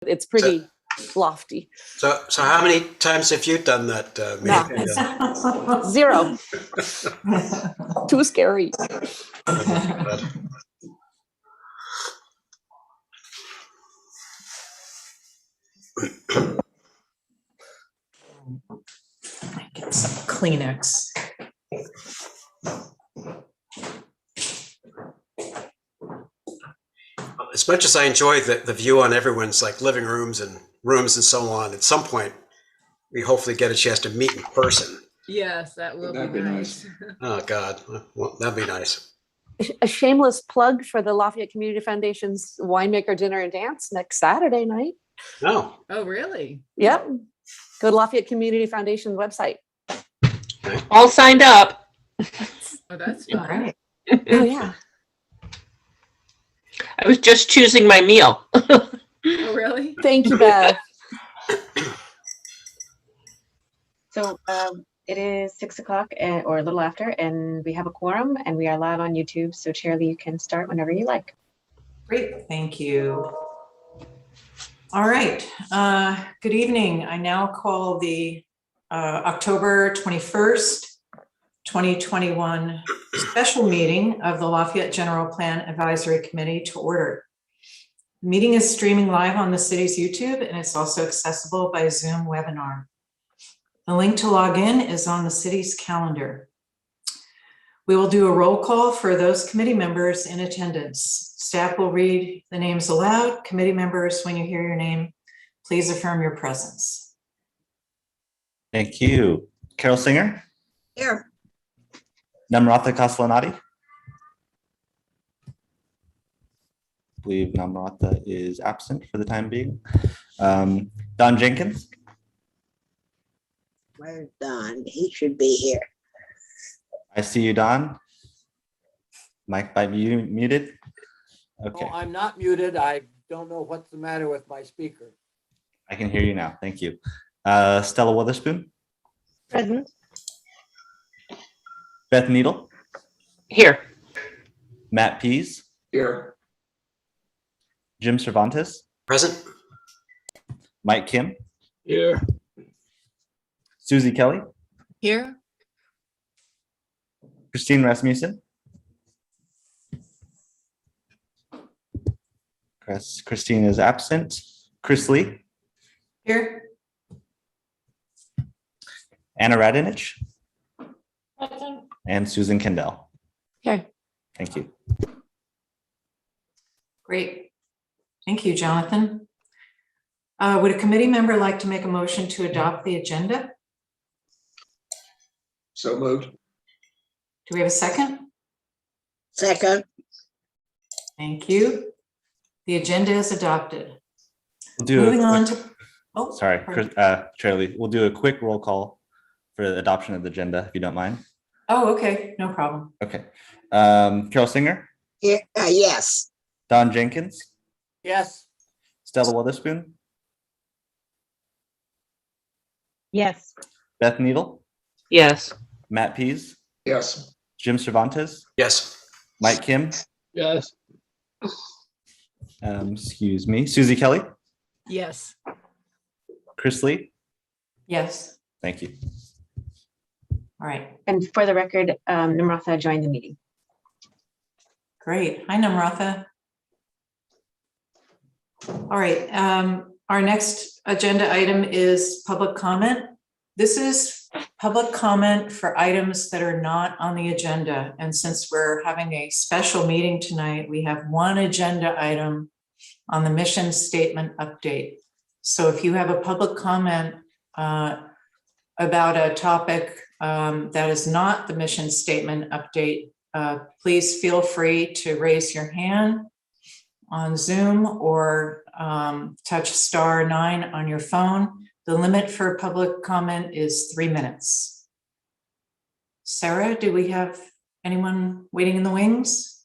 it's pretty lofty. So how many times have you done that? Zero. Too scary. Get some Kleenex. As much as I enjoy the view on everyone's like living rooms and so on, at some point we hopefully get a chance to meet in person. Yes, that will be nice. Oh God, well, that'd be nice. A shameless plug for the Lafayette Community Foundation's Winemaker Dinner and Dance next Saturday night. Oh. Oh, really? Yep. Go to Lafayette Community Foundation website. All signed up. Oh, that's fun. Right. Oh yeah. I was just choosing my meal. Oh, really? Thank you, Beth. So it is 6 o'clock or a little after, and we have a quorum, and we are live on YouTube. So Chair Lee, you can start whenever you like. Great, thank you. All right, good evening. I now call the October 21st, 2021 special meeting of the Lafayette General Plan Advisory Committee to order. The meeting is streaming live on the city's YouTube, and it's also accessible by Zoom webinar. The link to log in is on the city's calendar. We will do a roll call for those committee members in attendance. Staff will read the names aloud. Committee members, when you hear your name, please affirm your presence. Thank you. Carol Singer? Here. Namratha Kasalanati? I believe Namratha is absent for the time being. Don Jenkins? Where's Don? He should be here. I see you, Don. Mic by you muted? Okay. Oh, I'm not muted. I don't know what's the matter with my speaker. I can hear you now. Thank you. Stella Witherspoon? Present. Beth Needle? Here. Matt Pease? Here. Jim Cervantes? Present. Mike Kim? Here. Susie Kelly? Here? Christine Rasmussen? Christine is absent. Chris Lee? Here. Anna Radinich? And Susan Kendall. Here. Thank you. Great. Thank you, Jonathan. Would a committee member like to make a motion to adopt the agenda? So moved. Do we have a second? Second. Thank you. The agenda is adopted. We'll do Moving on to, sorry, Chair Lee, we'll do a quick roll call for the adoption of the agenda, if you don't mind. Oh, okay, no problem. Okay. Carol Singer? Here. Yes. Don Jenkins? Yes. Stella Witherspoon? Yes. Beth Needle? Yes. Matt Pease? Yes. Jim Cervantes? Yes. Mike Kim? Yes. Excuse me. Susie Kelly? Yes. Chris Lee? Yes. Thank you. All right. And for the record, Namratha joined the meeting. Great. Hi, Namratha. All right. Our next agenda item is public comment. This is public comment for items that are not on the agenda. And since we're having a special meeting tonight, we have one agenda item on the mission statement update. So if you have a public comment about a topic that is not the mission statement update, please feel free to raise your hand on Zoom or touch *9 on your phone. The limit for public comment is 3 minutes. Sarah, do we have anyone waiting in the wings?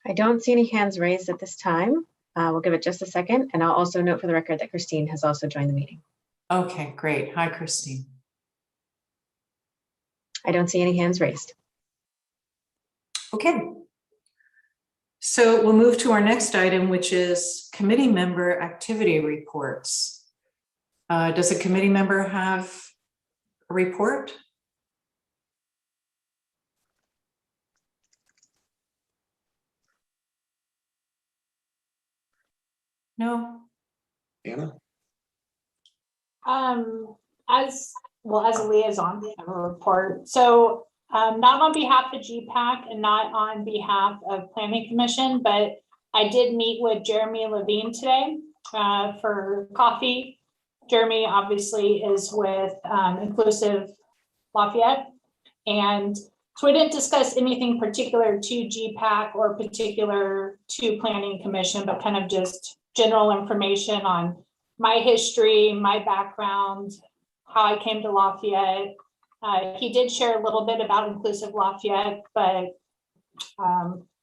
I don't see any hands raised at this time. We'll give it just a second. And I'll also note for the record that Christine has also joined the meeting. Okay, great. Hi, Christine. I don't see any hands raised. Okay. So we'll move to our next item, which is committee member activity reports. Does a committee member have a report? No? Anna? As well as a liaison, I have a report. So not on behalf of GPAC and not on behalf of Planning Commission, but I did meet with Jeremy Levine today for coffee. Jeremy obviously is with Inclusive Lafayette. And so we didn't discuss anything particular to GPAC or particular to Planning Commission, but kind of just general information on my history, my background, how I came to Lafayette. He did share a little bit about Inclusive Lafayette, but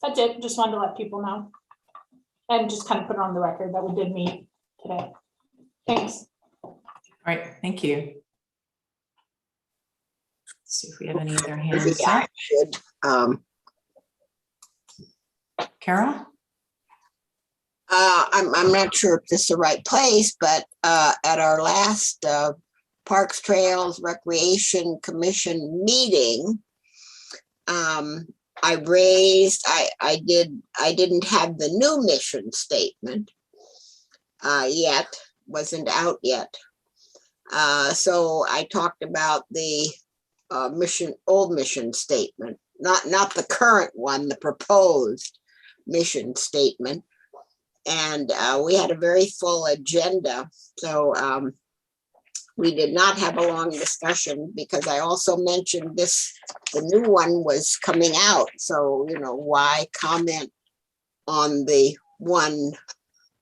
that's it. Just wanted to let people know and just kind of put it on the record that we did meet today. Thanks. All right, thank you. Let's see if we have any other hands Maybe I up. should, Carol? I'm not sure if this is the right place, but at our last Parks, Trails, Recreation Commission meeting, I didn't have the new mission statement yet, wasn't out yet. So I talked about the old mission statement, not the current one, the proposed mission statement. And we had a very full agenda. So we did not have a long discussion because I also mentioned the new one was coming out. So, why comment on the one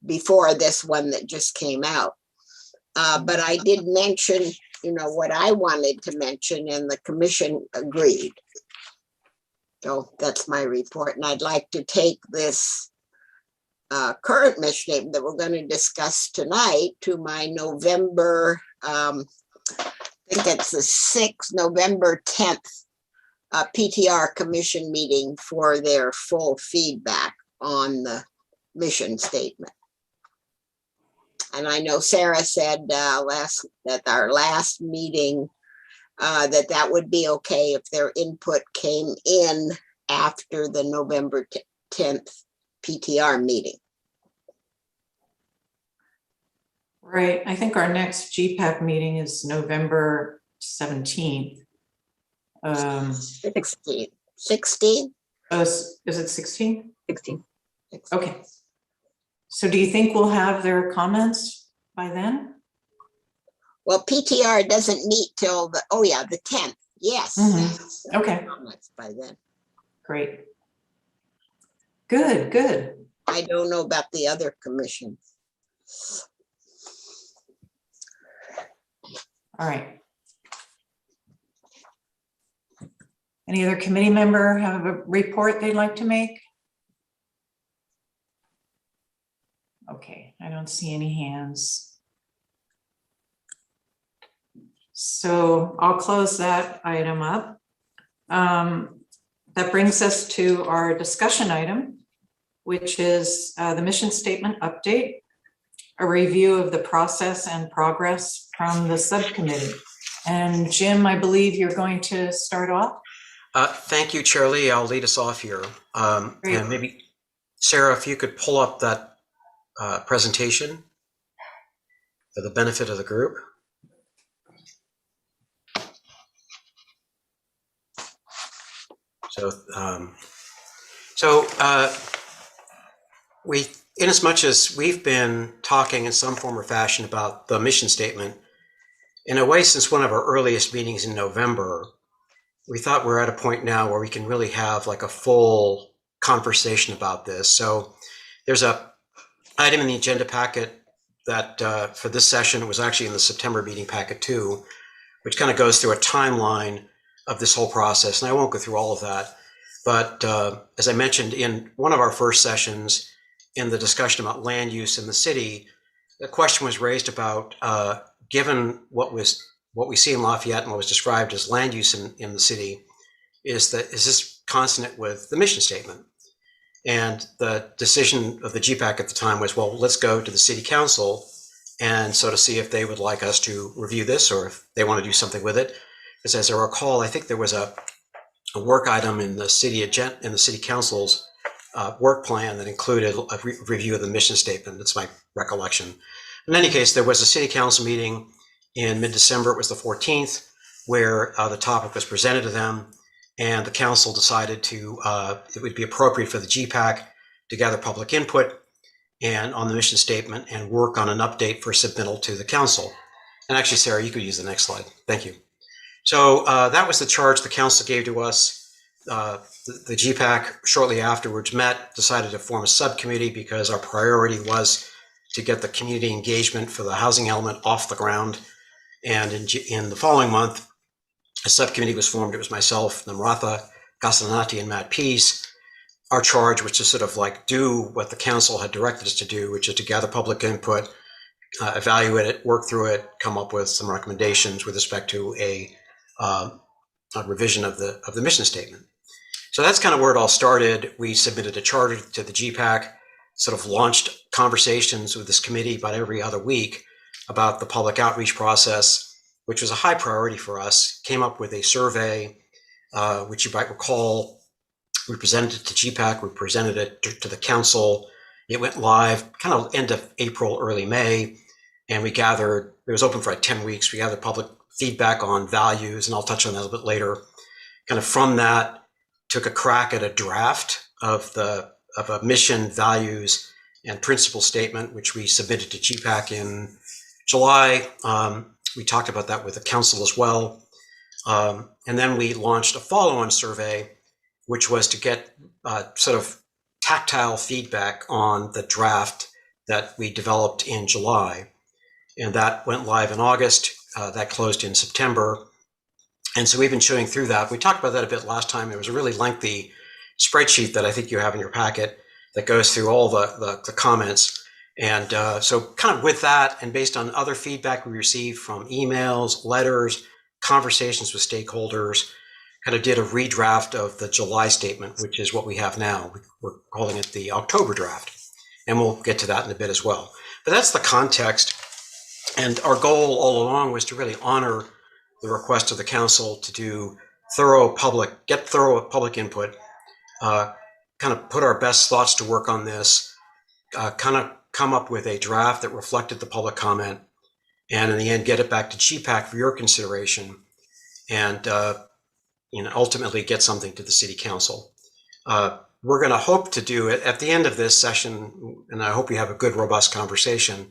before this one that just came out? But I did mention, what I wanted to mention, and the commission agreed. So that's my report. And I'd like to take this current mission statement that we're going to discuss tonight to my November, I think it's the 6th, November 10th PTR commission meeting for their full feedback on the mission statement. And I know Sarah said at our last meeting that would be okay if their input came in after the November 10th PTR meeting. Right, I think our next GPAC meeting is November 17th. 16? Oh, is it 16? 16. Okay. So do you think we'll have their comments by then? Well, PTR doesn't meet till the 10th. Yes. Okay. Comments by then. Great. Good. I don't know about the other commissions. All right. Any other committee member have a report they'd like to make? Okay, I don't see any hands. So I'll close that item up. That brings us to our discussion item, which is the mission statement update, a review of the process and progress from the subcommittee. And Jim, I believe you're going to start off. Thank you, Chair Lee. I'll lead us off here. And maybe, Sarah, if you could pull up that presentation for the benefit of the group. So, in as much as we've been talking in some form or fashion about the mission statement, in a way, since one of our earliest meetings in November, we thought we're at a point now where we can really have like a full conversation about this. So there's a item in the agenda packet that for this session, it was actually in the September meeting packet too, which kind of goes through a timeline of this whole process. And I won't go through all of that. But as I mentioned in one of our first sessions in the discussion about land use in the city, the question was raised about given what we see in Lafayette and what was described as land use in the city, is this consonant with the mission statement? And the decision of the GPAC at the time was, well, let's go to the city council and so to see if they would like us to review this or if they want to do something with it. Because as I recall, I think there was a work item in the city council's work plan that included a review of the mission statement. That's my recollection. In any case, there was a city council meeting in mid-December. It was the 14th, where the topic was presented to them, and the council decided it would be appropriate for the GPAC to gather public input and on the mission statement and work on an update for submittal to the council. And actually, Sarah, you could use the next slide. Thank you. So that was the charge the council gave to us. The GPAC shortly afterwards decided to form a subcommittee because our priority was to get the community engagement for the housing element off the ground. And in the following month, a subcommittee was formed. It was myself, Namratha Gasanati, and Matt Peace. Our charge was to sort of like do what the council had directed us to do, which is to gather public input, evaluate it, work through it, come up with some recommendations with respect to a revision of the mission statement. So that's kind of where it all started. We submitted a charter to the GPAC, sort of launched conversations with this committee about every other week about the public outreach process, which was a high priority for us. Came up with a survey, which you might recall. We presented it to GPAC, we presented it to the council. It went live kind of end of April, early May, and it was open for like 10 weeks. We gathered public feedback on values, and I'll touch on that a little bit later. Kind of from that, took a crack at a draft of a mission, values, and principle statement, which we submitted to GPAC in July. We talked about that with the council as well. And then we launched a follow-on survey, which was to get sort of tactile feedback on the draft that we developed in July. And that went live in August. That closed in September. And so we've been chewing through that. We talked about that a bit last time. There was a really lengthy spreadsheet that I think you have in your packet that goes through all the comments. And so kind of with that, and based on other feedback we received from emails, letters, conversations with stakeholders, kind of did a redraft of the July statement, which is what we have now. We're calling it the October draft. And we'll get to that in a bit as well. But that's the context. And our goal all along was to really honor the request of the council to do thorough public input, kind of put our best thoughts to work on this, kind of come up with a draft that reflected the public comment, and in the end, get it back to GPAC for your consideration, and ultimately get something to the city council. We're going to hope to do it at the end of this session, and I hope we have a good, robust conversation.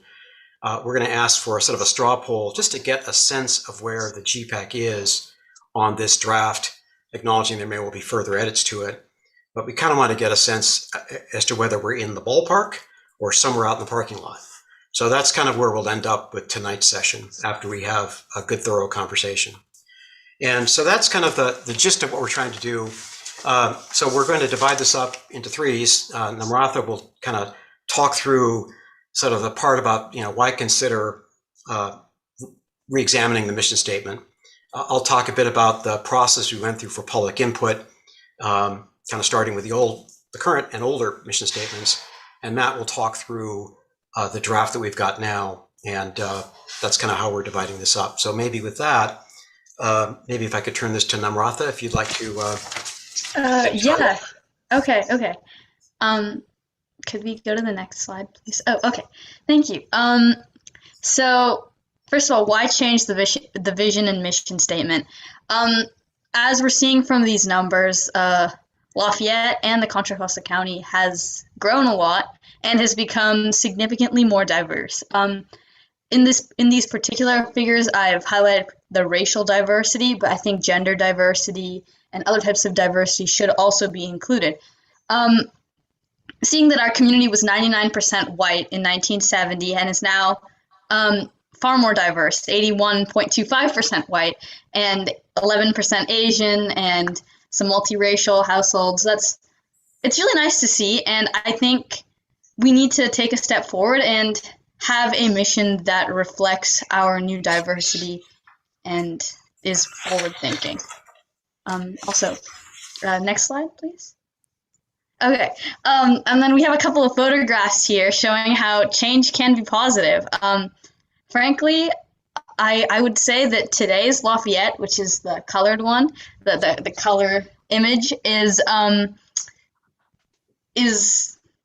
We're going to ask for a sort of a straw poll just to get a sense of where the GPAC is on this draft, acknowledging there may well be further edits to it. But we kind of want to get a sense as to whether we're in the ballpark or somewhere out in the parking lot. So that's kind of where we'll end up with tonight's session after we have a good, thorough conversation. And so that's kind of the gist of what we're trying to do. So we're going to divide this up into threes. Namratha will kind of talk through sort of the part about, why consider re-examining the mission statement. I'll talk a bit about the process we went through for public input, kind of starting with the current and older mission statements. And Matt will talk through the draft that we've got now. And that's kind of how we're dividing this up. So maybe with that, maybe if I could turn this to Namratha, if you'd like to. Yeah. Okay. Could we go to the next slide, please? Oh, okay. Thank you. So first of all, why change the vision and mission statement? As we're seeing from these numbers, Lafayette and the Contra Costa County has grown a lot and has become significantly more diverse. In these particular figures, I've highlighted the racial diversity, but I think gender diversity and other types of diversity should also be included. Seeing that our community was 99% white in 1970 and is now far more diverse, 81.25% white and 11% Asian and some multiracial households. It's really nice to see, and I think we need to take a step forward and have a mission that reflects our new diversity and is forward thinking. Also, next slide, please. Okay. And then we have a couple of photographs here showing how change can be positive. Frankly, I would say that today's Lafayette, which is the colored one, the color image is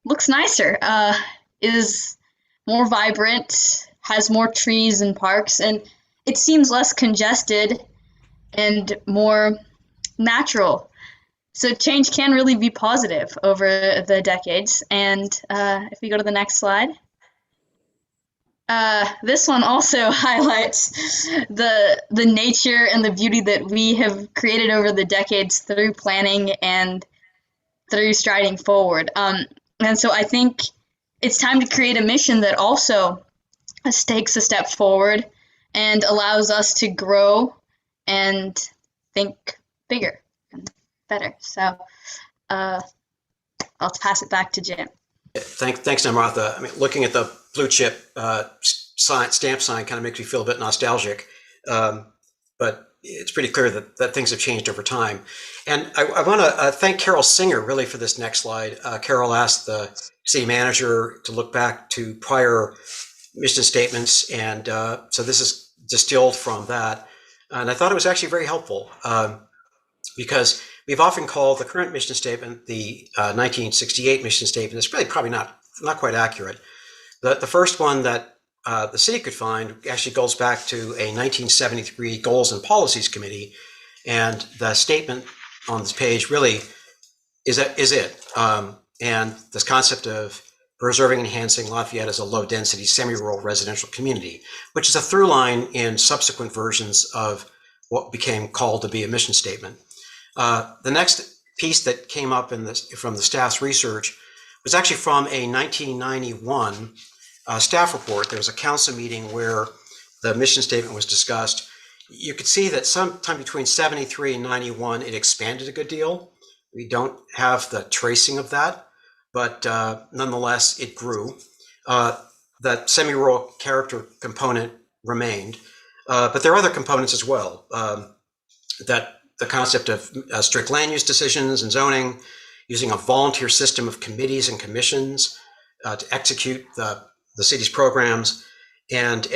looks nicer, is more vibrant, has more trees and parks, and it seems less congested and more natural. So change can really be positive over the decades. And if we go to the next slide. This one also highlights the nature and the beauty that we have created over the decades through planning and through striding forward. And so I think it's time to create a mission that also takes a step forward and allows us to grow and think bigger and better. So I'll pass it back to Jim. Thanks, Namratha. I mean, looking at the blue chip stamp sign kind of makes me feel a bit nostalgic, but it's pretty clear that things have changed over time. And I want to thank Carol Singer really for this next slide. Carol asked the city manager to look back to prior mission statements, and so this is distilled from that. And I thought it was actually very helpful because we've often called the current mission statement the 1968 mission statement. It's really probably not quite accurate. The first one that the city could find actually goes back to a 1973 Goals and Policies Committee, and the statement on this page really is it. And this concept of preserving and enhancing Lafayette as a low-density, semi-rural residential community, which is a through line in subsequent versions of what became called to be a mission statement. The next piece that came up from the staff's research was actually from a 1991 staff report. There was a council meeting where the mission statement was discussed. You could see that sometime between 73 and 91, it expanded a good deal. We don't have the tracing of that, but nonetheless, it grew. That semi-rural character component remained, but there are other components as well. That the concept of strict land use decisions and zoning, using a volunteer system of committees and commissions to execute the city's programs, and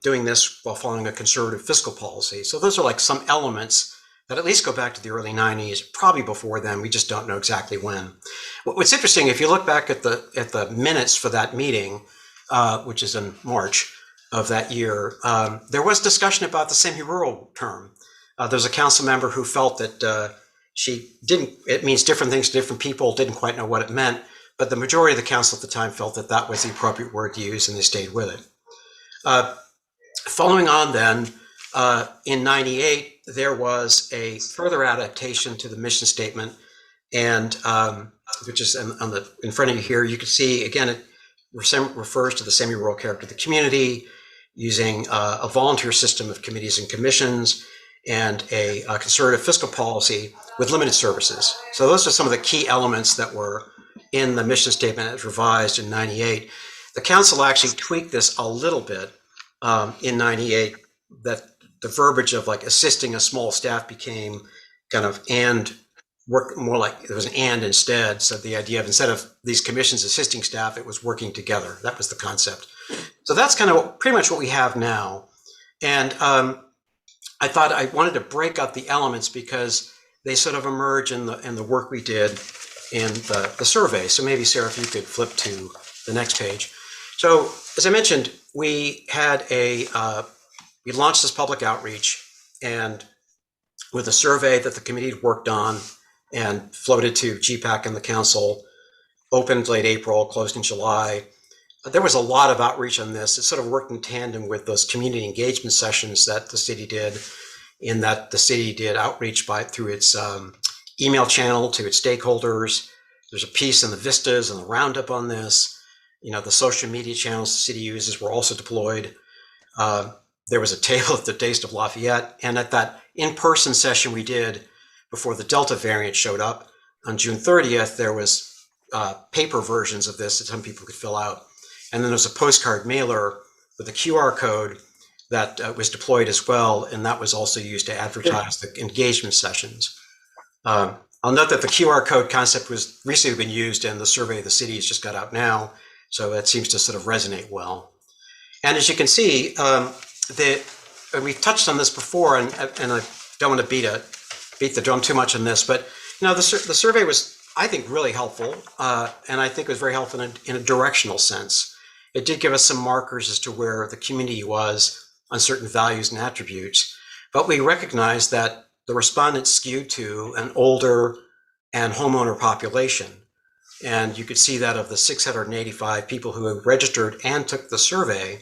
doing this while following a conservative fiscal policy. So those are like some elements that at least go back to the early 90s, probably before then. We just don't know exactly when. What's interesting, if you look back at the minutes for that meeting, which is in March of that year, there was discussion about the semi-rural term. There's a council member who felt that it means different things to different people, didn't quite know what it meant, but the majority of the council at the time felt that that was the appropriate word to use, and they stayed with it. Following on then, in 98, there was a further adaptation to the mission statement, and which is in front of you here. You can see, again, it refers to the semi-rural character of the community, using a volunteer system of committees and commissions, and a conservative fiscal policy with limited services. So those are some of the key elements that were in the mission statement as revised in 98. The council actually tweaked this a little bit in 98, that the verbiage of like assisting a small staff became kind of and work more like there was an and instead. So the idea of instead of these commissions assisting staff, it was working together. That was the concept. So that's kind of pretty much what we have now. And I thought I wanted to break up the elements because they sort of emerge in the work we did in the survey. So maybe Sarah, if you could flip to the next page. So as I mentioned, we had we launched this public outreach, and with a survey that the committee had worked on and floated to GPAC and the council, opened late April, closed in July. There was a lot of outreach on this. It sort of worked in tandem with those community engagement sessions that the city did, in that the city did outreach through its email channel to its stakeholders. There's a piece in the Vistas and the Roundup on this. The social media channels the city uses were also deployed. There was a table at the Taste of Lafayette, and at that in-person session we did before the Delta variant showed up on June 30th, there was paper versions of this that some people could fill out. And then there was a postcard mailer with a QR code that was deployed as well, and that was also used to advertise the engagement sessions. I'll note that the QR code concept was recently been used in the survey of the cities just got out now. So that seems to sort of resonate well. And as you can see, we've touched on this before, and I don't want to beat the drum too much on this, but the survey was, I think, really helpful, and I think it was very helpful in a directional sense. It did give us some markers as to where the community was on certain values and attributes, but we recognized that the respondents skewed to an older and homeowner population. And you could see that of the 685 people who registered and took the survey,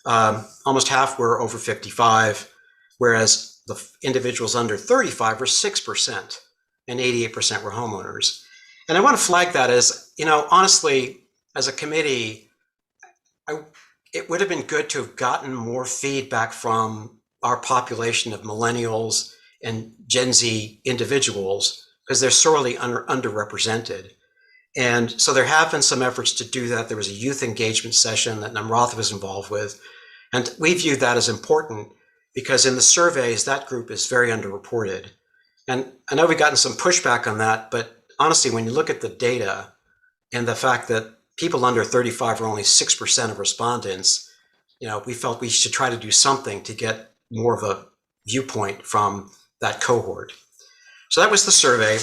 almost half were over 55, whereas the individuals under 35 were 6%, and 88% were homeowners. And I want to flag that as, honestly, as a committee, it would have been good to have gotten more feedback from our population of millennials and Gen Z individuals, because they're sorely underrepresented. And so there have been some efforts to do that. There was a youth engagement session that Namratha was involved with. And we view that as important because in the surveys, that group is very underreported. And I know we've gotten some pushback on that, but honestly, when you look at the data and the fact that people under 35 are only 6% of respondents, we felt we should try to do something to get more of a viewpoint from that cohort. So that was the survey.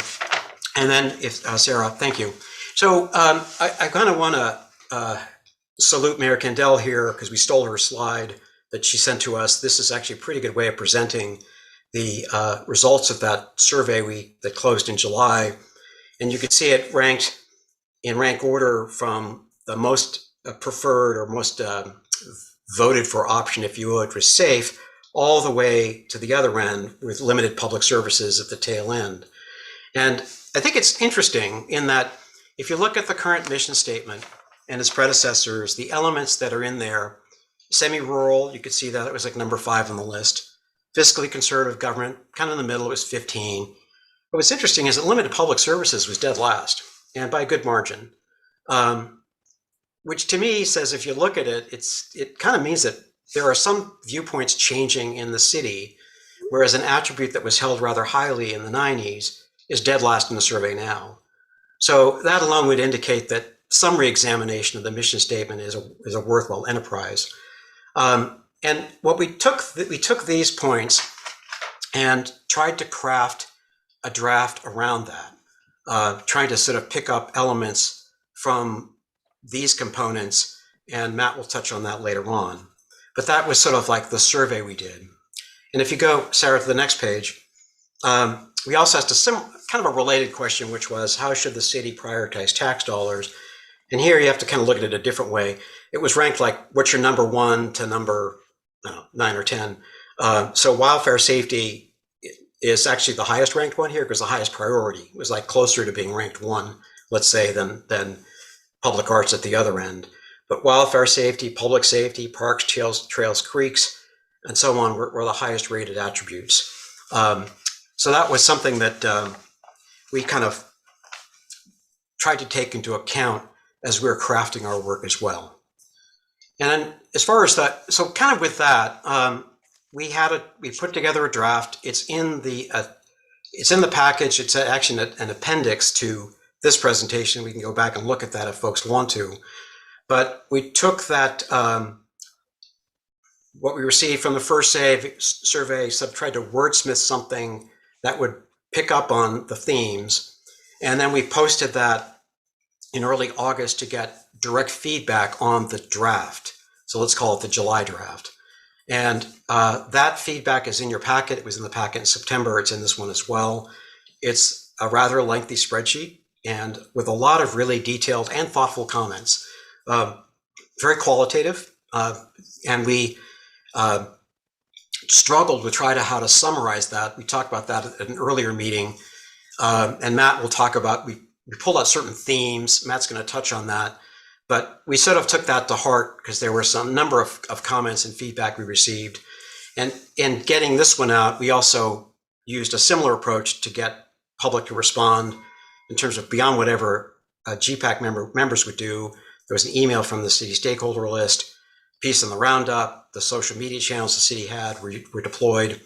And then Sarah, thank you. So I kind of want to salute Mayor Kendall here because we stole her slide that she sent to us. This is actually a pretty good way of presenting the results of that survey that closed in July. And you can see it ranked in rank order from the most preferred or most voted for option, if you would, for safe, all the way to the other end with limited public services at the tail end. And I think it's interesting in that if you look at the current mission statement and its predecessors, the elements that are in there, semi-rural, you could see that it was like number 5 on the list. Fiscally conservative government, kind of in the middle, it was 15. But what's interesting is that limited public services was dead last, and by a good margin. Which to me says, if you look at it, it kind of means that there are some viewpoints changing in the city, whereas an attribute that was held rather highly in the 90s is dead last in the survey now. So that alone would indicate that some reexamination of the mission statement is a worthwhile enterprise. And what we took these points and tried to craft a draft around that, trying to sort of pick up elements from these components, and Matt will touch on that later on. But that was sort of like the survey we did. And if you go, Sarah, to the next page, we also asked kind of a related question, which was, how should the city prioritize tax dollars? And here you have to kind of look at it a different way. It was ranked like, what's your number 1 to number 9 or 10? So wildfire safety is actually the highest ranked one here because the highest priority. It was like closer to being ranked 1, let's say, than public arts at the other end. But wildfire safety, public safety, parks, trails, creeks, and so on were the highest rated attributes. So that was something that we kind of tried to take into account as we were crafting our work as well. And then as far as that, so kind of with that, we put together a draft. It's in the package. It's actually an appendix to this presentation. We can go back and look at that if folks want to. But we took that, what we received from the first survey, tried to wordsmith something that would pick up on the themes. And then we posted that in early August to get direct feedback on the draft. So let's call it the July draft. And that feedback is in your packet. It was in the packet in September. It's in this one as well. It's a rather lengthy spreadsheet and with a lot of really detailed and thoughtful comments. Very qualitative. And we struggled with how to summarize that. We talked about that at an earlier meeting. And Matt will talk about, we pulled out certain themes. Matt's going to touch on that. But we sort of took that to heart because there were some number of comments and feedback we received. And in getting this one out, we also used a similar approach to get public to respond in terms of beyond whatever GPAC members would do. There was an email from the city stakeholder list, piece on the roundup, the social media channels the city had were deployed.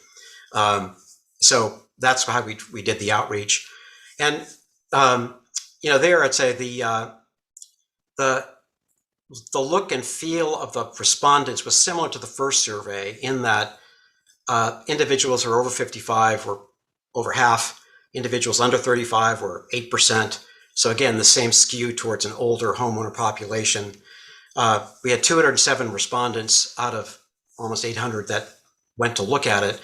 So that's how we did the outreach. And there I'd say the look and feel of the respondents was similar to the first survey in that individuals who are over 55 were over half, individuals under 35 were 8%. So again, the same skew towards an older homeowner population. We had 207 respondents out of almost 800 that went to look at it.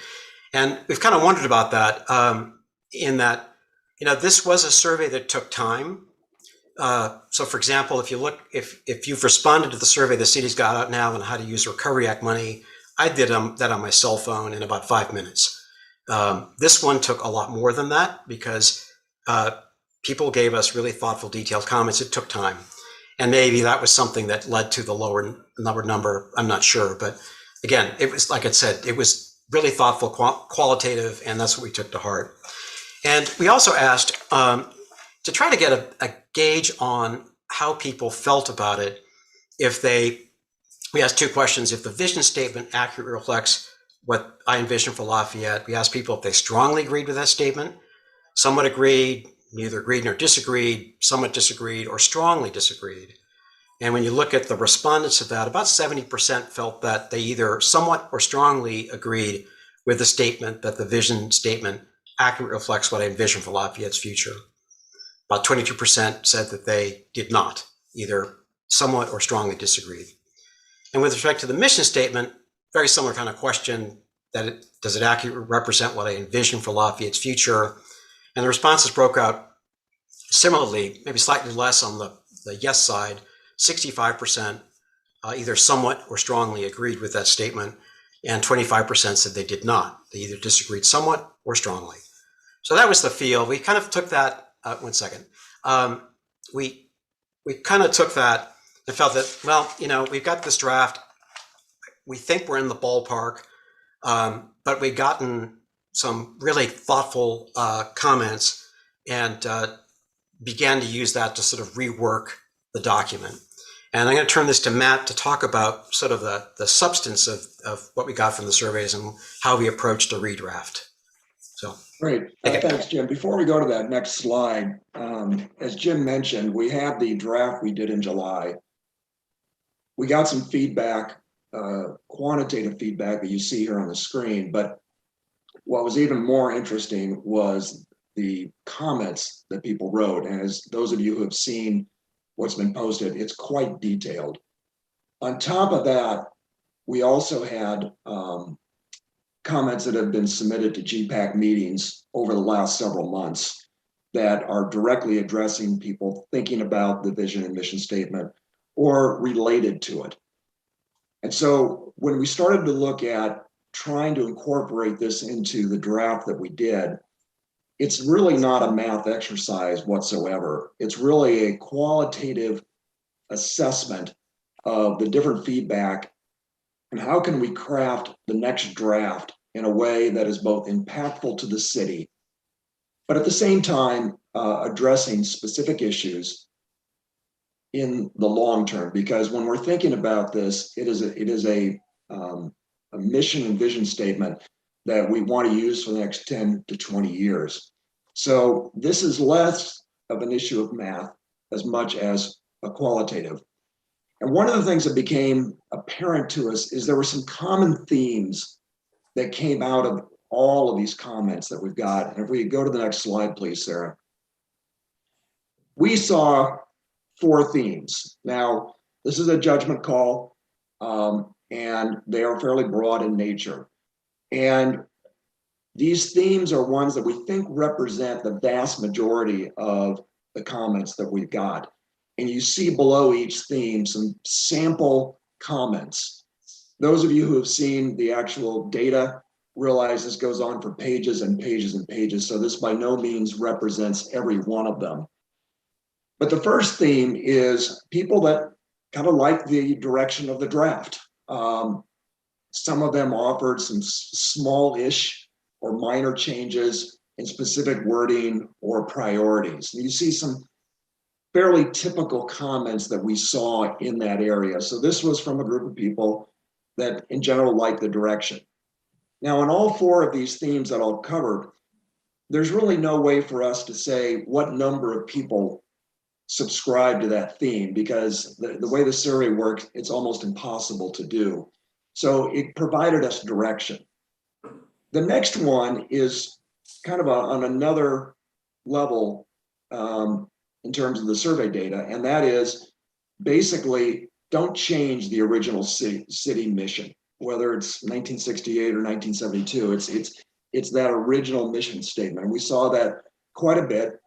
And we've kind of wondered about that in that, this was a survey that took time. So for example, if you've responded to the survey the city's got out now on how to use Recovery Act money, I did that on my cell phone in about 5 minutes. This one took a lot more than that because people gave us really thoughtful, detailed comments. It took time. And maybe that was something that led to the lower number. I'm not sure. But again, it was, like I said, it was really thoughtful, qualitative, and that's what we took to heart. And we also asked to try to get a gauge on how people felt about it. We asked two questions. If the vision statement accurately reflects what I envision for Lafayette, we asked people if they strongly agreed with that statement. Somewhat agreed, neither agreed nor disagreed, somewhat disagreed, or strongly disagreed. And when you look at the respondents of that, about 70% felt that they either somewhat or strongly agreed with the statement that the vision statement accurately reflects what I envision for Lafayette's future. About 22% said that they did not, either somewhat or strongly disagreed. And with respect to the mission statement, very similar kind of question, does it accurately represent what I envision for Lafayette's future? And the responses broke out similarly, maybe slightly less on the yes side. 65% either somewhat or strongly agreed with that statement, and 25% said they did not. They either disagreed somewhat or strongly. So that was the feel. We kind of took that, one second. We kind of took that and felt that, well, we've got this draft. We think we're in the ballpark, but we've gotten some really thoughtful comments and began to use that to sort of rework the document. And I'm going to turn this to Matt to talk about sort of the substance of what we got from the surveys and how we approached a redraft. So great. Thanks, Jim. Before we go to that next slide, as Jim mentioned, we had the draft we did in July. We got some feedback, quantitative feedback that you see here on the screen, but what was even more interesting was the comments that people wrote. And as those of you who have seen what's been posted, it's quite detailed. On top of that, we also had comments that have been submitted to GPAC meetings over the last several months that are directly addressing people thinking about the vision and mission statement or related to it. And so when we started to look at trying to incorporate this into the draft that we did, it's really not a math exercise whatsoever. It's really a qualitative assessment of the different feedback and how can we craft the next draft in a way that is both impactful to the city, but at the same time addressing specific issues in the long term. Because when we're thinking about this, it is a mission and vision statement that we want to use for the next 10 to 20 years. So this is less of an issue of math as much as a qualitative. And one of the things that became apparent to us is there were some common themes that came out of all of these comments that we've got. And if we go to the next slide, please, Sarah. We saw 4 themes. Now, this is a judgment call, and they are fairly broad in nature. And these themes are ones that we think represent the vast majority of the comments that we've got. And you see below each theme some sample comments. Those of you who have seen the actual data realize this goes on for pages and pages and pages. So this by no means represents every one of them. But the first theme is people that kind of like the direction of the draft. Some of them offered some small-ish or minor changes in specific wording or priorities. And you see some fairly typical comments that we saw in that area. So this was from a group of people that in general like the direction. Now, in all 4 of these themes that I'll cover, there's really no way for us to say what number of people subscribe to that theme, because the way the survey works, it's almost impossible to do. So it provided us direction. The next one is kind of on another level in terms of the survey data, and that is basically don't change the original city mission, whether it's 1968 or 1972. It's that original mission statement. And we saw that quite a bit,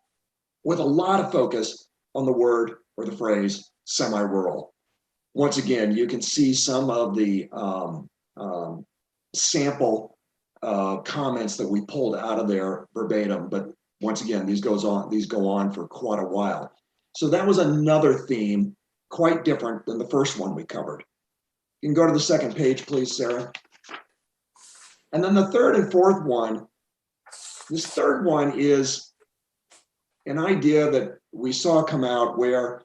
with a lot of focus on the word or the phrase semi-rural. Once again, you can see some of the sample comments that we pulled out of there verbatim, but once again, these go on for quite a while. So that was another theme, quite different than the first one we covered. You can go to the second page, please, Sarah. And then the third and fourth one, this third one is an idea that we saw come out where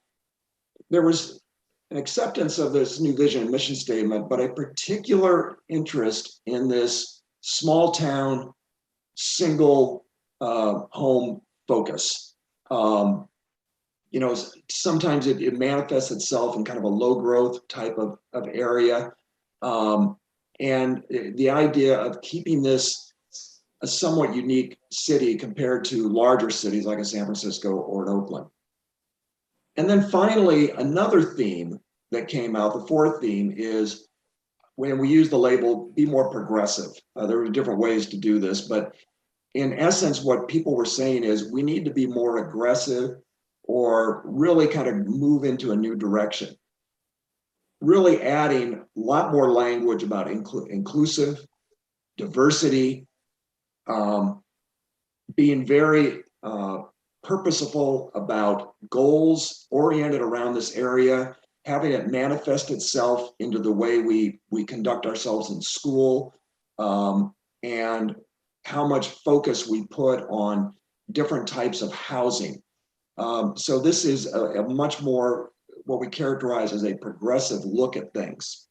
there was an acceptance of this new vision and mission statement, but a particular interest in this small town, single home focus. You know, sometimes it manifests itself in kind of a low growth type of area. And the idea of keeping this a somewhat unique city compared to larger cities like in San Francisco or in Oakland. And then finally, another theme that came out, the fourth theme, is when we use the label, be more progressive. There are different ways to do this, but in essence, what people were saying is we need to be more aggressive or really kind of move into a new direction. Really adding a lot more language about inclusive, diversity, being very purposeful about goals oriented around this area, having it manifest itself into the way we conduct ourselves in school, and how much focus we put on different types of housing. So this is a much more what we characterize as a progressive look at things.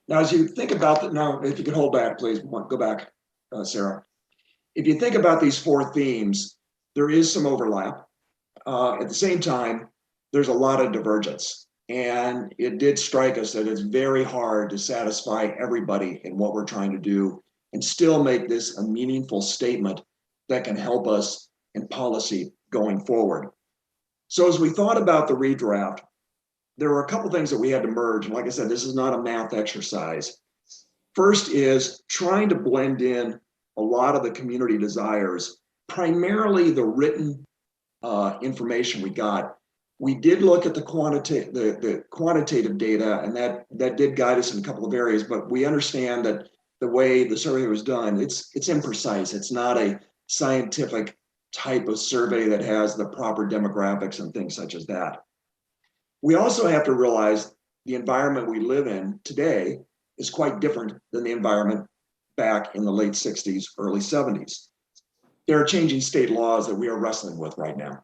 Now, as you think about that, now, if you could hold back, please, go back, Sarah. If you think about these four themes, there is some overlap. At the same time, there's a lot of divergence. And it did strike us that it's very hard to satisfy everybody in what we're trying to do and still make this a meaningful statement that can help us in policy going forward. So as we thought about the redraft, there were a couple things that we had to merge. And like I said, this is not a math exercise. First is trying to blend in a lot of the community desires, primarily the written information we got. We did look at the quantitative data, and that did guide us in a couple of areas, but we understand that the way the survey was done, it's imprecise. It's not a scientific type of survey that has the proper demographics and things such as that. We also have to realize the environment we live in today is quite different than the environment back in the late 60s, early 70s. There are changing state laws that we are wrestling with right now.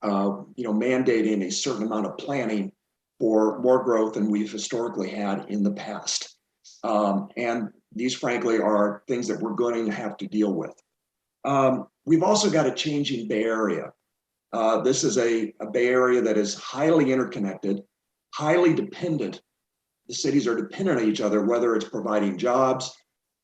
Mandating a certain amount of planning for more growth than we've historically had in the past. And these, frankly, are things that we're going to have to deal with. We've also got a changing Bay Area. This is a Bay Area that is highly interconnected, highly dependent. The cities are dependent on each other, whether it's providing jobs,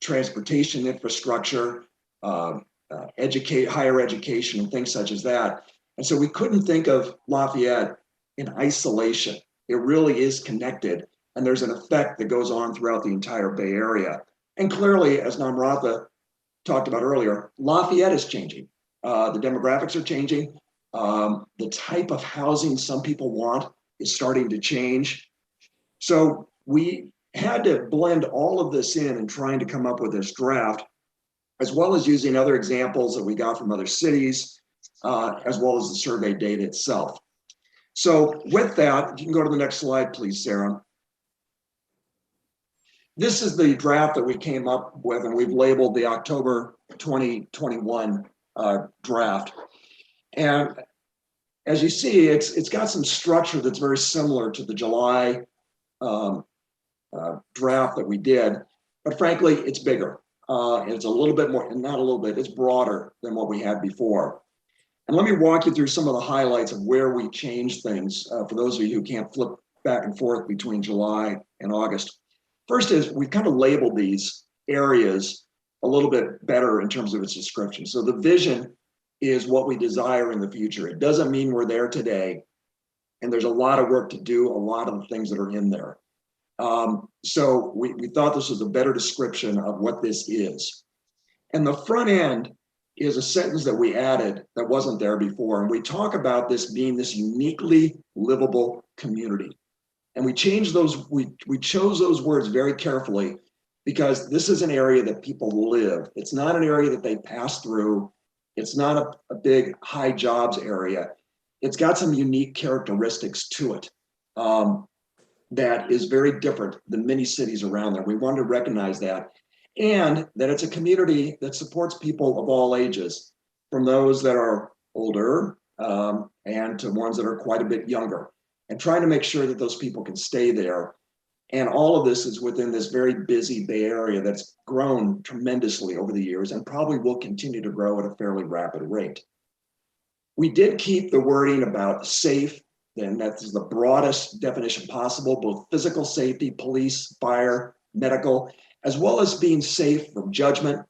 transportation infrastructure, higher education, and things such as that. And so we couldn't think of Lafayette in isolation. It really is connected, and there's an effect that goes on throughout the entire Bay Area. And clearly, as Namratha talked about earlier, Lafayette is changing. The demographics are changing. The type of housing some people want is starting to change. So we had to blend all of this in and trying to come up with this draft, as well as using other examples that we got from other cities, as well as the survey data itself. So with that, you can go to the next slide, please, Sarah. This is the draft that we came up with, and we've labeled the October 2021 draft. And as you see, it's got some structure that's very similar to the July draft that we did, but frankly, it's bigger. And it's a little bit more, and not a little bit, it's broader than what we had before. And let me walk you through some of the highlights of where we changed things for those of you who can't flip back and forth between July and August. First is we kind of labeled these areas a little bit better in terms of its description. So the vision is what we desire in the future. It doesn't mean we're there today. And there's a lot of work to do, a lot of the things that are in there. So we thought this was a better description of what this is. And the front end is a sentence that we added that wasn't there before. And we talk about this being this uniquely livable community. And we changed those, we chose those words very carefully because this is an area that people live. It's not an area that they pass through. It's not a big high jobs area. It's got some unique characteristics to it that is very different than many cities around there. We wanted to recognize that. And that it's a community that supports people of all ages, from those that are older and to ones that are quite a bit younger, and trying to make sure that those people can stay there. And all of this is within this very busy Bay Area that's grown tremendously over the years and probably will continue to grow at a fairly rapid rate. We did keep the wording about safe, and that is the broadest definition possible, both physical safety, police, fire, medical, as well as being safe from judgment,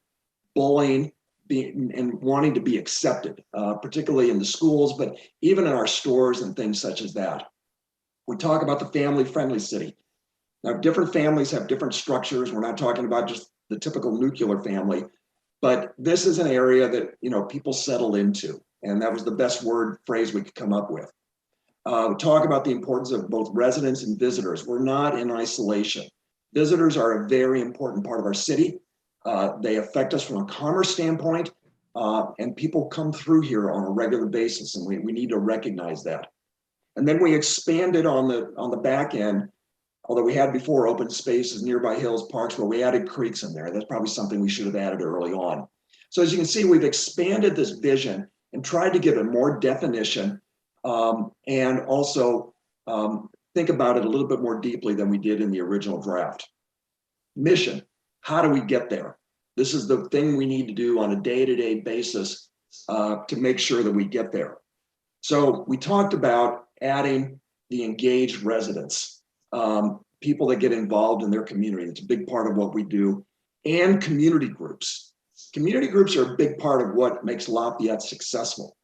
bullying, and wanting to be accepted, particularly in the schools, but even in our stores and things such as that. We talk about the family-friendly city. Now, different families have different structures. We're not talking about just the typical nuclear family, but this is an area that, you know, people settle into, and that was the best phrase we could come up with. We talk about the importance of both residents and visitors. We're not in isolation. Visitors are a very important part of our city. They affect us from a commerce standpoint, and people come through here on a regular basis, and we need to recognize that. And then we expanded on the back end, although we had before open spaces, nearby hills, parks, but we added creeks in there. That's probably something we should have added early on. So as you can see, we've expanded this vision and tried to give it more definition and also think about it a little bit more deeply than we did in the original draft. Mission, how do we get there? This is the thing we need to do on a day-to-day basis to make sure that we get there. So we talked about adding the engaged residents, people that get involved in their community. It's a big part of what we do, and community groups. Community groups are a big part of what makes Lafayette successful.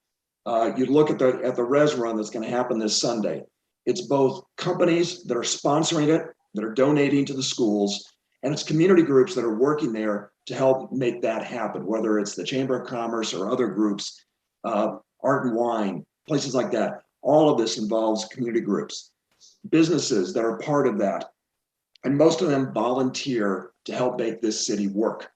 You look at the res run that's going to happen this Sunday. It's both companies that are sponsoring it, that are donating to the schools, and it's community groups that are working there to help make that happen, whether it's the Chamber of Commerce or other groups, Art and Wine, places like that. All of this involves community groups, businesses that are part of that. And most of them volunteer to help make this city work.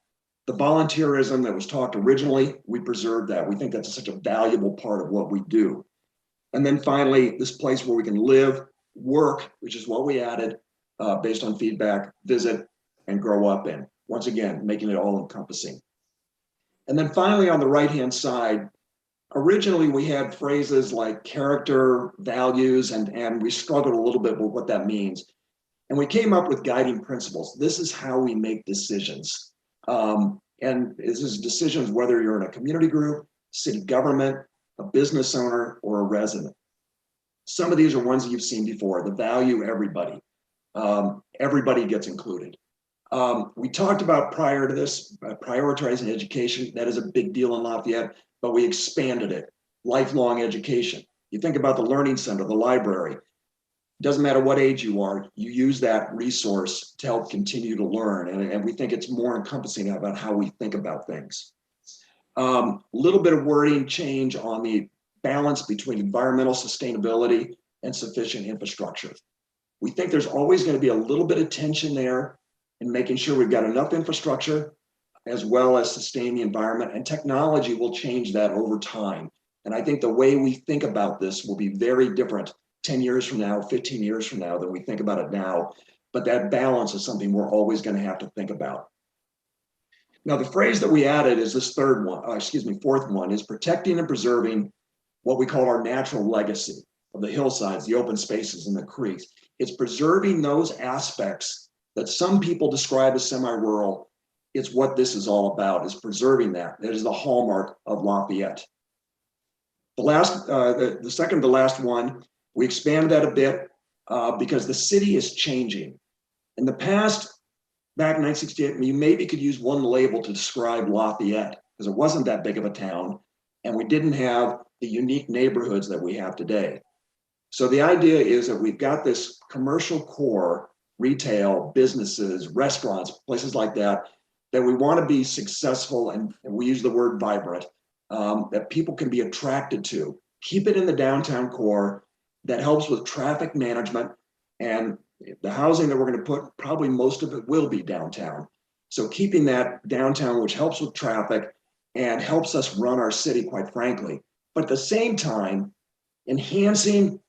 The volunteerism that was talked originally, we preserve that. We think that's such a valuable part of what we do. And then finally, this place where we can live, work, which is what we added based on feedback, visit, and grow up in. Once again, making it all encompassing. And then finally, on the right-hand side, originally we had phrases like character, values, and we struggled a little bit with what that means. And we came up with guiding principles. This is how we make decisions. And this is decisions whether you're in a community group, city government, a business owner, or a resident. Some of these are ones that you've seen before. The value everybody. Everybody gets included. We talked about prior to this, prioritizing education. That is a big deal in Lafayette, but we expanded it. Lifelong education. You think about the Learning Center, the library. Doesn't matter what age you are, you use that resource to help continue to learn. And we think it's more encompassing about how we think about things. Little bit of wording change on the balance between environmental sustainability and sufficient infrastructure. We think there's always going to be a little bit of tension there in making sure we've got enough infrastructure as well as sustain the environment, and technology will change that over time. And I think the way we think about this will be very different 10 years from now, 15 years from now than we think about it now. But that balance is something we're always going to have to think about. Now, the phrase that we added is this fourth one, is protecting and preserving what we call our natural legacy of the hillsides, the open spaces, and the creeks. It's preserving those aspects that some people describe as semi-rural it's what this is all about, is preserving that. That is the hallmark of Lafayette. The second to last one, we expanded that a bit because the city is changing. In the past, back in 1968, you maybe could use one label to describe Lafayette because it wasn't that big of a town and we didn't have the unique neighborhoods that we have today. So the idea is that we've got this commercial core, retail, businesses, restaurants, places like that, that we want to be successful, and we use the word vibrant, that people can be attracted to. Keep it in the downtown core. That helps with traffic management, and the housing that we're going to put, probably most of it will be downtown. So keeping that downtown, which helps with traffic and helps us run our city, quite frankly. But at the same time, enhancing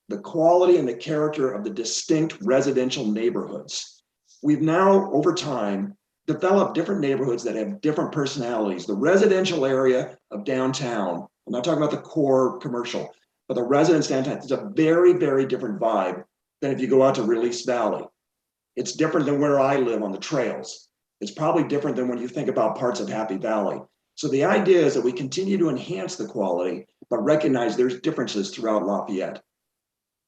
the quality and the character of the distinct residential neighborhoods. We've now, over time, developed different neighborhoods that have different personalities. The residential area of downtown, I'm not talking about the core commercial, but the residents downtown, it's a very, very different vibe than if you go out to Release Valley. It's different than where I live on the trails. It's probably different than when you think about parts of Happy Valley. So the idea is that we continue to enhance the quality, but recognize there's differences throughout Lafayette.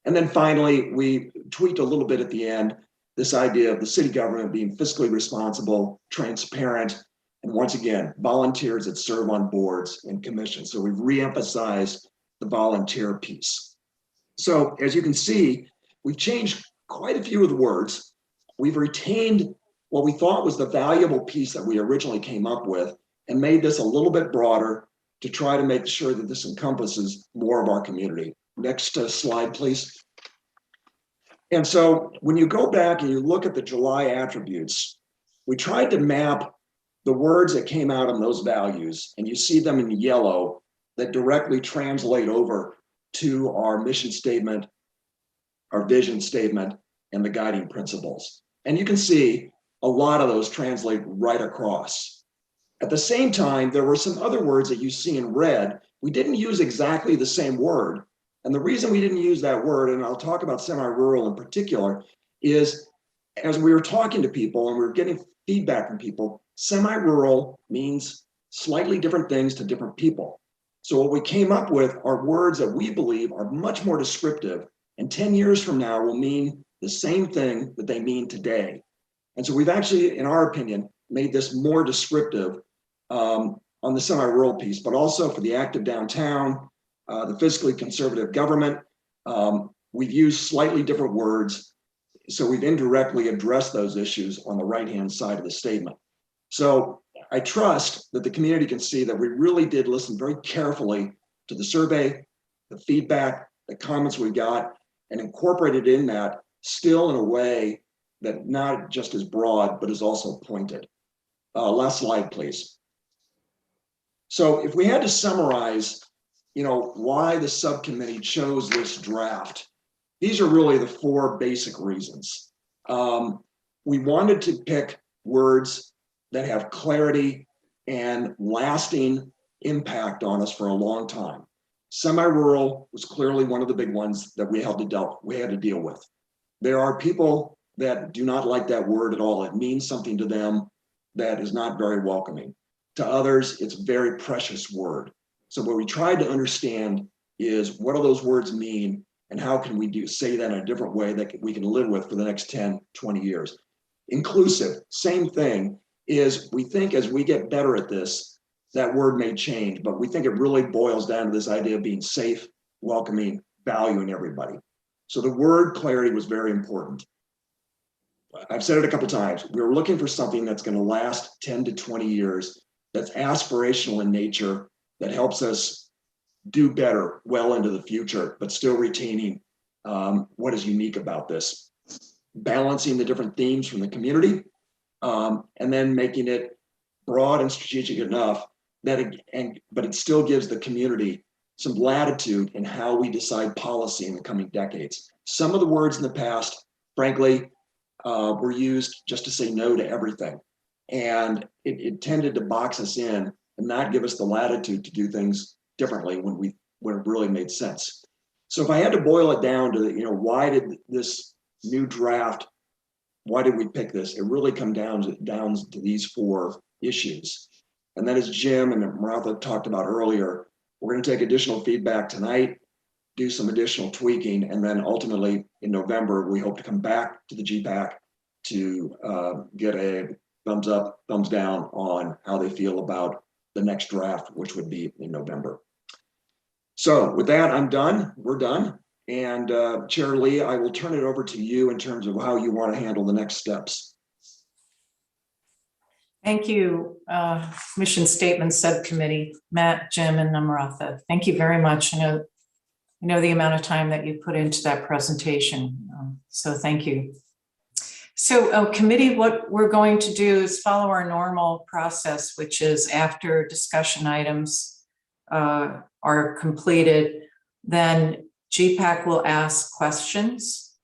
And then finally, we tweaked a little bit at the end, this idea of the city government being fiscally responsible, transparent, and once again, volunteers that serve on boards and commissions. So we've reemphasized the volunteer piece. So as you can see, we've changed quite a few of the words. We've retained what we thought was the valuable piece that we originally came up with and made this a little bit broader to try to make sure that this encompasses more of our community. Next slide, please. And so when you go back and you look at the July attributes, we tried to map the words that came out on those values, and you see them in yellow that directly translate over to our mission statement, our vision statement, and the guiding principles. And you can see a lot of those translate right across. At the same time, there were some other words that you see in red. We didn't use exactly the same word. And the reason we didn't use that word, and I'll talk about semi-rural in particular, is as we were talking to people and we were getting feedback from people, semi-rural means slightly different things to different people. So what we came up with are words that we believe are much more descriptive, and 10 years from now will mean the same thing that they mean today. And so we've actually, in our opinion, made this more descriptive on the semi-rural piece, but also for the active downtown, the fiscally conservative government. We've used slightly different words, so we've indirectly addressed those issues on the right-hand side of the statement. So I trust that the community can see that we really did listen very carefully to the survey, the feedback, the comments we got, and incorporated in that still in a way that not just is broad, but is also pointed. Last slide, please. So if we had to summarize, why the subcommittee chose this draft, these are really the four basic reasons. We wanted to pick words that have clarity and lasting impact on us for a long time. Semi-rural was clearly one of the big ones that we had to deal with. There are people that do not like that word at all. It means something to them that is not very welcoming. To others, it's a very precious word. So what we tried to understand is, what do those words mean and how can we say that in a different way that we can live with for the next 10, 20 years. Inclusive, same thing, is we think as we get better at this, that word may change, but we think it really boils down to this idea of being safe, welcoming, valuing everybody. So the word clarity was very important. I've said it a couple of times. We were looking for something that's going to last 10 to 20 years, that's aspirational in nature, that helps us do better well into the future, but still retaining what is unique about this. Balancing the different themes from the community, and then making it broad and strategic enough that but it still gives the community some latitude in how we decide policy in the coming decades. Some of the words in the past, frankly, were used just to say no to everything. And it tended to box us in and not give us the latitude to do things differently when it really made sense. So if I had to boil it down to, why did this new draft why did we pick this? It really comes down to these 4 issues. And then as Jim and Martha talked about earlier, we're going to take additional feedback tonight, do some additional tweaking, and then ultimately in November, we hope to come back to the GPAC to get a thumbs up, thumbs down on how they feel about the next draft, which would be in November. So with that, I'm done. We're done. And Chair Lee, I will turn it over to you in terms of how you want to handle the next steps. Thank you, Mission Statement Subcommittee, Matt, Jim, and Namratha. Thank you very much. I know the amount of time that you put into that presentation, so thank you. So committee, what we're going to do is follow our normal process, which is after discussion items are completed, then GPAC will ask questions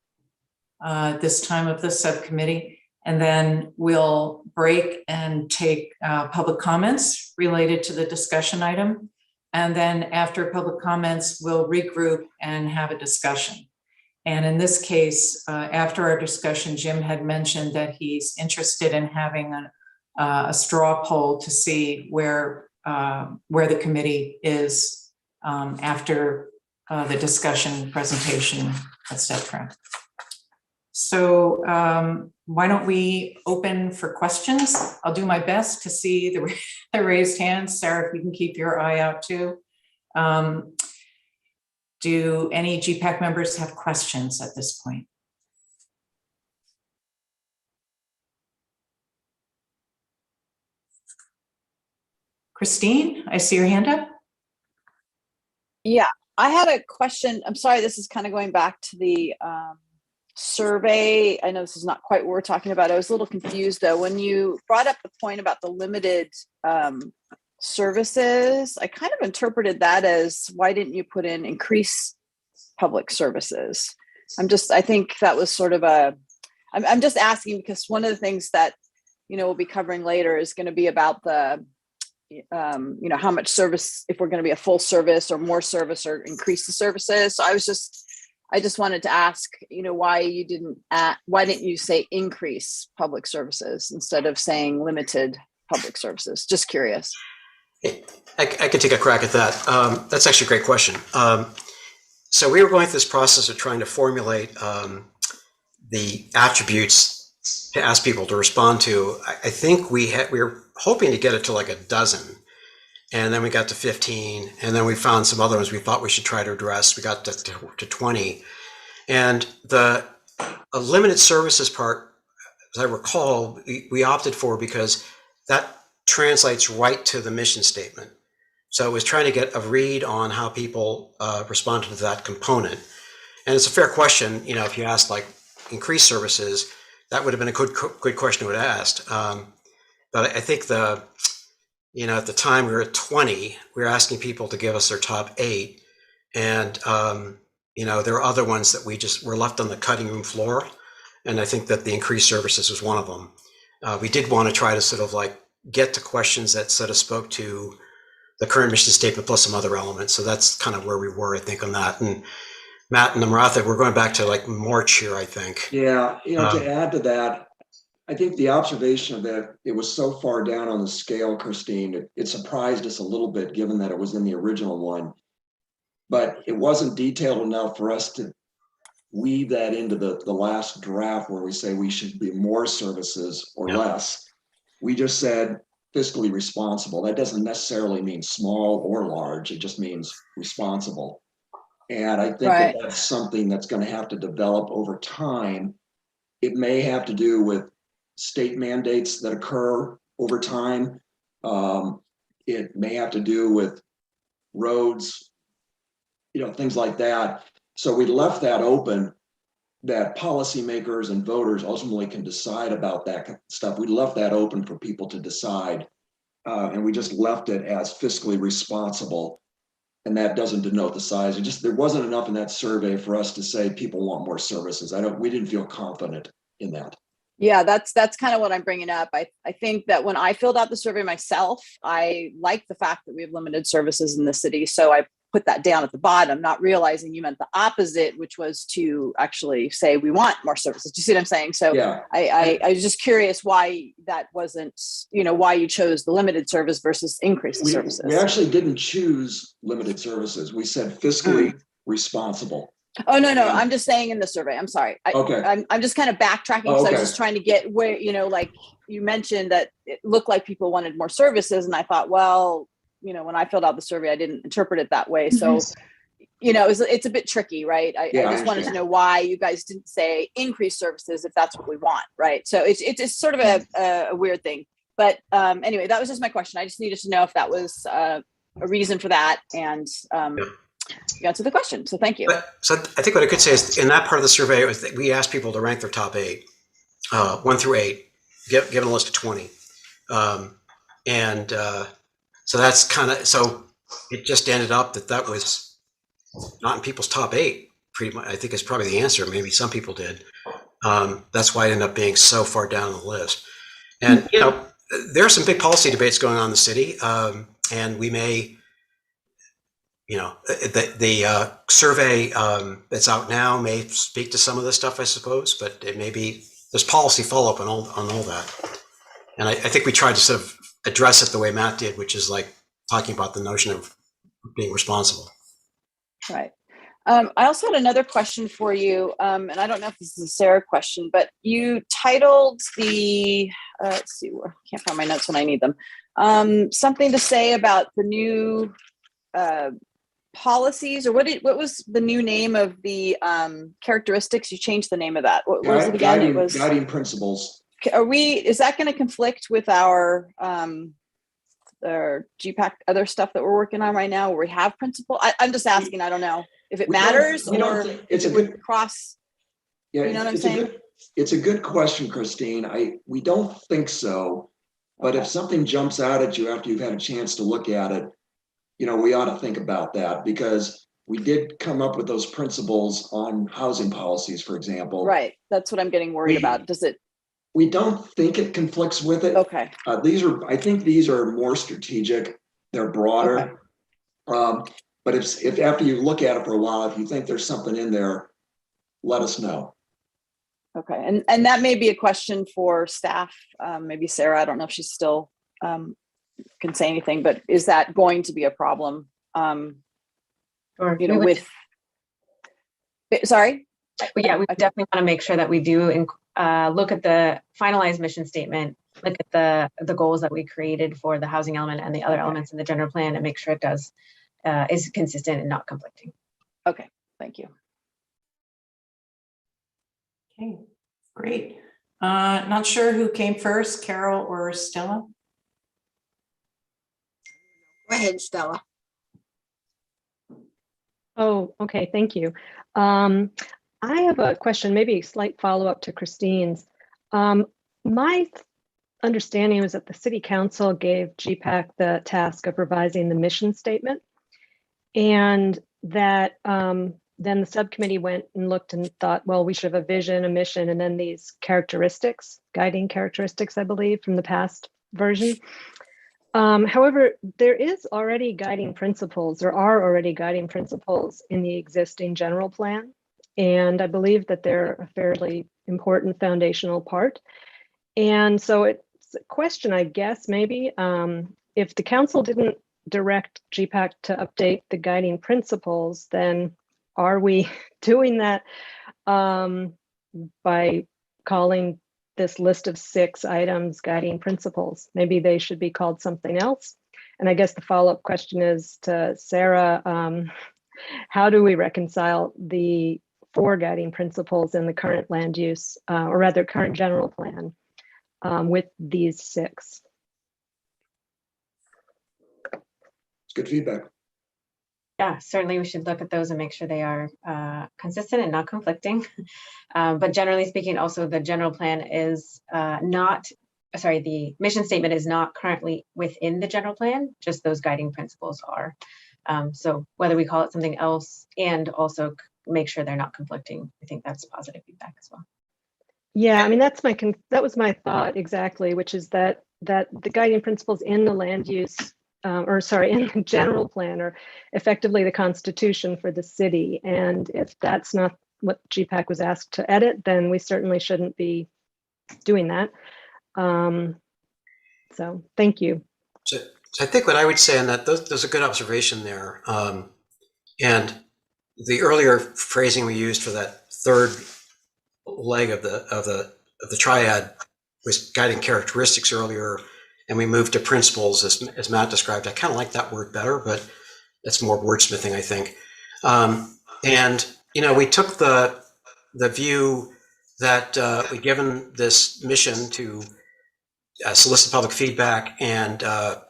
this time of the subcommittee, and then we'll break and take public comments related to the discussion item. And then after public comments, we'll regroup and have a discussion. And in this case, after our discussion, Jim had mentioned that he's interested in having a straw poll to see where the committee is after the discussion, presentation, etc. So why don't we open for questions? I'll do my best to see the raised hands. Sarah, if you can keep your eye out too. Do any GPAC members have questions at this point? Christine, I see your hand up. Yeah, I had a question. I'm sorry, this is kind of going back to the survey. I know this is not quite what we're talking about. I was a little confused though. When you brought up the point about the limited services, I kind of interpreted that as, why didn't you put in increase public services? I think that was sort of I'm just asking because one of the things that, we'll be covering later is going to be about the, how much service, if we're going to be a full service or more service or increase the services. So I just wanted to ask, why didn't you say increase public services instead of saying limited public services? Just curious. I can take a crack at that. That's actually a great question. So we were going through this process of trying to formulate the attributes to ask people to respond to. I think we were hoping to get it to like a dozen, and then we got to 15, and then we found some other ones we thought we should try to address. We got to 20, and the limited services part, as I recall, we opted for because that translates right to the mission statement. So it was trying to get a read on how people responded to that component. And it's a fair question, if you asked like increased services, that would have been a good question to have asked. But I think at the time we were at 20, we were asking people to give us their top 8. And, there are other ones that we just were left on the cutting room floor. And I think that the increased services was one of them. We did want to try to sort of like get to questions that sort of spoke to the current mission statement plus some other elements. So that's kind of where we were, I think, on that. And Matt and Namratha, we're going back to like March here, I think. Yeah, to add to that, I think the observation that it was so far down on the scale, Christine, it surprised us a little bit given that it was in the original one. But it wasn't detailed enough for us to weave that into the last draft where we say we should be more services or less. We just said fiscally responsible. That doesn't necessarily mean small or large. It just means responsible. And I think that's something that's going to have to develop over time. It may have to do with state mandates that occur over time. It may have to do with roads, things like that. So we left that open, that policymakers and voters ultimately can decide about that stuff. We left that open for people to decide. And we just left it as fiscally responsible. And that doesn't denote the size. There wasn't enough in that survey for us to say people want more services. We didn't feel confident in that. Yeah, that's kind of what I'm bringing up. I think that when I filled out the survey myself, I like the fact that we have limited services in the city. So I put that down at the bottom, not realizing you meant the opposite, which was to actually say we want more services. Do you see what I'm saying? So Yeah. I was just curious why that wasn't, why you chose the limited service versus increase the services. We actually didn't choose limited services. We said fiscally responsible. Oh, no, I'm just saying in the survey. I'm sorry. I'm just kind of backtracking because I was just trying to get where, like you mentioned that it looked like people wanted more services. And I thought, well, when I filled out the survey, I didn't interpret it that way. So, it's a bit tricky, right? I just wanted to know why you guys didn't say increase services if that's what we want, right? So it's sort of a weird thing. But anyway, that was just my question. I just needed to know if that was a reason for that. And you answered the question. So thank you. So I think what I could say is in that part of the survey, was that we asked people to rank their top 8, 1 through 8, given a list of 20. So that's kind of, so it just ended up that was not in people's top 8, pretty much. I think is probably the answer. Maybe some people did. That's why it ended up being so far down the list. And, there are some big policy debates going on in the city. And we may, the survey that's out now may speak to some of this stuff, I suppose, but it may be, there's policy follow-up on all that. And I think we tried to sort of address it the way Matt did, which is like talking about the notion of being responsible. Right. I also had another question for you, and I don't know if this is a Sarah question, but you titled the, let's see, I can't find my notes when I need them, something to say about the new policies, or what was the new name of the characteristics? You changed the name of that. What was it again? It was guiding principles. Is that going to conflict with our GPAC other stuff that we're working on right now, where we have principle? I'm just asking. I don't know if it matters or if it would cross. Yeah, you know what I'm saying? It's a good question, Christine. We don't think so, but if something jumps out at you after you've had a chance to look at it, we ought to think about that, because we did come up with those principles on housing policies, for example. Right. That's what I'm getting worried about. Does it? We don't think it conflicts with it. Okay. I think these are more strategic. They're broader. Okay. But if after you look at it for a while, if you think there's something in there, let us know. Okay. And that may be a question for staff. Maybe Sarah, I don't know if she's still can say anything, but is that going to be a problem? With, sorry? Yeah, we definitely want to make sure that we do look at the finalized mission statement, look at the goals that we created for the housing element and the other elements in the general plan, and make sure it is consistent and not conflicting. Okay, thank you. Okay, great. Not sure who came first, Carol or Stella? Go ahead, Stella. Oh, okay, thank you. I have a question, maybe a slight follow-up to Christine's. My understanding was that the City Council gave GPAC the task of revising the mission statement, and that then the subcommittee went and looked and thought, well, we should have a vision, a mission, and then these characteristics, guiding characteristics, I believe, from the past version. However, there is already guiding principles, there are already guiding principles in the existing general plan. And I believe that they're a fairly important foundational part. And so it's a question, I guess, maybe, if the council didn't direct GPAC to update the guiding principles, then are we doing that by calling this list of 6 items guiding principles? Maybe they should be called something else. And I guess the follow-up question is to Sarah, how do we reconcile the 4 guiding principles in the current land use, or rather current general plan, with these 6? It's good feedback. Yeah, certainly we should look at those and make sure they are consistent and not conflicting. But generally speaking, also the general plan is the mission statement is not currently within the general plan, just those guiding principles are. So whether we call it something else and also make sure they're not conflicting, I think that's positive feedback as well. Yeah, I mean, that was my thought exactly, which is that the guiding principles in the land use or sorry, in the general plan, or effectively the constitution for the city. And if that's not what GPAC was asked to edit, then we certainly shouldn't be doing that. So thank you. So I think what I would say on that, there's a good observation there. And the earlier phrasing we used for that third leg of the triad was guiding characteristics earlier, and we moved to principles as Matt described. I kind of like that word better, but that's more wordsmithing, I think. And we took the view that we'd given this mission to solicit public feedback and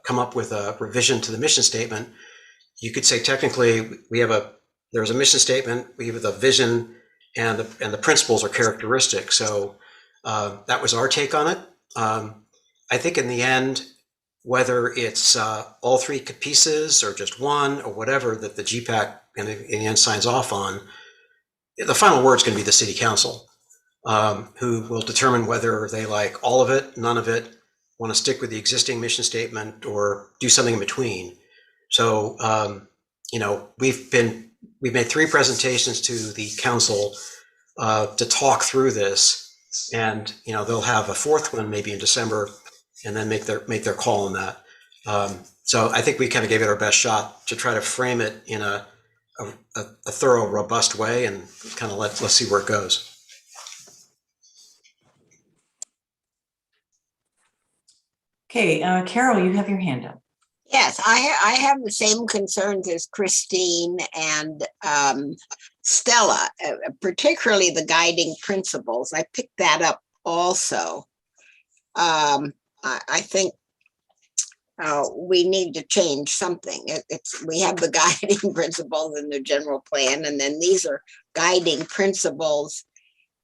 come up with a revision to the mission statement. You could say technically there's a mission statement, we have a vision, and the principles are characteristics. So that was our take on it. I think in the end, whether it's all three pieces or just one or whatever that the GPAC in the end signs off on, the final word's going to be the city council, who will determine whether they like all of it, none of it, want to stick with the existing mission statement, or do something in between. So, we've made 3 presentations to the council to talk through this, and they'll have a 4th one maybe in December, and then make their call on that. So I think we kind of gave it our best shot to try to frame it in a thorough, robust way, and kind of let's see where it goes. Okay, Carol, you have your hand up. Yes, I have the same concerns as Christine and Stella, particularly the guiding principles. I picked that up also. I think we need to change something. We have the guiding principles in the general plan, and then these are guiding principles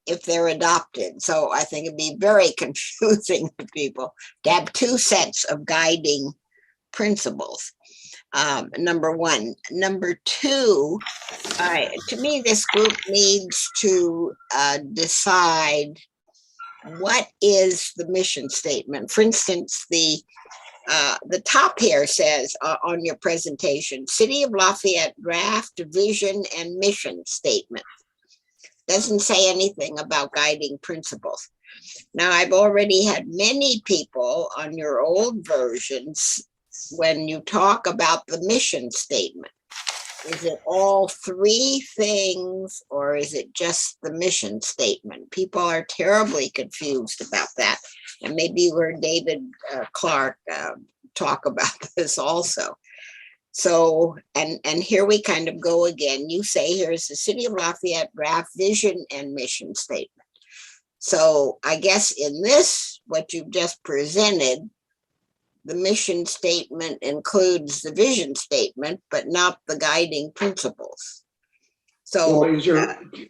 if they're adopted. So I think it'd be very confusing to people to have 2 sets of guiding principles. Number 1. Number 2, to me, this group needs to decide what is the mission statement. For instance, the top here says on your presentation, City of Lafayette draft vision and mission statement. Doesn't say anything about guiding principles. Now, I've already had many people on your old versions, when you talk about the mission statement, is it all 3 things, or is it just the mission statement? People are terribly confused about that. And maybe you heard David Clark talk about this also. So, and here we kind of go again. You say here's the City of Lafayette draft vision and mission statement. So I guess in this, what you've just presented, the mission statement includes the vision statement, but not the guiding principles. So,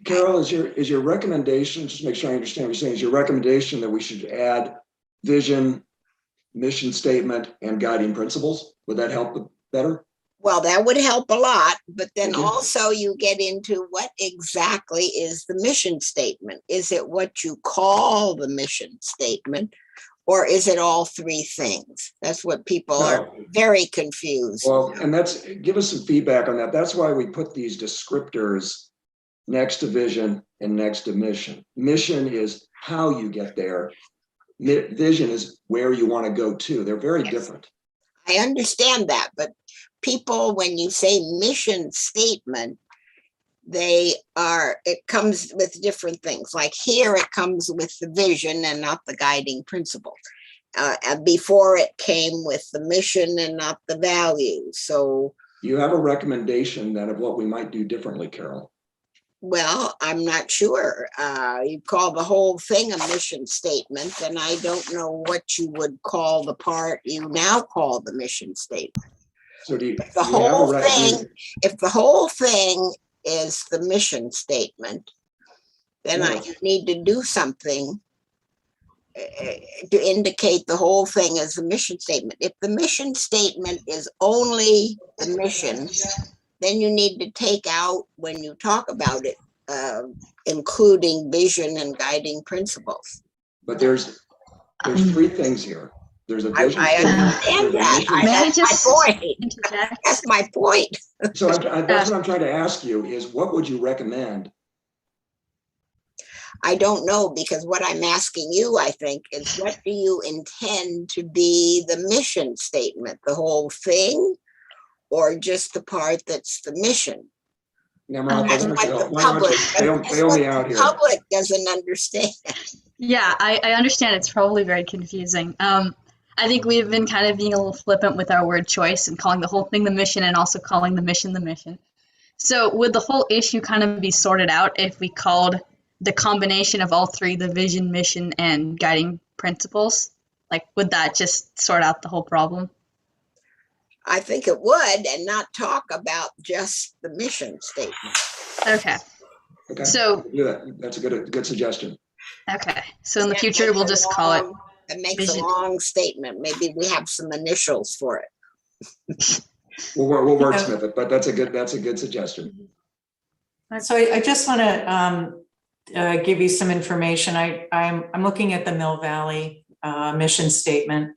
Carol, is your recommendation, just make sure I understand what you're saying, is your recommendation that we should add vision, mission statement, and guiding principles? Would that help better? Well, that would help a lot, but then also you get into what exactly is the mission statement? Is it what you call the mission statement, or is it all 3 things? That's what people are very confused. Well, and give us some feedback on that. That's why we put these descriptors next to vision and next to mission. Mission is how you get there. Vision is where you want to go to. They're very different. I understand that, but people, when you say mission statement, it comes with different things. Like here, it comes with the vision and not the guiding principle. And before it came with the mission and not the values. So you have a recommendation then of what we might do differently, Carol? Well, I'm not sure. You call the whole thing a mission statement, and I don't know what you would call the part you now call the mission statement. So if the whole thing is the mission statement, then I need to do something to indicate the whole thing as a mission statement. If the mission statement is only the mission, then you need to take out, when you talk about it, including vision and guiding principles. But there's 3 things here. There's a I vision statement. understand that. May I That's just my point. interject? That's my point. So that's what I'm trying to ask you is what would you recommend? I don't know, because what I'm asking you, I think, is what do you intend to be the mission statement, the whole thing, or just the part that's the mission? Namrata, That's what the public, bail me out here. public doesn't understand. Yeah, I understand it's probably very confusing. I think we've been kind of being a little flippant with our word choice and calling the whole thing the mission and also calling the mission the mission. So would the whole issue kind of be sorted out if we called the combination of all three the vision, mission, and guiding principles? Like, would that just sort out the whole problem? I think it would, and not talk about just the mission statement. Okay. Okay. So that's a good suggestion. okay. So in the future, we'll just call it. It makes vision. a long statement. Maybe we have some initials for it. We'll wordsmith it, but that's a good suggestion. So I just want to give you some information. I'm looking at the Mill Valley mission statement,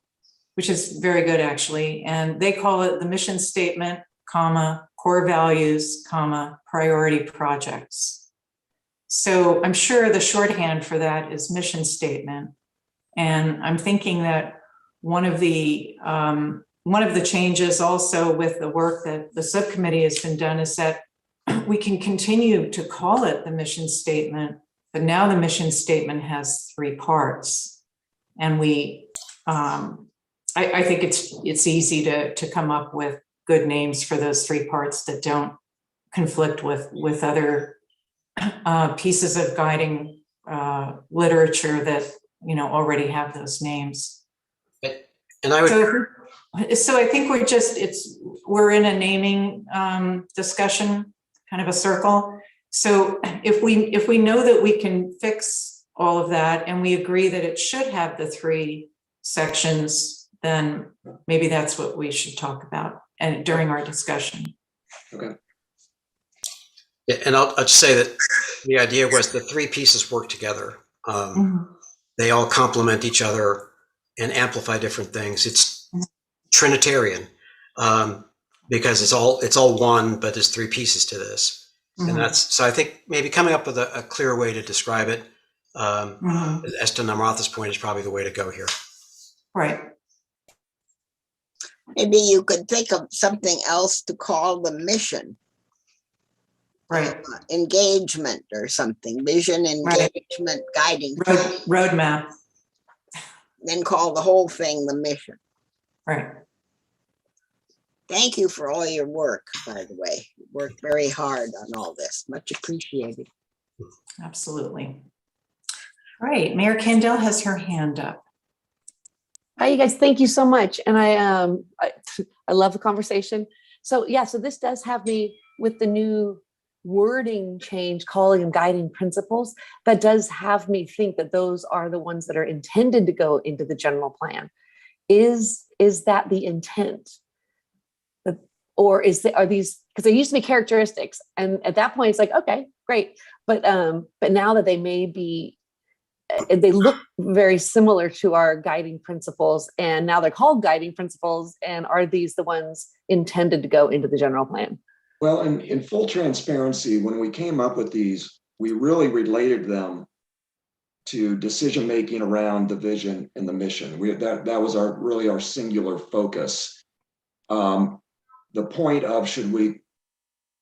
which is very good actually, and they call it the mission statement, comma, core values, comma, priority projects. So I'm sure the shorthand for that is mission statement, and I'm thinking that one of the changes also with the work that the subcommittee has been done is that we can continue to call it the mission statement, but now the mission statement has three parts. And I think it's easy to come up with good names for those three parts that don't conflict with other pieces of guiding literature that, already have those names. And I would. So I think we're in a naming discussion, kind of a circle. So if we know that we can fix all of that and we agree that it should have the three sections, then maybe that's what we should talk about and during our discussion. Okay. Yeah, and I'll just say that the idea was the three pieces work together. They all complement each other and amplify different things. It's Trinitarian because it's all one, but there's three pieces to this. And so I think maybe coming up with a clear way to describe it, as to Namratha's point, is probably the way to go here. Right. Maybe you could think of something else to call the mission. Right. Engagement or something, vision, engagement, guiding. Roadmap. Then call the whole thing the mission. Right. Thank you for all your work, by the way. You worked very hard on all this. Much appreciated. Absolutely. All right, Mayor Kendall has her hand up. Hi, you guys. Thank you so much. And I love the conversation. So yeah, so this does have me with the new wording change, calling them guiding principles. That does have me think that those are the ones that are intended to go into the general plan. Is that the intent? Or are these, because they used to be characteristics, and at that point it's like, okay, great. But now that they may be, they look very similar to our guiding principles, and now they're called guiding principles, and are these the ones intended to go into the general plan? Well, in full transparency, when we came up with these, we really related them to decision-making around the vision and the mission. That was really our singular focus. The point of, should we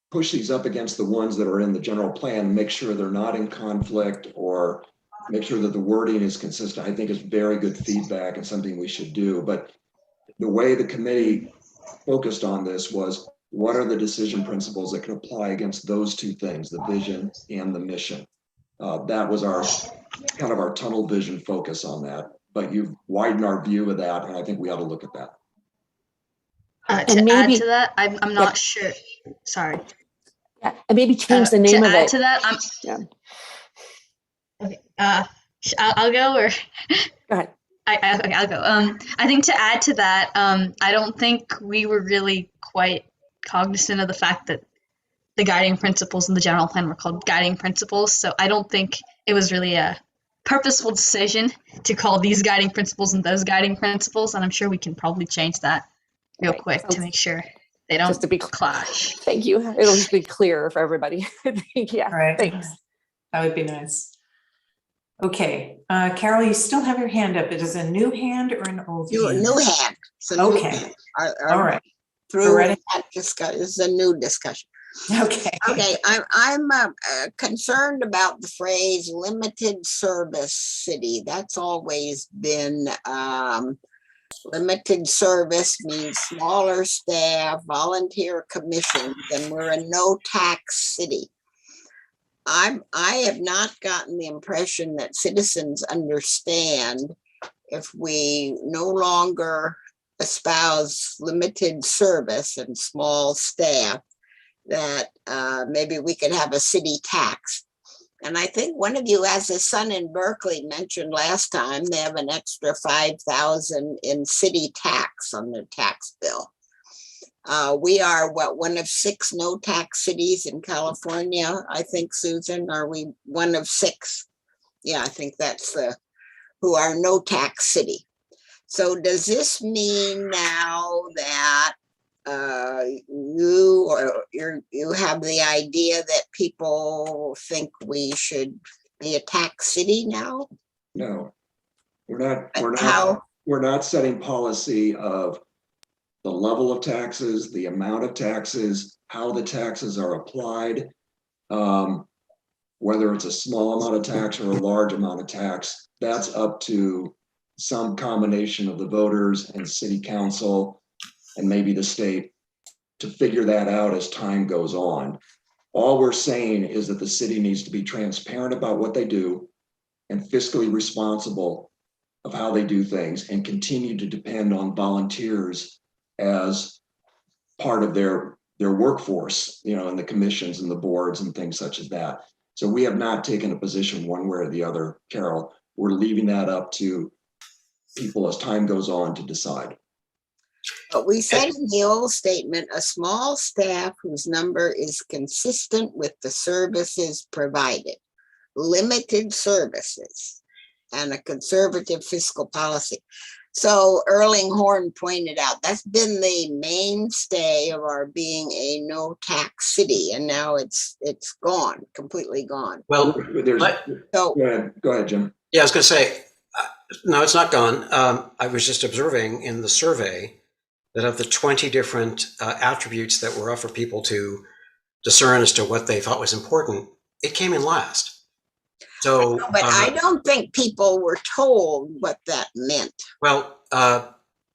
push these up against the ones that are in the general plan and make sure they're not in conflict, or make sure that the wording is consistent, I think is very good feedback and something we should do. But the way the committee focused on this was, what are the decision principles that can apply against those two things, the vision and the mission? That was our kind of our tunnel vision focus on that. But you've widened our view of that, and I think we ought to look at that. To add to that, I'm not sure. Sorry. Yeah, and maybe change the name to of add it. To that, yeah. Okay. I'll go, or go ahead. Okay, I'll go. I think to add to that, I don't think we were really quite cognizant of the fact that the guiding principles in the general plan were called guiding principles. So I don't think it was really a purposeful decision to call these guiding principles and those guiding principles, and I'm sure we can probably change that real Okay, quick to sounds- make sure they don't Just to be clash. Thank you. It'll just be clearer for everybody. Yeah, All right. thanks. That would be nice. Okay, Carol, you still have your hand up. It is a new hand or an old hand? New hand. It's a new Okay. hand. All right. Through We're ready? that discussion, this is a new discussion. Okay. Okay, I'm concerned about the phrase limited service city. That's always been, limited service means smaller staff, volunteer commissions, and we're a no tax city. I have not gotten the impression that citizens understand if we no longer espouse limited service and small staff, that maybe we could have a city tax. And I think one of you has a son in Berkeley mentioned last time, they have an extra 5,000 in city tax on their tax bill. We are one of 6 no tax cities in California, I think, Susan, are we one of 6? Yeah, I think that's who are no tax city. So does this mean now that you have the idea that people think we should be a tax city now? No, we're not setting policy of the level of taxes, the amount of taxes, how the taxes are applied, whether it's a small amount of tax or a large amount of tax. That's up to some combination of the voters and city council and maybe the state to figure that out as time goes on. All we're saying is that the city needs to be transparent about what they do and fiscally responsible of how they do things, and continue to depend on volunteers as part of their workforce, in the commissions and the boards and things such as that. So we have not taken a position one way or the other, Carol. We're leaving that up to people as time goes on to decide. But we said in the old statement, a small staff whose number is consistent with the services provided, limited services, and a conservative fiscal policy. So Erlinghorn pointed out that's been the mainstay of our being a no tax city, and now it's gone, completely gone. Well, So go ahead, Jim. Yeah, I was going to say, no, it's not gone. I was just observing in the survey that of the 20 different attributes that were up for people to discern as to what they thought was important, it came in last. So, but I don't think people were told what that meant. Well,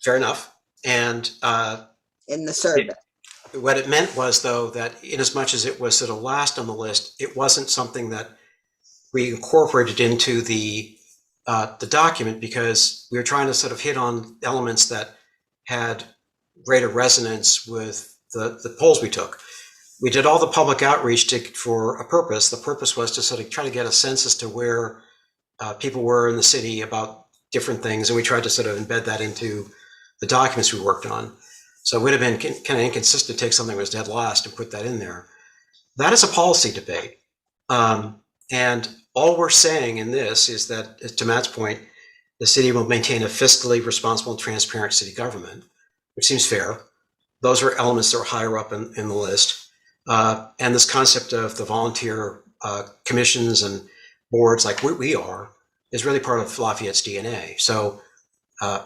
fair enough. And in the survey, what it meant was, though, that in as much as it was sort of last on the list, it wasn't something that we incorporated into the document, because we were trying to sort of hit on elements that had greater resonance with the polls we took. We did all the public outreach for a purpose. The purpose was to sort of try to get a sense as to where people were in the city about different things, and we tried to sort of embed that into the documents we worked on. So it would have been kind of inconsistent to take something that was dead last and put that in there. That is a policy debate. And all we're saying in this is that, to Matt's point, the city will maintain a fiscally responsible and transparent city government, which seems fair. Those are elements that are higher up in the list. And this concept of the volunteer commissions and boards like we are is really part of Lafayette's DNA. So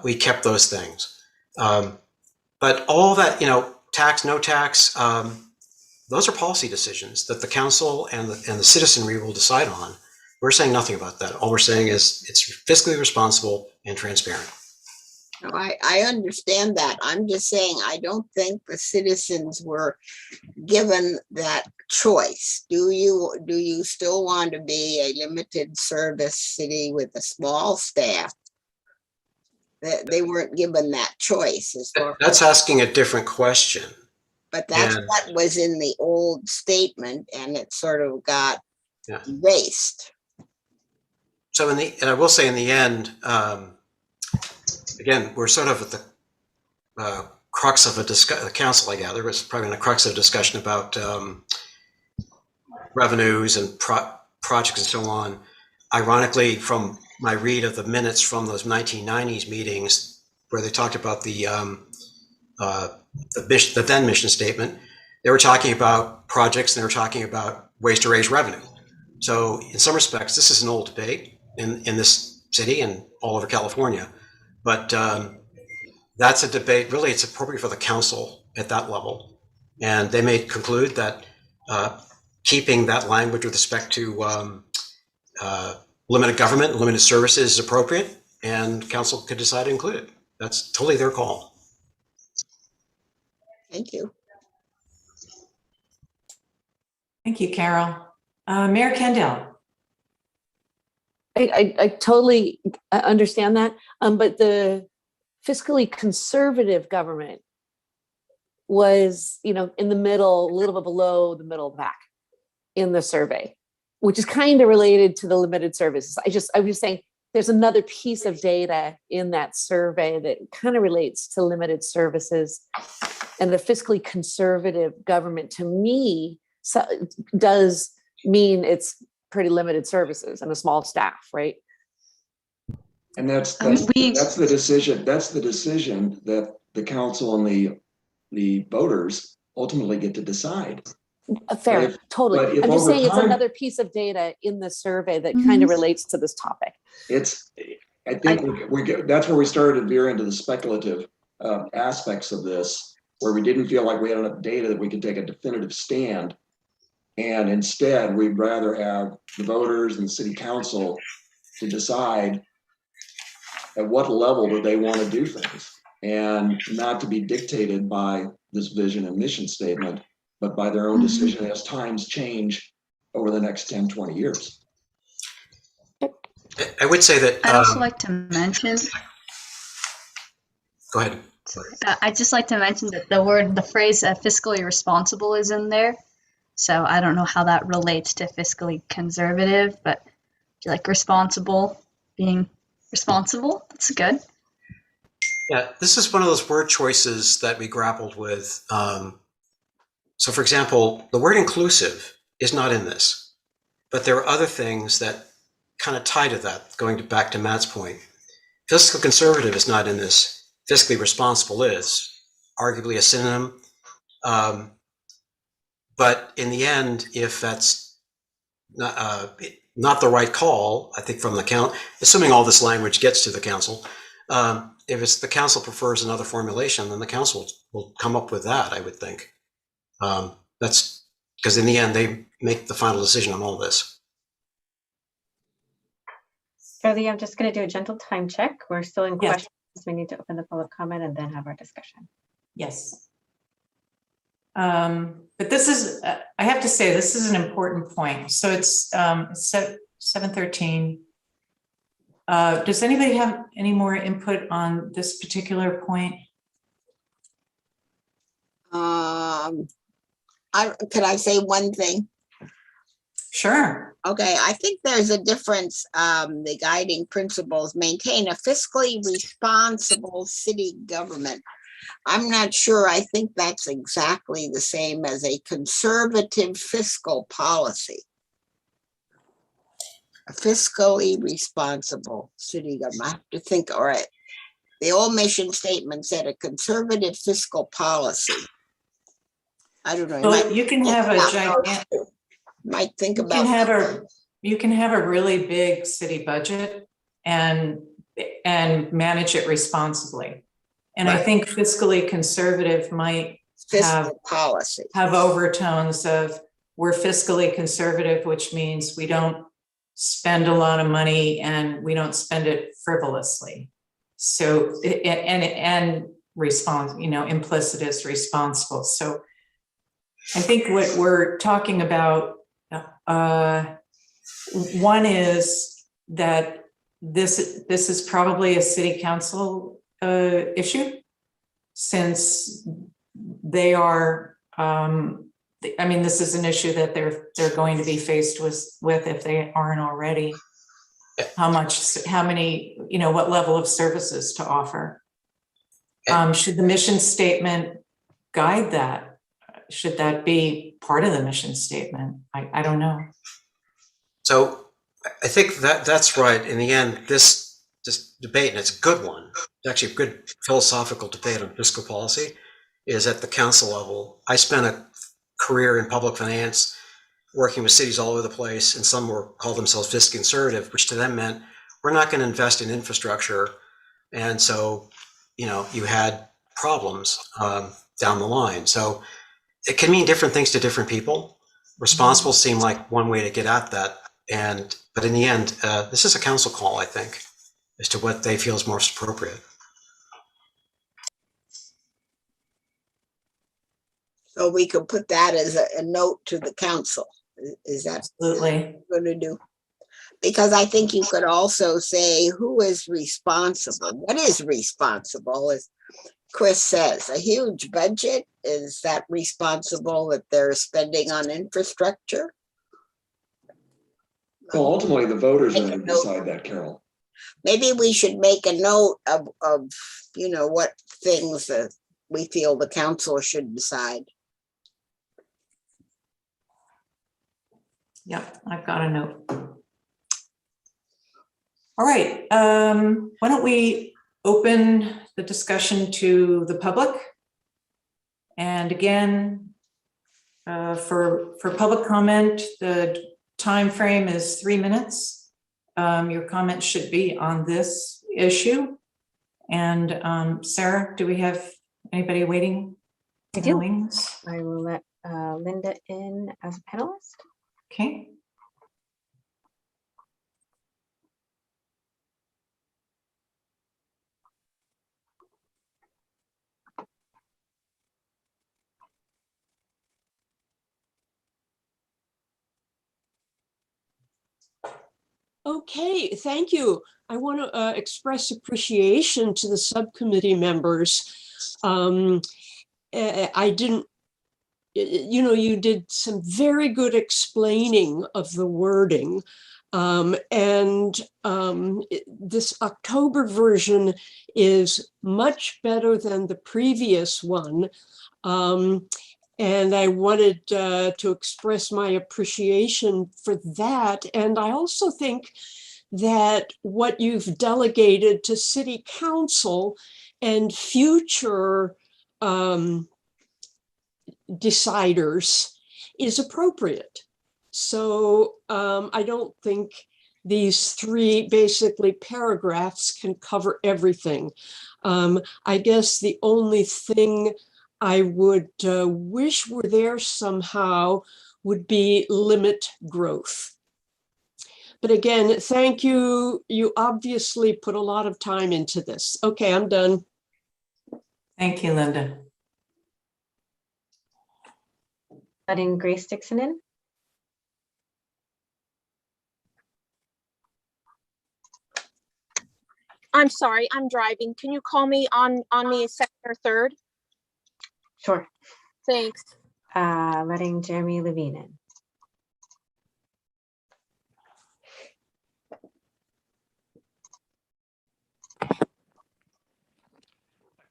we kept those things. But all that, tax, no tax, those are policy decisions that the council and the citizenry will decide on. We're saying nothing about that. All we're saying is it's fiscally responsible and transparent. no, I understand that. I'm just saying, I don't think the citizens were given that choice. Do you still want to be a limited service city with a small staff? They weren't given that choice. That's asking a different question. But that's what was in the old statement, and it sort of got erased. So and I will say in the end, again, we're sort of at the crux of a council, I gather, was probably in the crux of a discussion about revenues and projects and so on. Ironically, from my read of the minutes from those 1990s meetings where they talked about the then mission statement. They were talking about projects, and they were talking about ways to raise revenue. So in some respects, this is an old debate in this city and all over California. But that's a debate, really, it's appropriate for the council at that level. And they may conclude that keeping that language with respect to limited government, limited services is appropriate, and council could decide to include it. That's totally their call. Thank you. Thank you, Carol. Mayor Kendall. I totally understand that, but the fiscally conservative government was, in the middle, a little bit below the middle of the pack in the survey, which is kind of related to the limited services. I was just saying there's another piece of data in that survey that kind of relates to limited services, and the fiscally conservative government, to me, does mean it's pretty limited services and a small staff, right? And that's the decision. That's the decision that the council and the voters ultimately get to decide. Fair, totally. I'm just saying it's another piece of data in the survey that kind of relates to this topic. I think that's where we started to veer into the speculative aspects of this, where we didn't feel like we had enough data that we could take a definitive stand. And instead, we'd rather have the voters and the city council to decide at what level do they want to do things, and not to be dictated by this vision and mission statement, but by their own decision as times change over the next 10, 20 years. I would say that I'd also like to mention. Go ahead. I'd just like to mention that the phrase fiscally responsible is in there. So I don't know how that relates to fiscally conservative, but like responsible, being responsible, that's good. Yeah, this is one of those word choices that we grappled with. So for example, the word inclusive is not in this, but there are other things that kind of tie to that, going back to Matt's point. Fiscal conservative is not in this. Fiscally responsible is arguably a synonym. But in the end, if that's not the right call, I think from the council, assuming all this language gets to the council, if it's the council prefers another formulation, then the council will come up with that, I would think. That's because in the end, they make the final decision on all this. Shirley, I'm just going to do a gentle time check. We're still in questions. We need to open the public comment and then have our discussion. Yes. But this is, I have to say, this is an important point. So it's 7:13. Does anybody have any more input on this particular point? Could I say one thing? Sure. Okay, I think there's a difference. The guiding principles maintain a fiscally responsible city government. I'm not sure. I think that's exactly the same as a conservative fiscal policy. A fiscally responsible city government. I have to think, all right. The old mission statement said a conservative fiscal policy. I don't know. Well, you can have a gigantic. Might think about. You can have a really big city budget and manage it responsibly. And right. I think fiscally conservative might have overtones of we're fiscally conservative, which means we don't spend a lot of money and we don't spend it frivolously. So and implicit is responsible. So I think what we're talking about, one is that this is probably a city council issue, since they are, this is an issue that they're going to be faced with if they aren't already. How many, what level of services to offer. Should the mission statement guide that? Should that be part of the mission statement? I don't know. So I think that's right. In the end, this debate, and it's a good one, it's actually a good philosophical debate on fiscal policy, is at the council level. I spent a career in public finance working with cities all over the place, and some called themselves fiscally conservative, which to them meant we're not going to invest in infrastructure. And so, you had problems down the line. So it can mean different things to different people. Responsible seem like one way to get at that. But in the end, this is a council call, I think, as to what they feel is most appropriate. So we could put that as a note to the council. Is that Absolutely going to do? Because I think you could also say who is responsible. What is responsible? As Chris says, a huge budget. Is that responsible that they're spending on infrastructure? Well, ultimately, the voters are going to decide that, Carol. Maybe we should make a note of what things that we feel the council should decide. Yep, I've got a note. All right, why don't we open the discussion to the public? And again, for public comment, the time frame is 3 minutes. Your comment should be on this issue. And Sarah, do we have anybody waiting? I in the do. wings? I will let Linda in as a panelist. Okay. Okay, thank you. I want to express appreciation to the subcommittee members. I didn't, you did some very good explaining of the wording. This October version is much better than the previous one. And I wanted to express my appreciation for that. And I also think that what you've delegated to City Council and future deciders is appropriate. So I don't think these 3 basically paragraphs can cover everything. I guess the only thing I would wish were there somehow would be limit growth. But again, thank you. You obviously put a lot of time into this. Okay, I'm done. Thank you, Linda. Letting Grace Dixon in. I'm sorry, I'm driving. Can you call me on the 2nd or 3rd? Sure. Thanks. Letting Jeremy Levine in.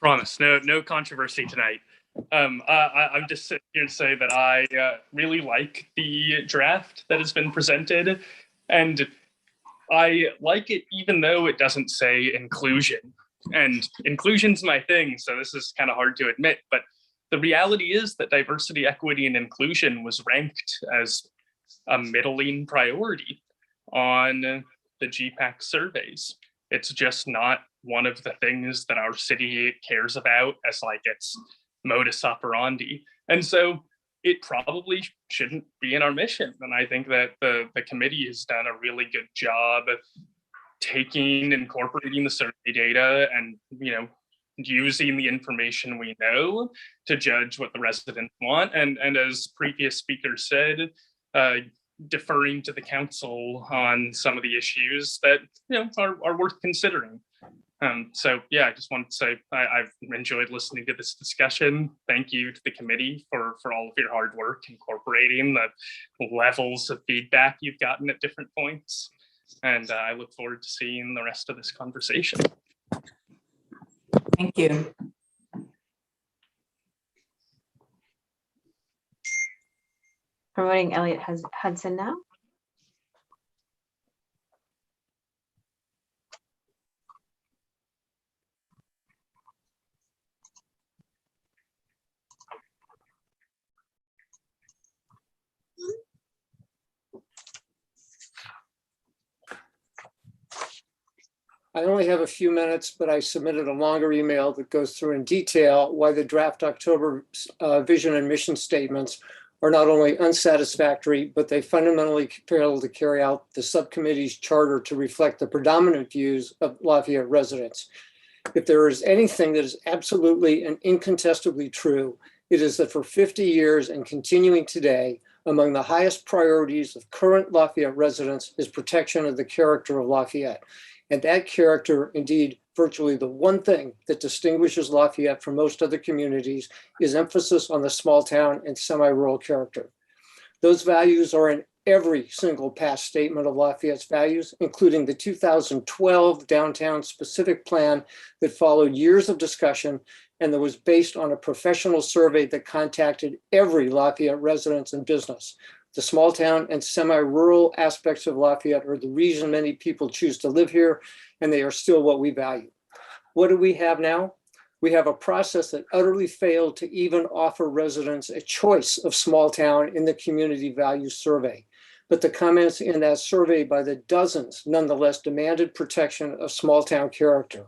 Promise, no controversy tonight. I'm just here to say that I really like the draft that has been presented, and I like it even though it doesn't say inclusion. And inclusion's my thing, so this is kind of hard to admit, but the reality is that diversity, equity, and inclusion was ranked as a middling priority on the GPAC surveys. It's just not one of the things that our city cares about as like its modus operandi. And so it probably shouldn't be in our mission. And I think that the committee has done a really good job incorporating the survey data and, using the information we know to judge what the residents want. And as previous speakers said, deferring to the council on some of the issues that are worth considering. So yeah, I just wanted to say I've enjoyed listening to this discussion. Thank you to the committee for all of your hard work incorporating the levels of feedback you've gotten at different points. And I look forward to seeing the rest of this conversation. Thank you. Promoting Elliot Hudson now. I only have a few minutes, but I submitted a longer email that goes through in detail why the draft October vision and mission statements are not only unsatisfactory, but they fundamentally fail to carry out the subcommittee's charter to reflect the predominant views of Lafayette residents. If there is anything that is absolutely and incontestably true, it is that for 50 years and continuing today, among the highest priorities of current Lafayette residents is protection of the character of Lafayette. And that character, indeed, virtually the one thing that distinguishes Lafayette from most other communities is emphasis on the small town and semi-rural character. Those values are in every single past statement of Lafayette's values, including the 2012 downtown specific plan that followed years of discussion and that was based on a professional survey that contacted every Lafayette residence and business. The small town and semi-rural aspects of Lafayette are the reason many people choose to live here, and they are still what we value. What do we have now? We have a process that utterly failed to even offer residents a choice of small town in the community values survey. But the comments in that survey by the dozens nonetheless demanded protection of small town character.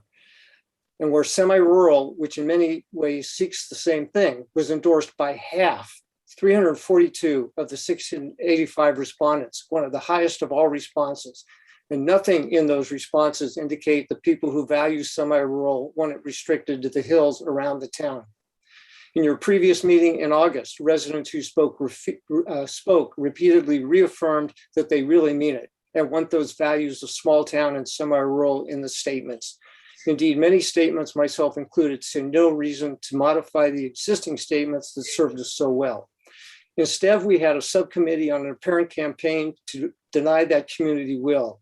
And where semi-rural, which in many ways seeks the same thing, was endorsed by half, 342 of the 685 respondents, one of the highest of all responses. And nothing in those responses indicate the people who value semi-rural want it restricted to the hills around the town. In your previous meeting in August, residents who spoke repeatedly reaffirmed that they really mean it and want those values of small town and semi-rural in the statements. Indeed, many statements, myself included, see no reason to modify the existing statements that served us so well. Instead, we had a subcommittee on an apparent campaign to deny that community will.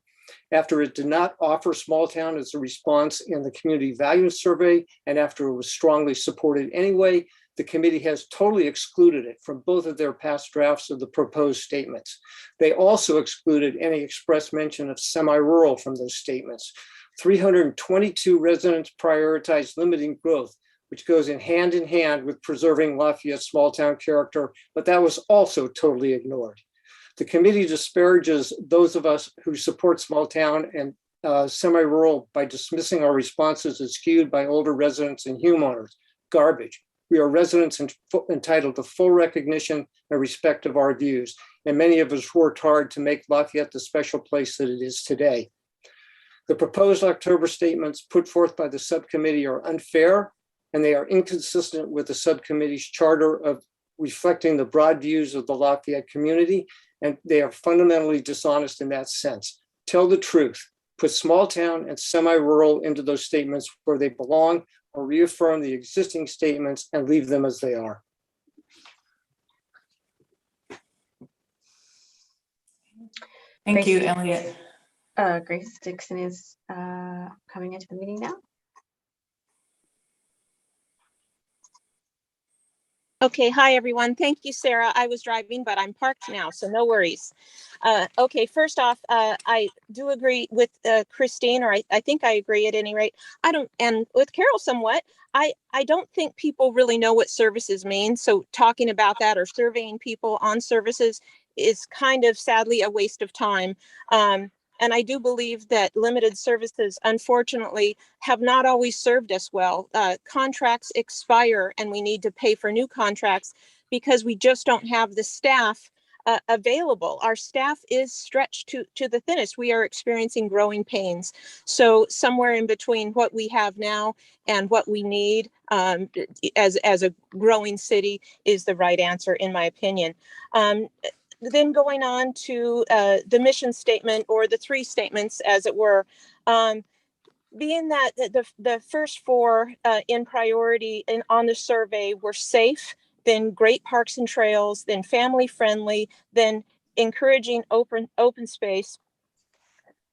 After it did not offer small town as a response in the community values survey, and after it was strongly supported anyway, the committee has totally excluded it from both of their past drafts of the proposed statements. They also excluded any express mention of semi-rural from those statements. 322 residents prioritized limiting growth, which goes in hand with preserving Lafayette's small town character, but that was also totally ignored. The committee disparages those of us who support small town and semi-rural by dismissing our responses as skewed by older residents and homeowners. Garbage. We are residents entitled to full recognition and respect of our views, and many of us worked hard to make Lafayette the special place that it is today. The proposed October statements put forth by the subcommittee are unfair, and they are inconsistent with the subcommittee's charter of reflecting the broad views of the Lafayette community, and they are fundamentally dishonest in that sense. Tell the truth, put small town and semi-rural into those statements where they belong, or reaffirm the existing statements and leave them as they are. Thank you, Elliot. Grace Dixon is coming into the meeting now. Okay, hi everyone. Thank you, Sarah. I was driving, but I'm parked now, so no worries. Okay, first off, I do agree with Christine, or I think I agree at any rate. And with Carol somewhat, I don't think people really know what services mean. So talking about that or surveying people on services is kind of sadly a waste of time. And I do believe that limited services, unfortunately, have not always served us well. Contracts expire and we need to pay for new contracts because we just don't have the staff available. Our staff is stretched to the thinnest. We are experiencing growing pains. So somewhere in between what we have now and what we need as a growing city is the right answer, in my opinion. Then going on to the mission statement, or the three statements as it were, being that the first four in priority and on the survey were safe, then great parks and trails, then family friendly, then encouraging open space.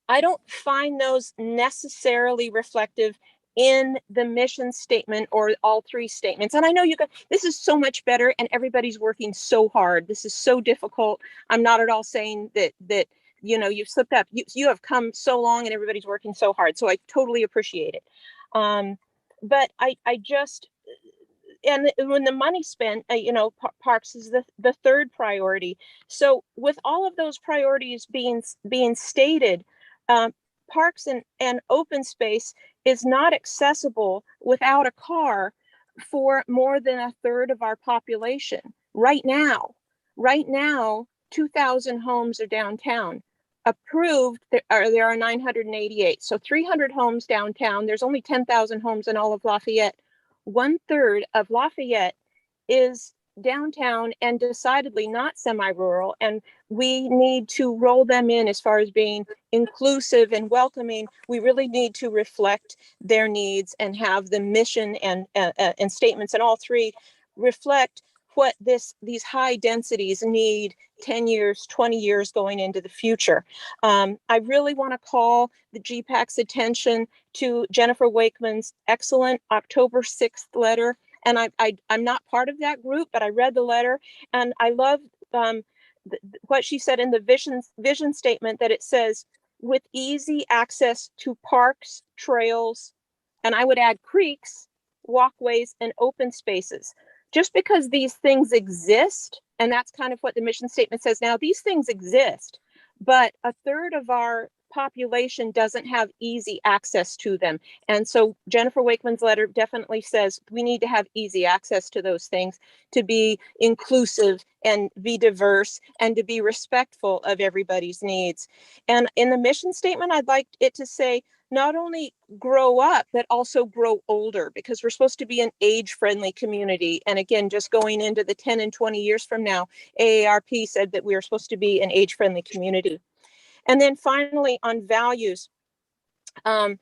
I don't find those necessarily reflective in the mission statement or all three statements. And I know you guys, this is so much better and everybody's working so hard. This is so difficult. I'm not at all saying that you know, you've slipped up. You have come so long and everybody's working so hard. So I totally appreciate it. But I just, and when the money spent, you know, parks is the third priority. So with all of those priorities being stated, parks and open space is not accessible without a car for more than a third of our population. Right now, 2,000 homes are downtown. Approved, there are 988. So 300 homes downtown. There's only 10,000 homes in all of Lafayette. 1/3 of Lafayette is downtown and decidedly not semi-rural, and we need to roll them in as far as being inclusive and welcoming. We really need to reflect their needs and have the mission and statements, and all three reflect what these high densities need 10 years, 20 years going into the future. I really want to call the GPAC's attention to Jennifer Wakeman's excellent October 6th letter. And I'm not part of that group, but I read the letter, and I love what she said in the vision statement, that it says, with easy access to parks, trails, and I would add creeks, walkways, and open spaces. Just because these things exist, and that's kind of what the mission statement says now, these things exist, but a third of our population doesn't have easy access to them. And so Jennifer Wakeman's letter definitely says we need to have easy access to those things, to be inclusive and be diverse and to be respectful of everybody's needs. And in the mission statement, I'd like it to say, not only grow up, but also grow older, because we're supposed to be an age-friendly community. And again, just going into the 10 and 20 years from now, AARP said that we are supposed to be an age-friendly community. And then finally, on values, I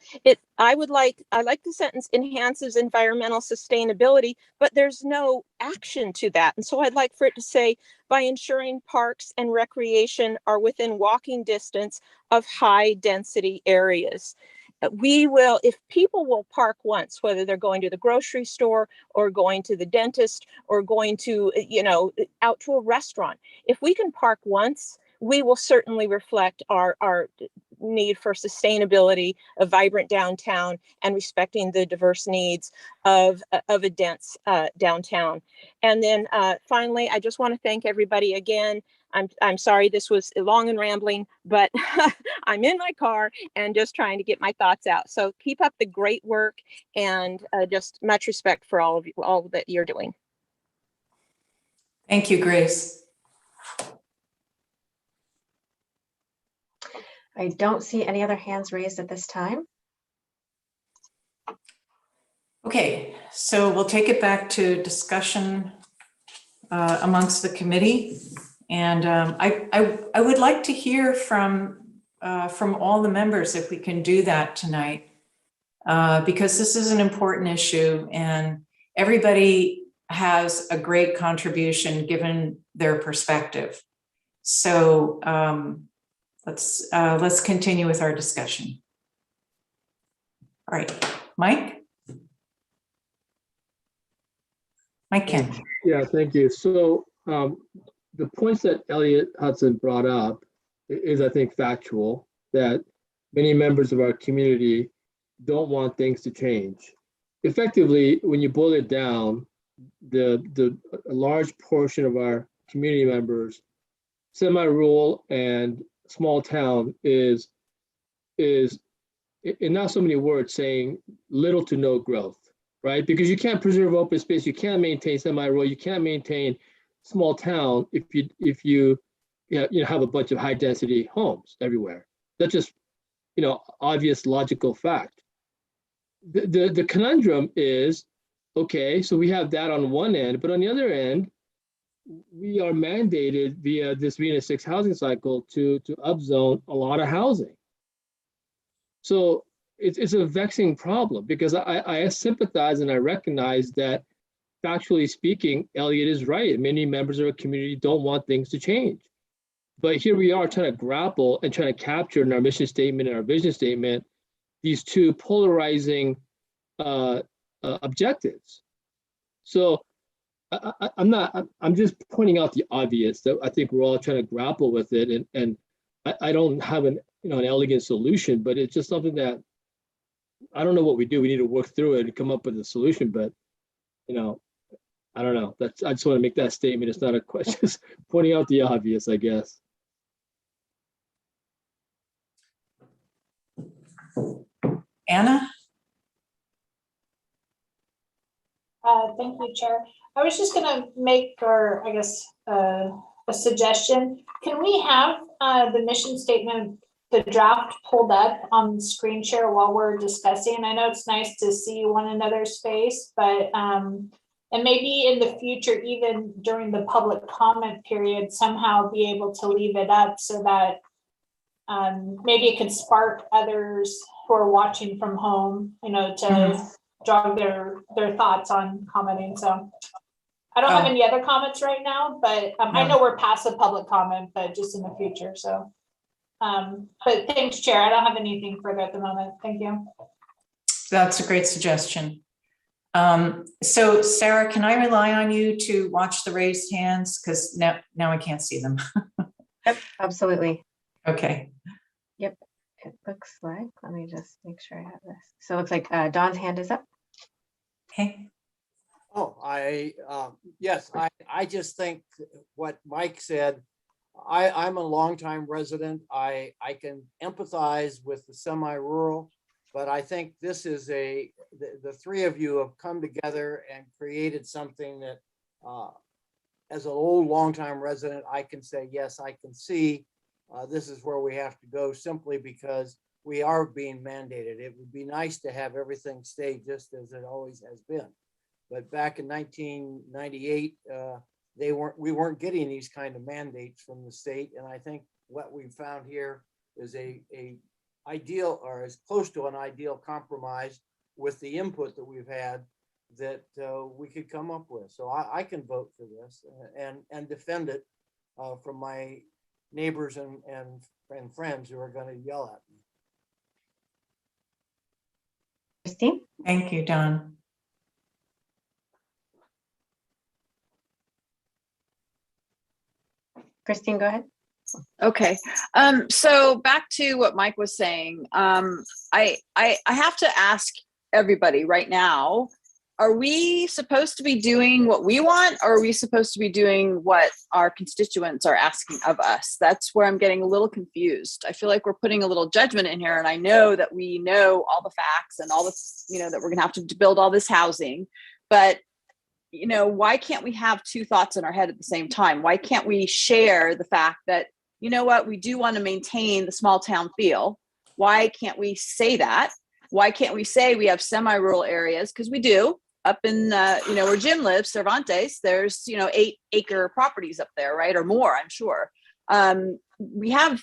like the sentence enhances environmental sustainability, but there's no action to that. And so I'd like for it to say, by ensuring parks and recreation are within walking distance of high density areas. We will, if people will park once, whether they're going to the grocery store or going to the dentist or going to, out to a restaurant, if we can park once, we will certainly reflect our need for sustainability, a vibrant downtown, and respecting the diverse needs of a dense downtown. And then finally, I just want to thank everybody again. I'm sorry this was long and rambling, but I'm in my car and just trying to get my thoughts out. So keep up the great work, and just much respect for all of you, all that you're doing. Thank you, Grace. I don't see any other hands raised at this time. Okay, so we'll take it back to discussion amongst the committee. And I would like to hear from all the members if we can do that tonight, because this is an important issue and everybody has a great contribution given their perspective. So let's continue with our discussion. All right, Mike? Mike Kent. Yeah, thank you. So the points that Elliot Hudson brought up is, I think, factual, that many members of our community don't want things to change. Effectively, when you boil it down, a large portion of our community members, semi-rural and small town, is in not so many words saying little to no growth, right? Because you can't preserve open space, you can't maintain semi-rural, you can't maintain small town if you have a bunch of high density homes everywhere. That's just obvious logical fact. The conundrum is, okay, so we have that on one end, but on the other end, we are mandated via this Venus 6 housing cycle to upzone a lot of housing. So it's a vexing problem, because I sympathize and I recognize that, factually speaking, Elliot is right. Many members of our community don't want things to change. But here we are trying to grapple and trying to capture in our mission statement and our vision statement these two polarizing objectives. So I'm just pointing out the obvious, that I think we're all trying to grapple with it, and I don't have an elegant solution, but it's just something that I don't know what we do. We need to work through it and come up with a solution, but I don't know. I just want to make that statement. It's not a question, just pointing out the obvious, I guess. Anna? Thank you, Chair. I was just gonna make, or I guess, a suggestion. Can we have the mission statement, the draft pulled up on screen share while we're discussing? I know it's nice to see one another's face, but and maybe in the future, even during the public comment period, somehow be able to leave it up so that maybe it could spark others who are watching from home, you know, to jog their thoughts on commenting. So I don't have any other comments right now, but I know we're past the public comment, but just in the future. So, but thanks, Chair. I don't have anything further at the moment. Thank you. That's a great suggestion. So Sarah, can I rely on you to watch the raised hands? Because now I can't see them. Yep, absolutely. Okay. Yep, it looks like, let me just make sure I have this. So it looks like Don's hand is up. Okay. Oh, yes, I just think what Mike said, I'm a longtime resident. I can empathize with the semi-rural, but I think this is the three of you have come together and created something that, as an old longtime resident, I can say, yes, I can see this is where we have to go, simply because we are being mandated. It would be nice to have everything stay just as it always has been. But back in 1998, we weren't getting these kind of mandates from the state. And I think what we found here is a ideal, or as close to an ideal compromise with the input that we've had that we could come up with. So I can vote for this and defend it from my neighbors and friends who are going to yell at me. Christine? Thank you, Don. Christine, go ahead. Okay. So back to what Mike was saying. I have to ask everybody right now, are we supposed to be doing what we want, or are we supposed to be doing what our constituents are asking of us? That's where I'm getting a little confused. I feel like we're putting a little judgment in here, and I know that we know all the facts and all this, you know, that we're going to have to build all this housing, but you know, why can't we have two thoughts in our head at the same time? Why can't we share the fact that, you know what, we do want to maintain the small town feel? Why can't we say that? Why can't we say we have semi-rural areas? Because we do. Up in, you know, where Jim lives, Cervantes, there's, you know, 8-acre properties up there, right? Or more, I'm sure. We have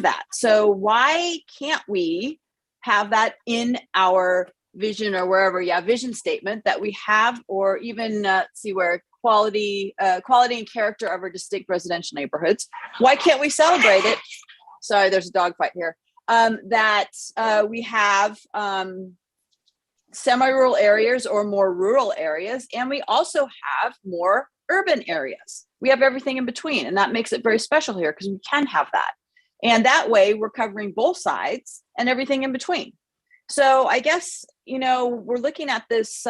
that. So why can't we have that in our vision or wherever, vision statement that we have, or even see where quality and character of our distinct residential neighborhoods. Why can't we celebrate it? Sorry, there's a dog fight here. That we have semi-rural areas or more rural areas, and we also have more urban areas. We have everything in between, and that makes it very special here because we can have that. And that way we're covering both sides and everything in between. So I guess, you know, we're looking at this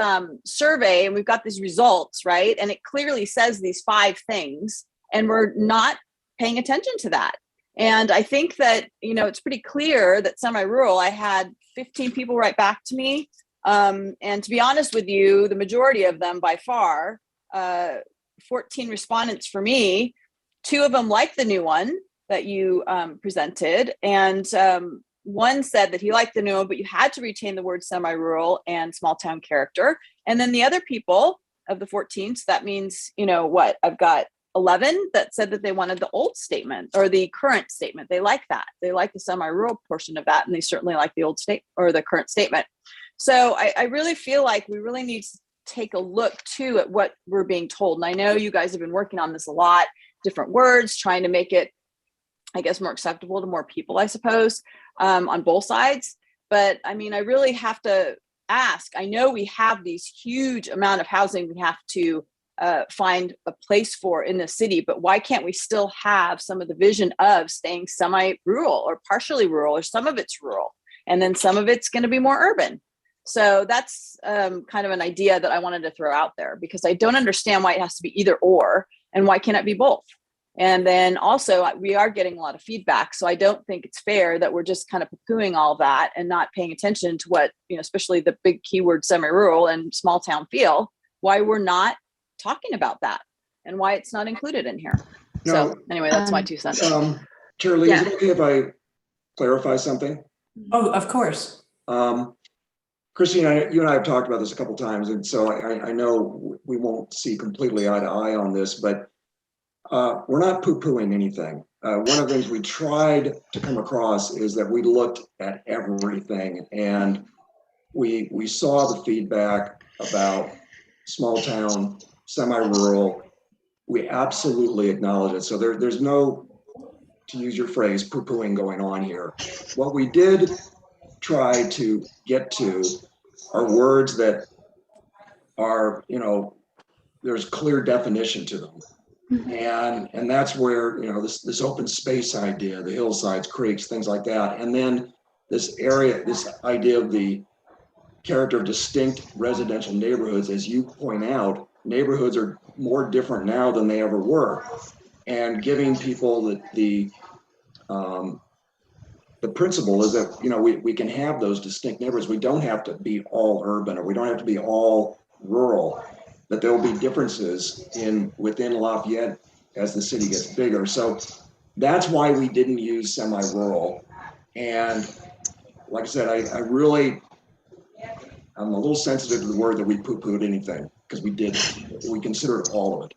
survey and we've got these results, right? And it clearly says these 5 things, and we're not paying attention to that. And I think that, you know, it's pretty clear that semi-rural, I had 15 people write back to me. And to be honest with you, the majority of them by far, 14 respondents for me, 2 of them liked the new one that you presented. And one said that he liked the new one, but you had to retain the word semi-rural and small town character. And then the other people of the 14, so that means, you know what, I've got 11 that said that they wanted the old statement or the current statement. They like that. They like the semi-rural portion of that. And they certainly like the old state or the current statement. So I really feel like we really need to take a look too at what we're being told. And I know you guys have been working on this a lot, different words, trying to make it, I guess, more acceptable to more people, I suppose, on both sides. But I mean, I really have to ask, I know we have these huge amount of housing we have to find a place for in the city, but why can't we still have some of the vision of staying semi-rural or partially rural, or some of it's rural, and then some of it's going to be more urban? So that's kind of an idea that I wanted to throw out there, because I don't understand why it has to be either or, and why can't it be both? And then also we are getting a lot of feedback. So I don't think it's fair that we're just kind of poo-pooing all that and not paying attention to what, especially the big keyword semi-rural and small town feel, why we're not talking about that and why it's not included in here. So anyway, that's my 2 cents. Charlie, is it okay if I clarify something? Oh, of course. Christine, you and I have talked about this a couple times, and so I know we won't see completely eye to eye on this, but we're not poo-pooing anything. One of the things we tried to come across is that we looked at everything, and we saw the feedback about small town, semi-rural. We absolutely acknowledge it. So there's no, to use your phrase, poo-pooing going on here. What we did try to get to are words that are, there's clear definition to them. And that's where, this open space idea, the hillsides, creeks, things like that. And then this idea of the character of distinct residential neighborhoods, as you point out, neighborhoods are more different now than they ever were. And giving people the principle is that, we can have those distinct neighborhoods. We don't have to be all urban, or we don't have to be all rural, that there will be differences within Lafayette as the city gets bigger. So that's why we didn't use semi-rural. And like I said, I'm a little sensitive to the word that we poo-pooed anything, because we considered all of it.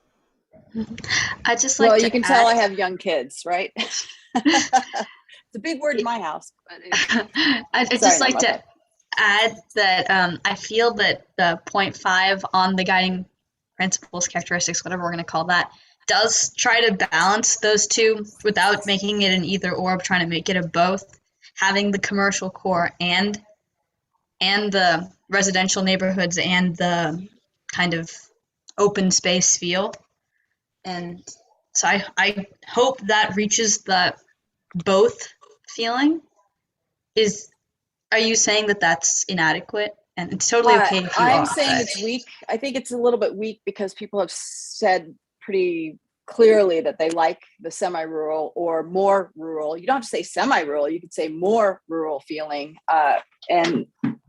I just like you can tell I have young kids, right? It's a big word in my house. I'd just like to add that I feel that the 0.5 on the guiding principles, characteristics, whatever we're going to call that, does try to balance those two without making it an either or, trying to make it a both, having the commercial core and the residential neighborhoods and the kind of open space feel. And so I hope that reaches the both feeling. Are you saying that that's inadequate? And it's totally okay if you I'm are. saying it's weak. I think it's a little bit weak because people have said pretty clearly that they like the semi-rural or more rural. You don't have to say semi-rural. You could say more rural feeling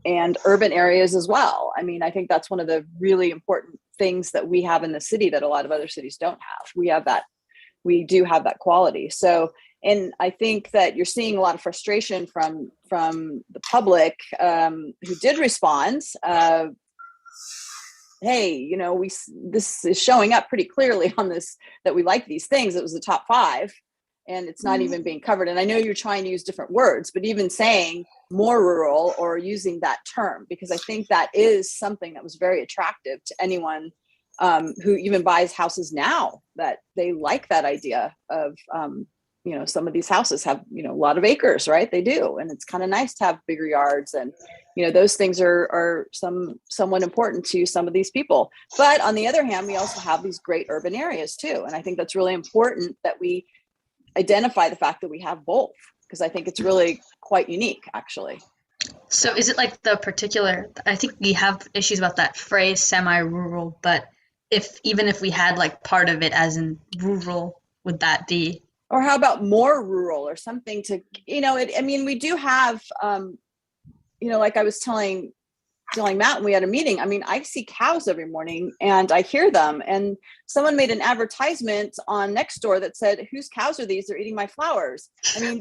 and urban areas as well. I mean, I think that's one of the really important things that we have in the city that a lot of other cities don't have. We do have that quality. So, and I think that you're seeing a lot of frustration from the public who did respond. Hey, this is showing up pretty clearly on this, that we like these things. It was the top 5 and it's not even being covered. And I know you're trying to use different words, but even saying more rural or using that term, because I think that is something that was very attractive to anyone who even buys houses now, that they like that idea of, some of these houses have, a lot of acres, right? They do. And it's kind of nice to have bigger yards. And, those things are somewhat important to some of these people. But on the other hand, we also have these great urban areas too. And I think that's really important that we identify the fact that we have both, because I think it's really quite unique, actually. So is it like the particular, I think we have issues about that phrase semi-rural, but even if we had like part of it as in rural, would that be? Or how about more rural or something to, we do have, like I was telling Matt when we had a meeting, I see cows every morning and I hear them, and someone made an advertisement on Nextdoor that said, whose cows are these? They're eating my flowers.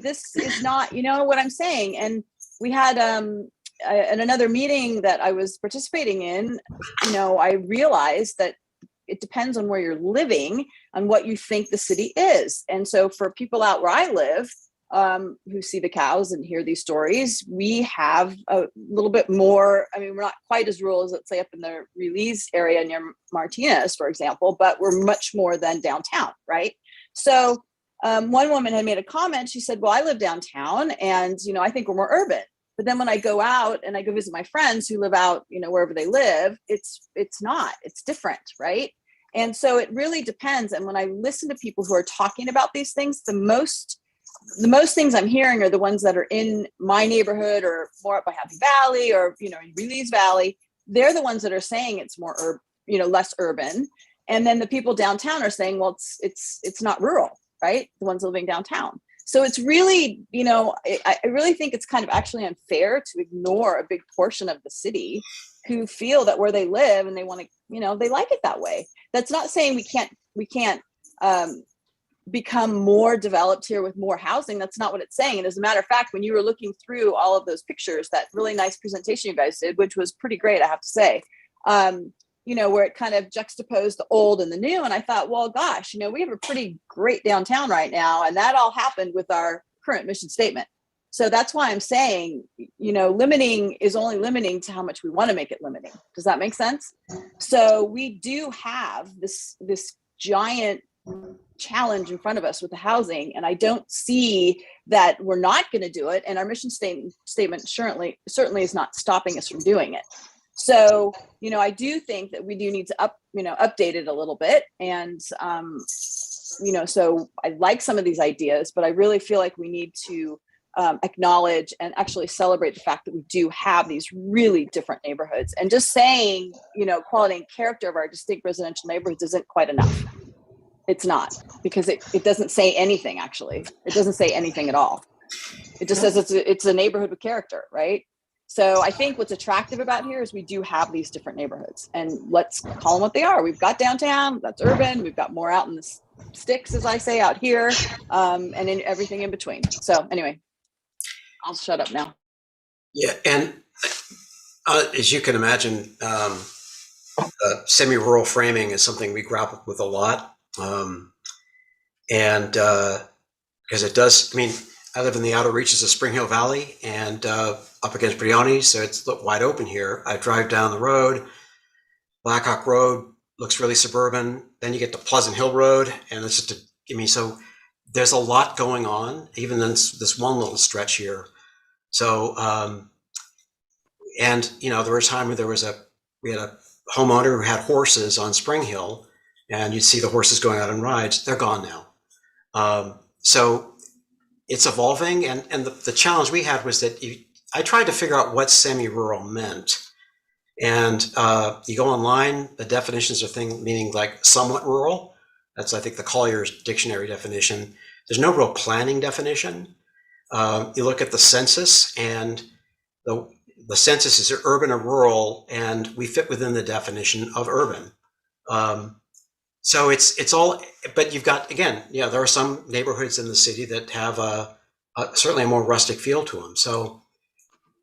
This is not, what I'm saying. And we had, at another meeting that I was participating in, I realized that it depends on where you're living, on what you think the city is. And so for people out where I live, who see the cows and hear these stories, we have a little bit more, we're not quite as rural as, let's say, up in the Release area near Martinez, for example, but we're much more than downtown, right? So one woman had made a comment. She said, well, I live downtown and, I think we're more urban. But then when I go out and I go visit my friends who live out, wherever they live, it's not, it's different, right? And so it really depends. And when I listen to people who are talking about these things, the most things I'm hearing are the ones that are in my neighborhood or more up by Happy Valley or, Release Valley. They're the ones that are saying it's more, less urban. And then the people downtown are saying, well, it's not rural. right? The ones living downtown. So it's really, I really think it's kind of actually unfair to ignore a big portion of the city who feel that where they live and they want to, they like it that way. That's not saying we can't become more developed here with more housing. That's not what it's saying. And as a matter of fact, when you were looking through all of those pictures, that really nice presentation you guys did, which was pretty great, I have to say, where it kind of juxtaposed the old and the new. And I thought, well, gosh, we have a pretty great downtown right now. And that all happened with our current mission statement. So that's why I'm saying, limiting is only limiting to how much we want to make it limiting. Does that make sense? So we do have this giant challenge in front of us with the housing, and I don't see that we're not going to do it. And our mission statement certainly is not stopping us from doing it. So, I do think that we do need to update it a little bit. And, so I like some of these ideas, but I really feel like we need to acknowledge and actually celebrate the fact that we do have these really different neighborhoods. And just saying, quality and character of our distinct residential neighborhoods isn't quite enough. It's not, because it doesn't say anything, actually. It doesn't say anything at all. It just says it's a neighborhood with character, right? So I think what's attractive about here is we do have these different neighborhoods, and let's call them what they are. We've got downtown, that's urban. We've got more out in the sticks, as I say, out here, and in everything in between. So anyway, I'll shut up now. Yeah, and as you can imagine, semi-rural framing is something we grapple with a lot. Because it does, I live in the outer reaches of Spring Hill Valley and up against Brioni, so it's wide open here. I drive down the road, Blackhawk Road looks really suburban. Then you get to Pleasant Hill Road, and it's just so there's a lot going on, even in this one little stretch here. So, there was a time where we had a homeowner who had horses on Spring Hill, and you'd see the horses going out on rides. They're gone now. So it's evolving. And the challenge we had was that I tried to figure out what semi-rural meant. And you go online, the definitions are meaning like somewhat rural. That's, I think, the Collier's dictionary definition. There's no real planning definition. You look at the census, and the census is urban or rural, and we fit within the definition of urban. So it's all, but you've got, again, there are some neighborhoods in the city that have certainly a more rustic feel to them. So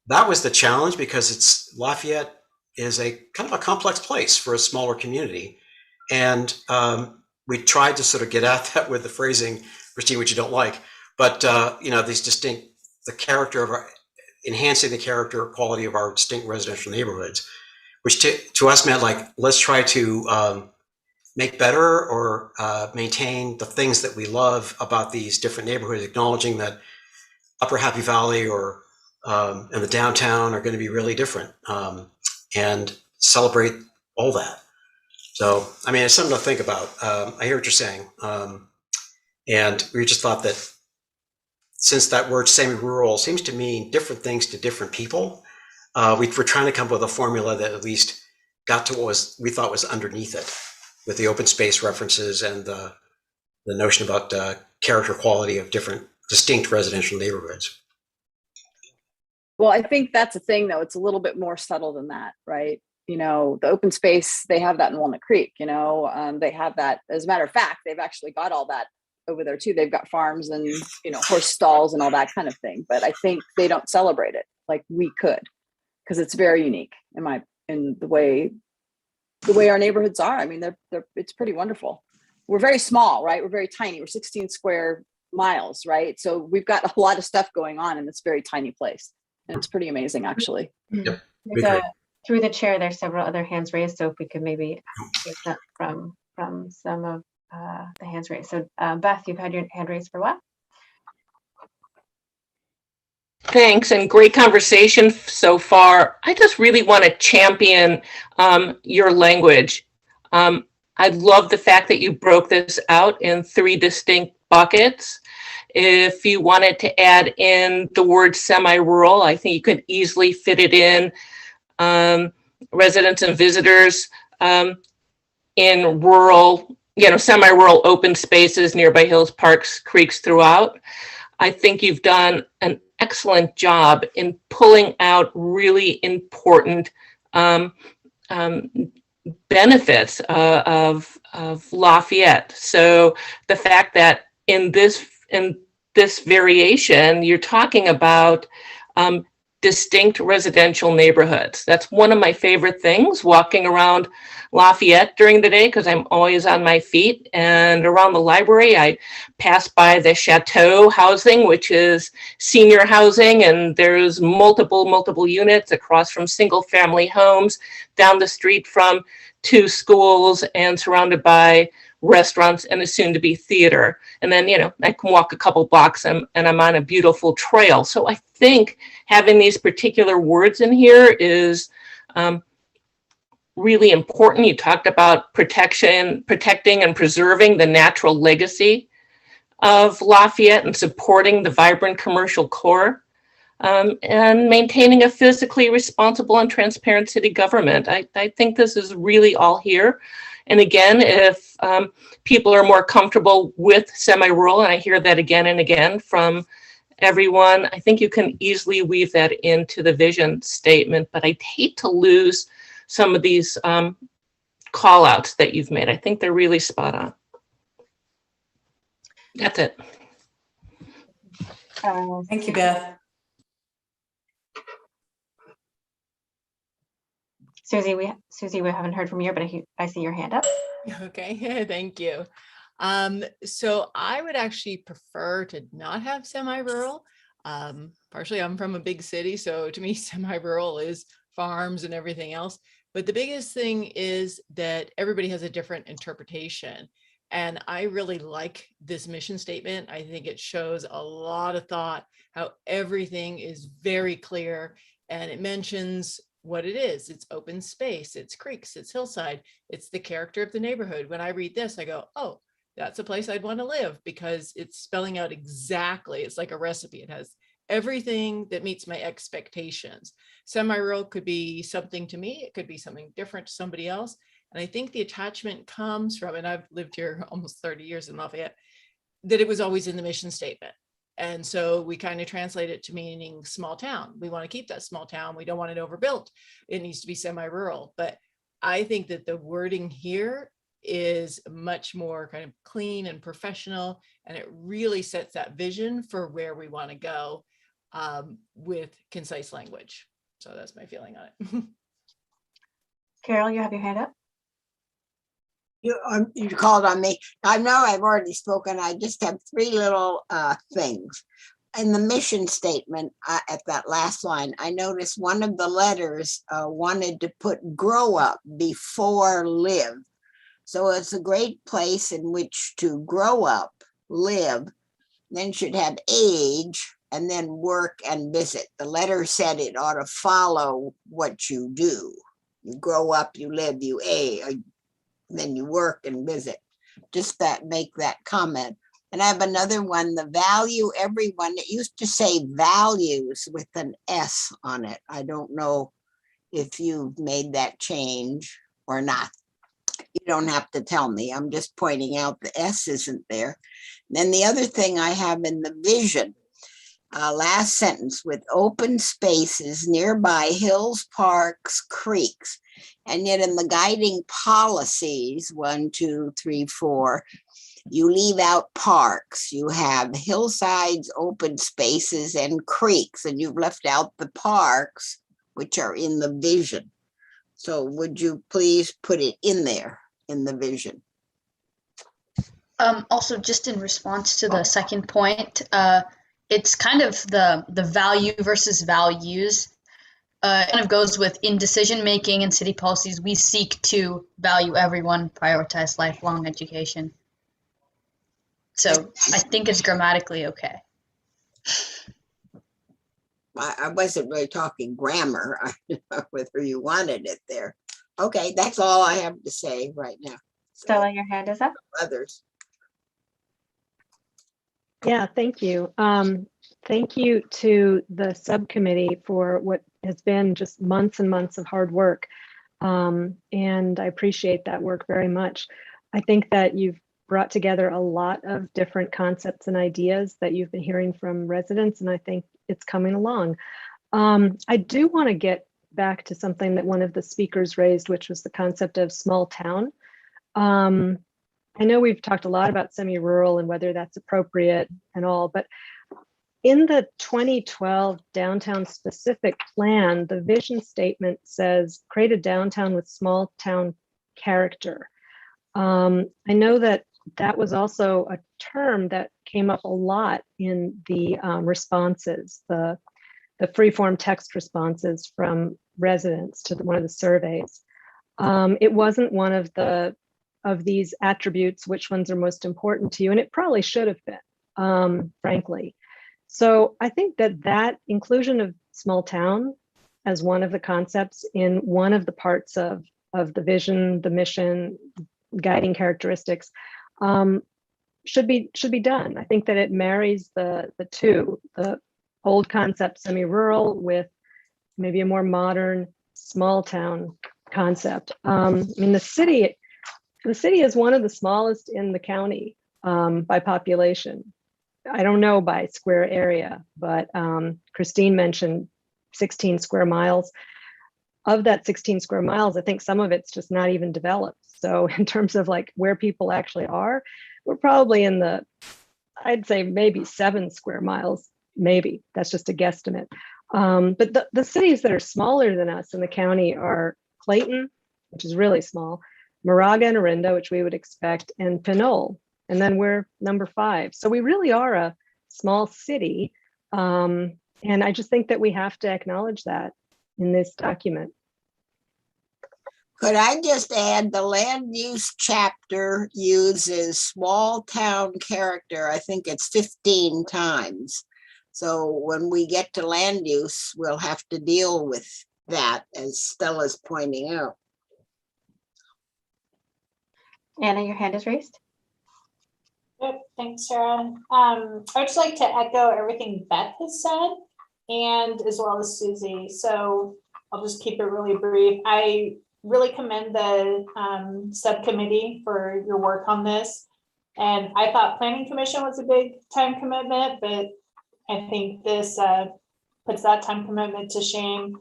that was the challenge, because Lafayette is a kind of a complex place for a smaller community. And we tried to sort of get at that with the phrasing, Christine, which you don't like, but these distinct, the character of enhancing the character quality of our distinct residential neighborhoods, which to us meant like, let's try to make better or maintain the things that we love about these different neighborhoods, acknowledging that Upper Happy Valley and the downtown are going to be really different, and celebrate all that. So, it's something to think about. I hear what you're saying. And we just thought that since that word semi-rural seems to mean different things to different people, we're trying to come up with a formula that at least got to what we thought was underneath it, with the open space references and the notion about character quality of different distinct residential neighborhoods. Well, I think that's a thing, though. It's a little bit more subtle than that, right? The open space, they have that in Walnut Creek, they have that. As a matter of fact, they've actually got all that over there too. They've got farms and, horse stalls and all that kind of thing. But I think they don't celebrate it like we could, because it's very unique in the way our neighborhoods are. It's pretty wonderful. We're very small, right? We're very tiny. We're 16 square miles, right? So we've got a lot of stuff going on in this very tiny place. And it's pretty amazing, actually. Yep. Through the chair, there's several other hands raised, so if we could maybe get that from some of the hands raised. So Beth, you've had your hand raised for a while. Thanks, and great conversation so far. I just really want to champion your language. I love the fact that you broke this out in 3 distinct buckets. If you wanted to add in the word semi-rural, I think you could easily fit it in. Residents and visitors in rural semi-rural open spaces, nearby hills, parks, creeks throughout. I think you've done an excellent job in pulling out really important benefits of Lafayette. So the fact that in this variation, you're talking about distinct residential neighborhoods. That's one of my favorite things, walking around Lafayette during the day, because I'm always on my feet. And around the library, I pass by the Chateau housing, which is senior housing, and there's multiple units across from single family homes, down the street from 2 schools, and surrounded by restaurants and a soon-to-be theater. And then, I can walk a couple blocks and I'm on a beautiful trail. So I think having these particular words in here is really important. You talked about protecting and preserving the natural legacy of Lafayette and supporting the vibrant commercial core, and maintaining a physically responsible and transparent city government. I think this is really all here. And again, if people are more comfortable with semi-rural, and I hear that again and again from everyone, I think you can easily weave that into the vision statement, but I'd hate to lose some of these call outs that you've made. I think they're really spot on. That's it. Thank you, Beth. Susie, we haven't heard from you, but I see your hand up. Okay, thank you. So I would actually prefer to not have semi-rural. Partially, I'm from a big city, so to me, semi-rural is farms and everything else. But the biggest thing is that everybody has a different interpretation. And I really like this mission statement. I think it shows a lot of thought, how everything is very clear, and it mentions what it is. It's open space, it's creeks, it's hillside, it's the character of the neighborhood. When I read this, I go, oh, that's a place I'd want to live, because it's spelling out exactly, it's like a recipe. It has everything that meets my expectations. Semi-rural could be something to me, it could be something different to somebody else. And I think the attachment comes from, and I've lived here almost 30 years in Lafayette, that it was always in the mission statement. And so we kind of translate it to meaning small town. We want to keep that small town. We don't want it overbuilt. It needs to be semi-rural. But I think that the wording here is much more kind of clean and professional, and it really sets that vision for where we want to go with concise language. So that's my feeling on it. Carol, you have your hand up. You called on me. I know I've already spoken. I just have 3 little things. In the mission statement, at that last line, I noticed one of the letters wanted to put grow up before live. So it's a great place in which to grow up, live, then should have age, and then work and visit. The letter said it ought to follow what you do. You grow up, you live, you age, then you work and visit. Just that, make that comment. And I have another one, the value everyone. It used to say values with an S on it. I don't know if you've made that change or not. You don't have to tell me. I'm just pointing out the S isn't there. Then the other thing I have in the vision, last sentence, with open spaces nearby hills, parks, creeks. And yet in the guiding policies, 1, 2, 3, 4, you leave out parks. You have hillsides, open spaces, and creeks, and you've left out the parks, which are in the vision. So would you please put it in there in the vision? Also, just in response to the second point, it's kind of the value versus values. Kind of goes with in decision making and city policies, we seek to value everyone, prioritize lifelong education. So I think it's grammatically okay. I wasn't really talking grammar, whether you wanted it there. Okay, that's all I have to say right now. Stella, your hand is up. Others. Yeah, thank you. Thank you to the subcommittee for what has been just months and months of hard work. And I appreciate that work very much. I think that you've brought together a lot of different concepts and ideas that you've been hearing from residents, and I think it's coming along. I do want to get back to something that one of the speakers raised, which was the concept of small town. I know we've talked a lot about semi-rural and whether that's appropriate and all, but in the 2012 downtown specific plan, the vision statement says create a downtown with small town character. I know that that was also a term that came up a lot in the responses, the free-form text responses from residents to one of the surveys. It wasn't one of these attributes, which ones are most important to you, and it probably should have been, frankly. So I think that inclusion of small town as one of the concepts in one of the parts of the vision, the mission, guiding characteristics, should be done. I think that it marries the two, the old concept semi-rural with maybe a more modern small town concept. I mean, the city is one of the smallest in the county by population. I don't know by square area, but Christine mentioned 16 square miles. Of that 16 square miles, I think some of it's just not even developed. So in terms of like where people actually are, we're probably in I'd say maybe 7 square miles, maybe. That's just a guesstimate. But the cities that are smaller than us in the county are Clayton, which is really small, Moraga and Orinda, which we would expect, and Pinole. And then we're number 5. So we really are a small city. And I just think that we have to acknowledge that in this document. Could I just add the land use chapter uses small town character, I think it's 15 times. So when we get to land use, we'll have to deal with that, as Stella's pointing out. Anna, your hand is raised. Yep, thanks, Sarah. I'd just like to echo everything Beth has said, and as well as Susie. So I'll just keep it really brief. I really commend the subcommittee for your work on this. And I thought Planning Commission was a big time commitment, but I think this puts that time commitment to shame.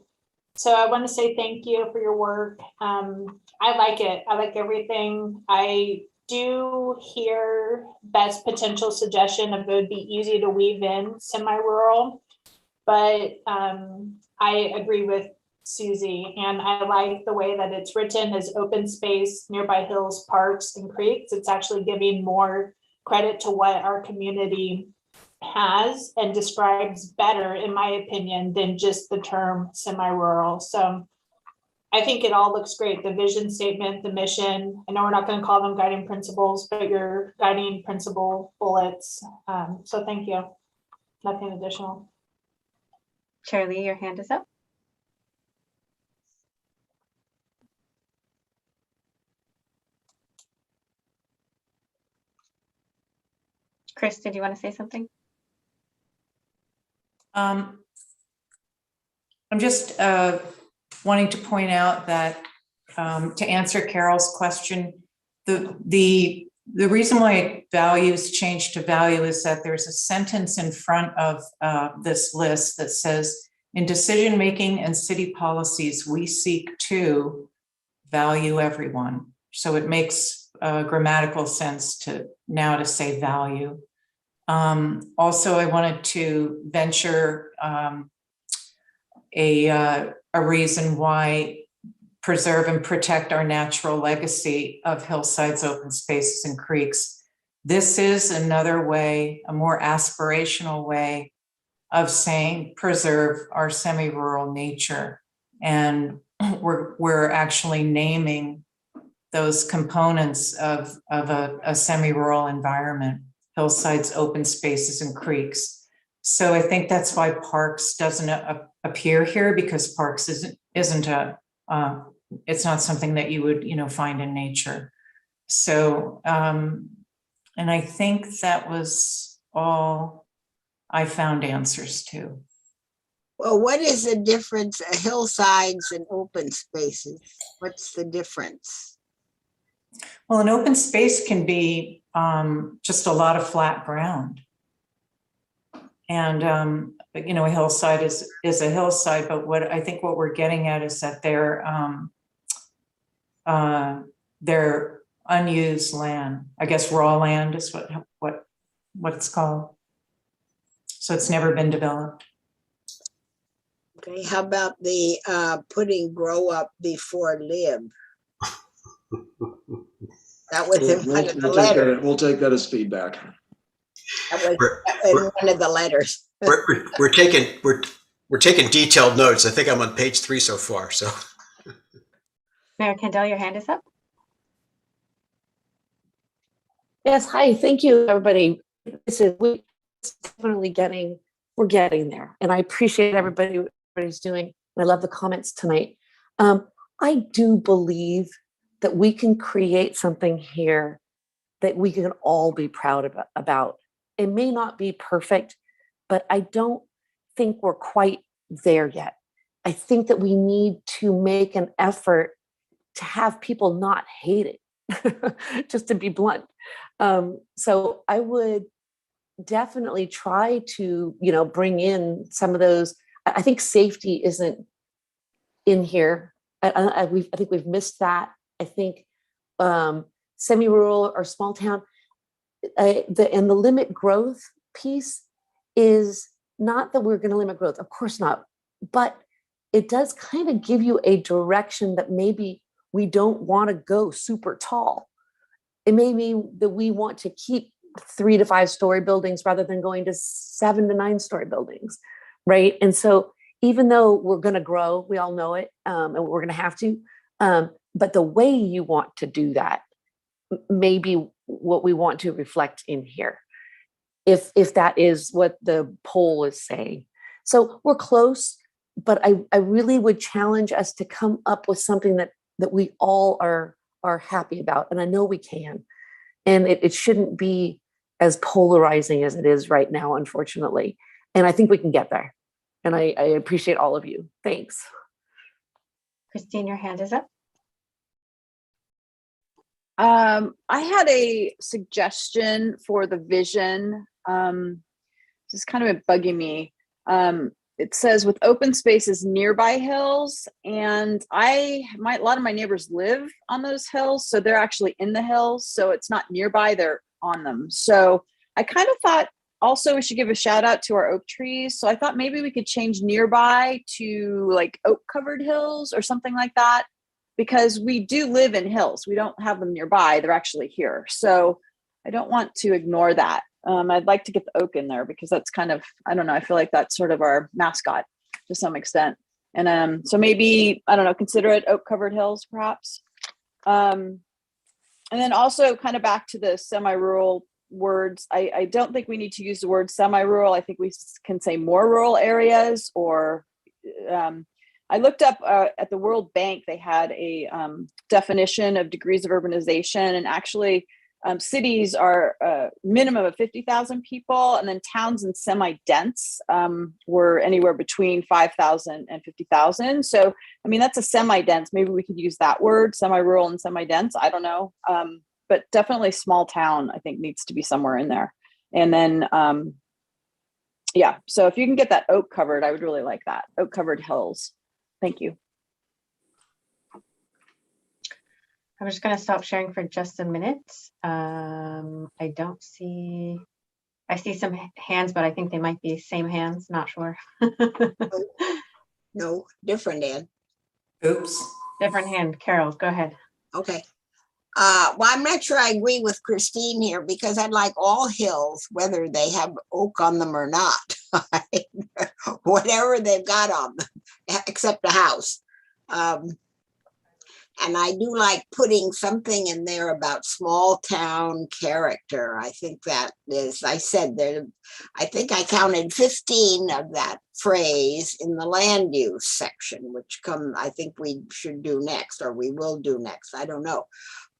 So I want to say thank you for your work. I like it. I like everything. I do hear Beth's potential suggestion of it would be easy to weave in semi-rural, but I agree with Susie, and I like the way that it's written as open space, nearby hills, parks, and creeks. It's actually giving more credit to what our community has and describes better, in my opinion, than just the term semi-rural. So I think it all looks great. The vision statement, the mission. I know we're not going to call them guiding principles, but your guiding principle bullets. So thank you. Nothing additional. Charlie, your hand is up. Chris, did you want to say something? I'm just wanting to point out that to answer Carol's question, the reason why values change to value is that there's a sentence in front of this list that says, in decision-making and city policies, we seek to value everyone. So it makes grammatical sense to say value. Also, I wanted to venture a reason why preserve and protect our natural legacy of hillsides, open spaces, and creeks. This is another way, a more aspirational way of saying preserve our semi-rural nature. And we're actually naming those components of a semi-rural environment: hillsides, open spaces, and creeks. So I think that's why parks doesn't appear here, because parks isn't it's not something that you would find in nature. So and I think that was all I found answers to. Well, what is the difference, hillsides and open spaces? What's the difference? Well, an open space can be just a lot of flat ground. And, you know, a hillside is a hillside, but what I think what we're getting at is that they're unused land. I guess raw land is what it's called. So it's never been developed. Okay, how about the putting grow up before live? That was in one of the letters. We'll take that as feedback. That was in one of the letters. We're taking detailed notes. I think I'm on page 3 so far. So, Mayor Kendall, your hand is up. Yes, hi, thank you, everybody. We're getting there. And I appreciate everybody's doing. I love the comments tonight. I do believe that we can create something here that we can all be proud about. It may not be perfect, but I don't think we're quite there yet. I think that we need to make an effort to have people not hate it, just to be blunt. So I would definitely try to, bring in some of those. I think safety isn't in here. I think we've missed that. I think semi-rural or small town, and the limit growth piece is not that we're going to limit growth, of course not, but it does kind of give you a direction that maybe we don't want to go super tall. It may be that we want to keep 3 to 5 story buildings rather than going to 7 to 9 story buildings, right? And so even though we're going to grow, we all know it, and we're going to have to, but the way you want to do that may be what we want to reflect in here, if that is what the poll is saying. So we're close, but I really would challenge us to come up with something that we all are happy about, and I know we can. And it shouldn't be as polarizing as it is right now, unfortunately. And I think we can get there. And I appreciate all of you. Thanks. Christine, your hand is up. I had a suggestion for the vision. This is kind of bugging me. It says with open spaces nearby hills, and a lot of my neighbors live on those hills, so they're actually in the hills, so it's not nearby, they're on them. So I kind of thought also we should give a shout out to our oak trees. So I thought maybe we could change nearby to like oak covered hills or something like that, because we do live in hills. We don't have them nearby, they're actually here. So I don't want to ignore that. I'd like to get the oak in there because that's kind of, I don't know, I feel like that's sort of our mascot to some extent. And so maybe, I don't know, consider it oak covered hills perhaps. And then also kind of back to the semi-rural words. I don't think we need to use the word semi-rural. I think we can say more rural areas, or I looked up at the World Bank, they had a definition of degrees of urbanization, and actually cities are a minimum of 50,000 people, and then towns and semi-dense were anywhere between 5,000 and 50,000. So, I mean, that's a semi-dense. Maybe we could use that word, semi-rural and semi-dense. I don't know. But definitely small town, I think, needs to be somewhere in there. And then, yeah, so if you can get that oak covered, I would really like that. Oak covered hills. Thank you. I'm just going to stop sharing for just a minute. I see some hands, but I think they might be same hands. Not sure. No, different hand. Oops. Different hand. Carol, go ahead. Okay. Well, I'm not sure I agree with Christine here, because I'd like all hills, whether they have oak on them or not, whatever they've got on them, except the house. And I do like putting something in there about small town character. I think that is, I said there, I think I counted 15 of that phrase in the land use section, which I think we should do next, or we will do next. I don't know.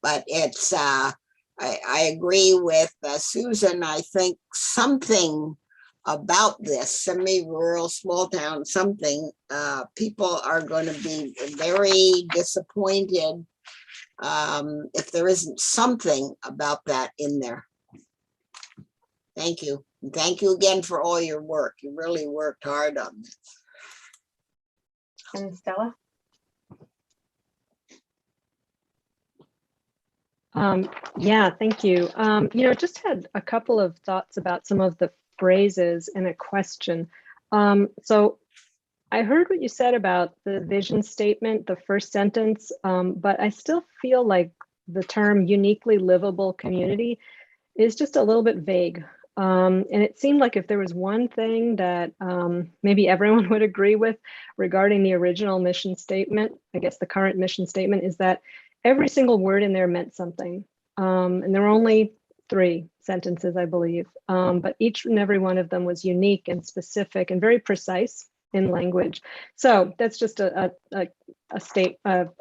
But it's, I agree with Susan. I think something about this semi-rural small town, something, people are going to be very disappointed if there isn't something about that in there. Thank you. And thank you again for all your work. You really worked hard on this. And Stella? Yeah, thank you. Just had a couple of thoughts about some of the phrases in a question. So I heard what you said about the vision statement, the first sentence, but I still feel like the term uniquely livable community is just a little bit vague. And it seemed like if there was one thing that maybe everyone would agree with regarding the original mission statement, I guess the current mission statement, is that every single word in there meant something. And there were only 3 sentences, I believe, but each and every one of them was unique and specific and very precise in language. So that's just a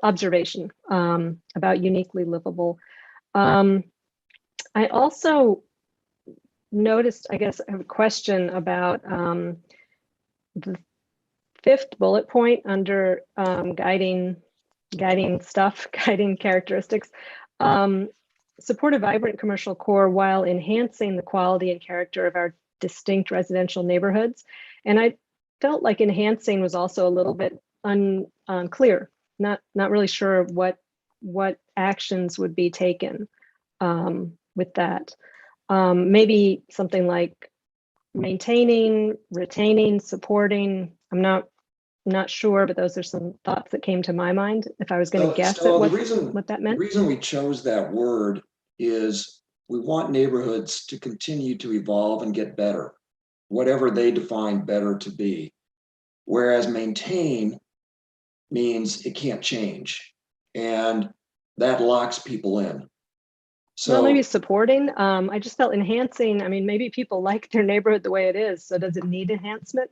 observation about uniquely livable. I also noticed, I guess, I have a question about the 5th bullet point under guiding characteristics. Support a vibrant commercial core while enhancing the quality and character of our distinct residential neighborhoods. And I felt like enhancing was also a little bit unclear. Not really sure what actions would be taken with that. Maybe something like maintaining, retaining, supporting. I'm not sure, but those are some thoughts that came to my mind if I was going to guess at what that meant. The reason we chose that word is we want neighborhoods to continue to evolve and get better, whatever they define better to be. Whereas maintain means it can't change, and that locks people in. So well, maybe supporting. I just felt enhancing. I mean, maybe people like their neighborhood the way it is. So does it need enhancement?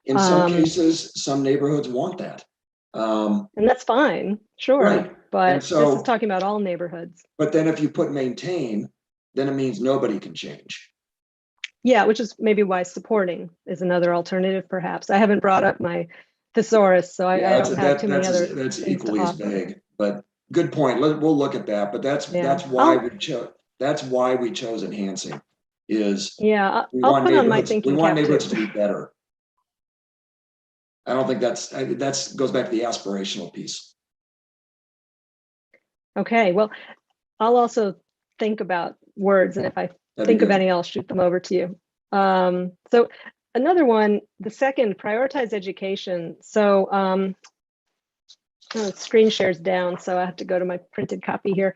in some cases, some neighborhoods want that. And that's fine, sure. Right. But And so, this is talking about all neighborhoods. But then if you put maintain, then it means nobody can change. Yeah, which is maybe why supporting is another alternative, perhaps. I haven't brought up my thesaurus, so I don't have too many other that's things equally to as offer. vague, but good point. We'll look at that, but that's why we chose. That's why we chose enhancing. Is yeah, I'll put on my thinking we want cap neighborhoods too. to be better. I don't think that goes back to the aspirational piece. Okay, well, I'll also think about words, and if I think of any, I'll shoot them over to you. So another one, the second, prioritize education. So screen share's down, so I have to go to my printed copy here.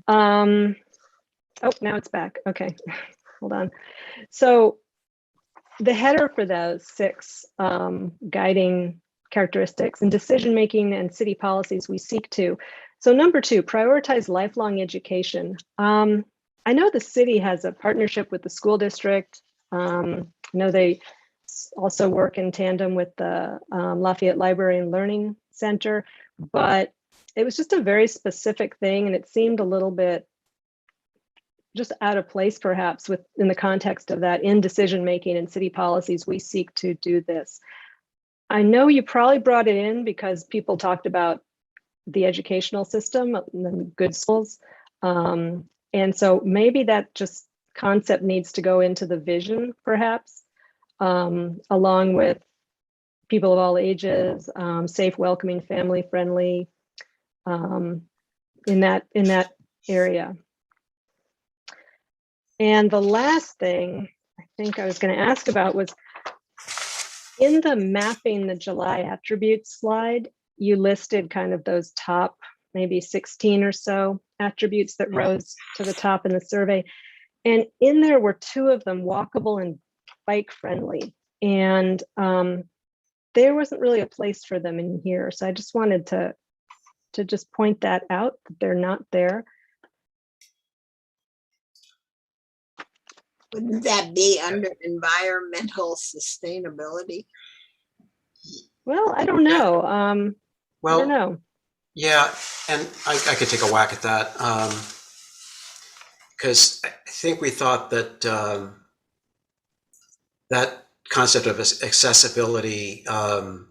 Oh, now it's back. Okay, hold on. So the header for those 6 guiding characteristics and decision-making and city policies we seek to. So number 2, prioritize lifelong education. I know the city has a partnership with the school district. I know they also work in tandem with the Lafayette Library and Learning Center, but it was just a very specific thing, and it seemed a little bit just out of place, perhaps, in the context of that. In decision-making and city policies, we seek to do this. I know you probably brought it in because people talked about the educational system and good schools. And so maybe that just concept needs to go into the vision, perhaps, along with people of all ages, safe, welcoming, family-friendly, in that area. And the last thing I think I was going to ask about was in the mapping the July attributes slide, you listed kind of those top maybe 16 or so attributes that rose to the top in the survey. And in there were 2 of them, walkable and bike friendly. And there wasn't really a place for them in here. So I just wanted to just point that out, that they're not there. Wouldn't that be under environmental sustainability? Well, I don't know. Well, I don't know. Yeah, and I could take a whack at that because I think we thought that that concept of accessibility kind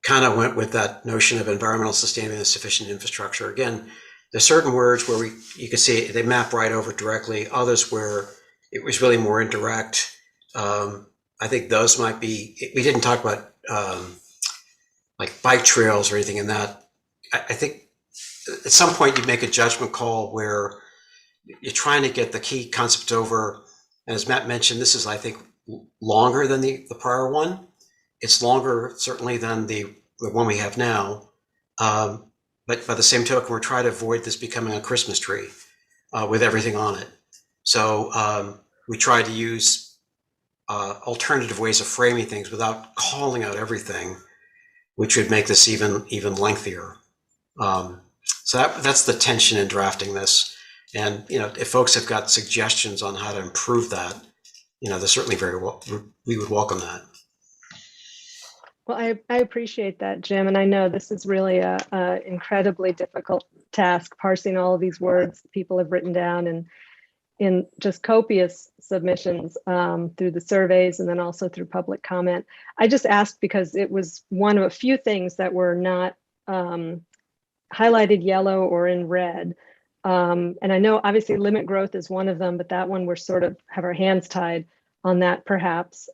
of went with that notion of environmental sustainability and sufficient infrastructure. Again, There's certain words where you can see they map right over directly. Others where it was really more indirect. I think those might be. We didn't talk about like bike trails or anything in that. I think at some point you make a judgment call where you're trying to get the key concept over. And as Matt mentioned, this is, I think, longer than the prior one. It's longer certainly than the one we have now. But by the same token, we're trying to avoid this becoming a Christmas tree with everything on it. So we try to use alternative ways of framing things without calling out everything, which would make this even lengthier. So that's the tension in drafting this. And if folks have got suggestions on how to improve that, they're certainly we would welcome that. Well, I appreciate that, Jim. And I know this is really a incredibly difficult task, parsing all of these words people have written down and in just copious submissions through the surveys and then also through public comment. I just asked because it was one of a few things that were not highlighted yellow or in red. And I know obviously limit growth is one of them, but that one we're sort of have our hands tied on that perhaps.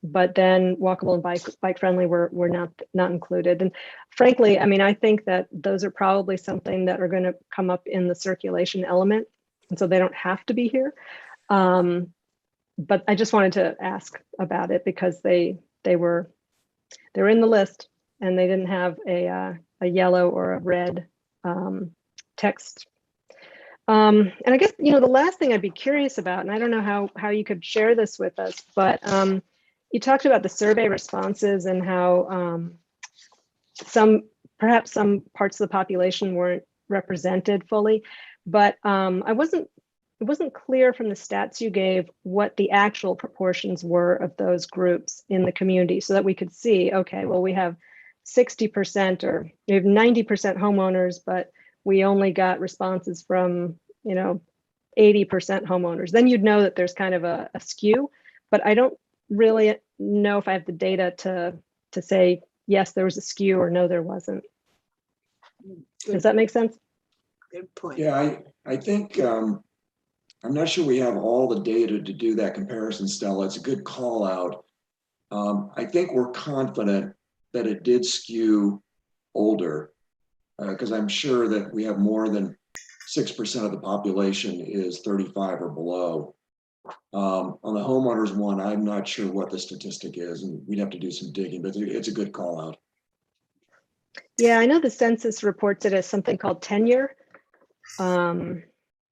But then walkable and bike friendly were not included. And frankly, I mean, I think that those are probably something that are going to come up in the circulation element. And so they don't have to be here. But I just wanted to ask about it because they were in the list and they didn't have a yellow or a red text. And I guess, the last thing I'd be curious about, and I don't know how you could share this with us, but you talked about the survey responses and how perhaps some parts of the population weren't represented fully, but it wasn't clear from the stats you gave what the actual proportions were of those groups in the community so that we could see, okay, well, we have 60% or we have 90% homeowners, but we only got responses from, 80% homeowners. Then you'd know that there's kind of a skew, but I don't really know if I have the data to say, yes, there was a skew or no, there wasn't. Does that make sense? Good point. Yeah, I think, I'm not sure we have all the data to do that comparison, Stella. It's a good call out. I think we're confident that it did skew older because I'm sure that we have more than 6% of the population is 35 or below. On the homeowners one, I'm not sure what the statistic is, and we'd have to do some digging, but it's a good call out. Yeah, I know the census reports it as something called tenure,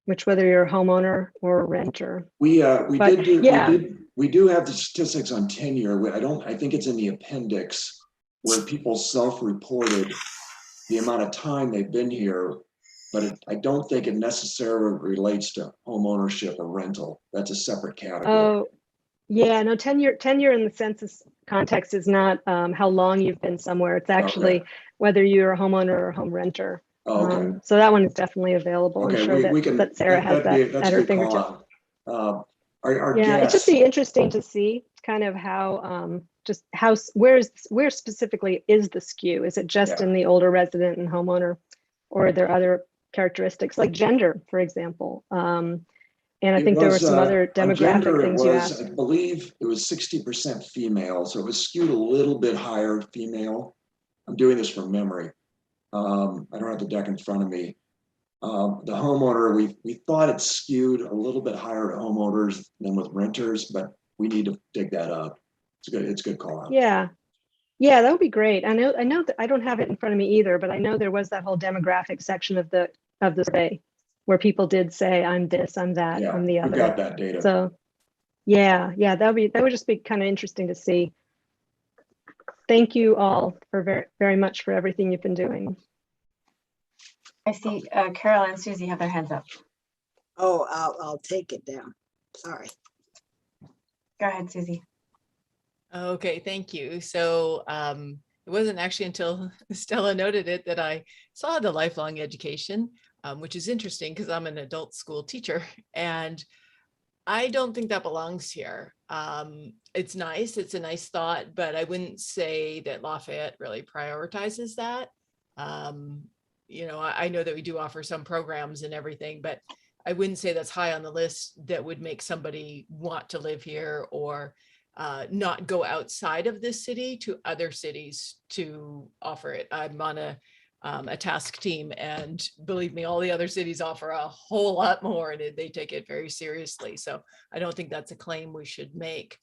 which whether you're a homeowner or a renter. We do have the statistics on tenure. I think it's in the appendix where people self-reported the amount of time they've been here, but I don't think it necessarily relates to home ownership or rental. That's a separate category. Oh, yeah, no, tenure in the census context is not how long you've been somewhere. It's actually whether you're a homeowner or a home renter. Oh, okay. So that one is definitely available. Okay, I'm sure that Sarah has that at her fingertips. It'd just be interesting to see kind of how where specifically is the skew? Is it just in the older resident and homeowner, or are there other characteristics like gender, for example? And I think there were some other demographic things you asked. I believe it was 60% female, so it was skewed a little bit higher female. I'm doing this from memory. I don't have the deck in front of me. The homeowner, we thought it skewed a little bit higher to homeowners than with renters, but we need to dig that up. It's a good call out. Yeah, that would be great. I know that I don't have it in front of me either, but I know there was that whole demographic section of the survey where people did say, I'm this, I'm that, I'm the other. We got that data. So yeah, that would just be kind of interesting to see. Thank you all for very, very much for everything you've been doing. I see Carol and Susie have their hands up. Oh, I'll take it down. Sorry. Go ahead, Susie. Okay, thank you. So it wasn't actually until Stella noted it that I saw the lifelong education, which is interesting because I'm an adult school teacher and I don't think that belongs here. It's nice, it's a nice thought, but I wouldn't say that Lafayette really prioritizes that. you know, I know that we do offer some programs and everything, but I wouldn't say that's high on the list that would make somebody want to live here or not go outside of this city to other cities to offer it. I'm on a task team, and believe me, all the other cities offer a whole lot more, and they take it very seriously. So I don't think that's a claim we should make.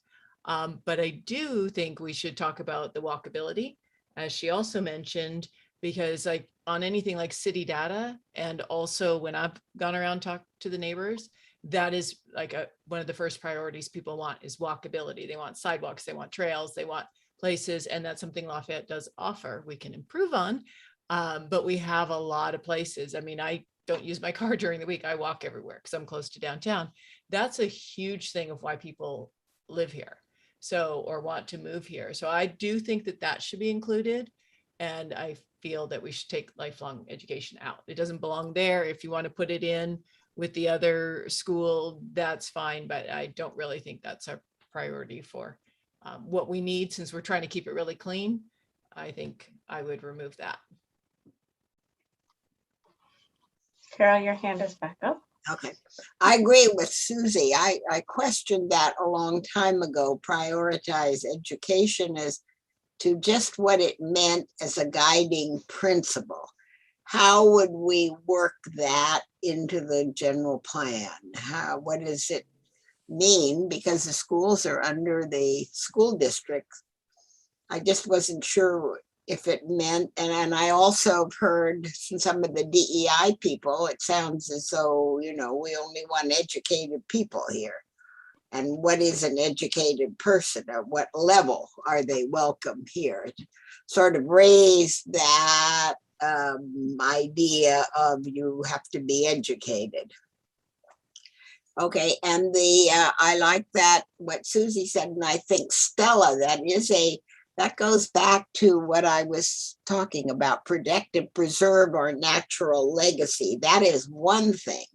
But I do think we should talk about the walkability, as she also mentioned, because like on anything like city data, and also when I've gone around talk to the neighbors, that is like one of the first priorities people want is walkability. They want sidewalks, they want trails, they want places, and that's something Lafayette does offer. We can improve on, but we have a lot of places. I mean, I don't use my car during the week. I walk everywhere because I'm close to downtown. That's a huge thing of why people live here, so, or want to move here. So I do think that that should be included. And I feel that we should take lifelong education out. It doesn't belong there. If you want to put it in with the other school, that's fine. But I don't really think that's a priority for what we need, since we're trying to keep it really clean. I think I would remove that. Carol, your hand is back up. Okay, I agree with Susie. I questioned that a long time ago. Prioritize education as to just what it meant as a guiding principle. How would we work that into the general plan? What does it mean? Because the schools are under the school district. I just wasn't sure if it meant, and I also have heard from some of the DEI people, it sounds as though, you know, we only want educated people here. And what is an educated person? At what level are they welcome here? It sort of raised that idea of you have to be educated. Okay, and I like that, what Susie said, and I think Stella, that goes back to what I was talking about, protect and preserve our natural legacy. That is one thing.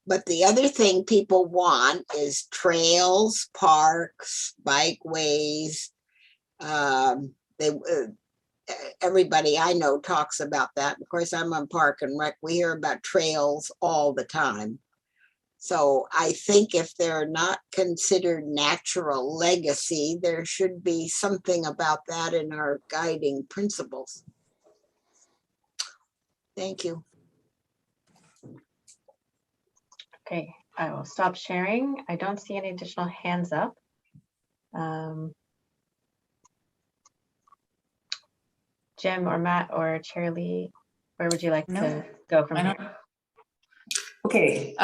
But the other thing people want is trails, parks, bikeways. Everybody I know talks about that. Of course, I'm on Park and Rec. We hear about trails all the time. So I think if they're not considered natural legacy, there should be something about that in our guiding principles. Thank you. Okay, I will stop sharing. I don't see any additional hands up. Jim or Matt or Charlie, where would you like to go from here? Okay.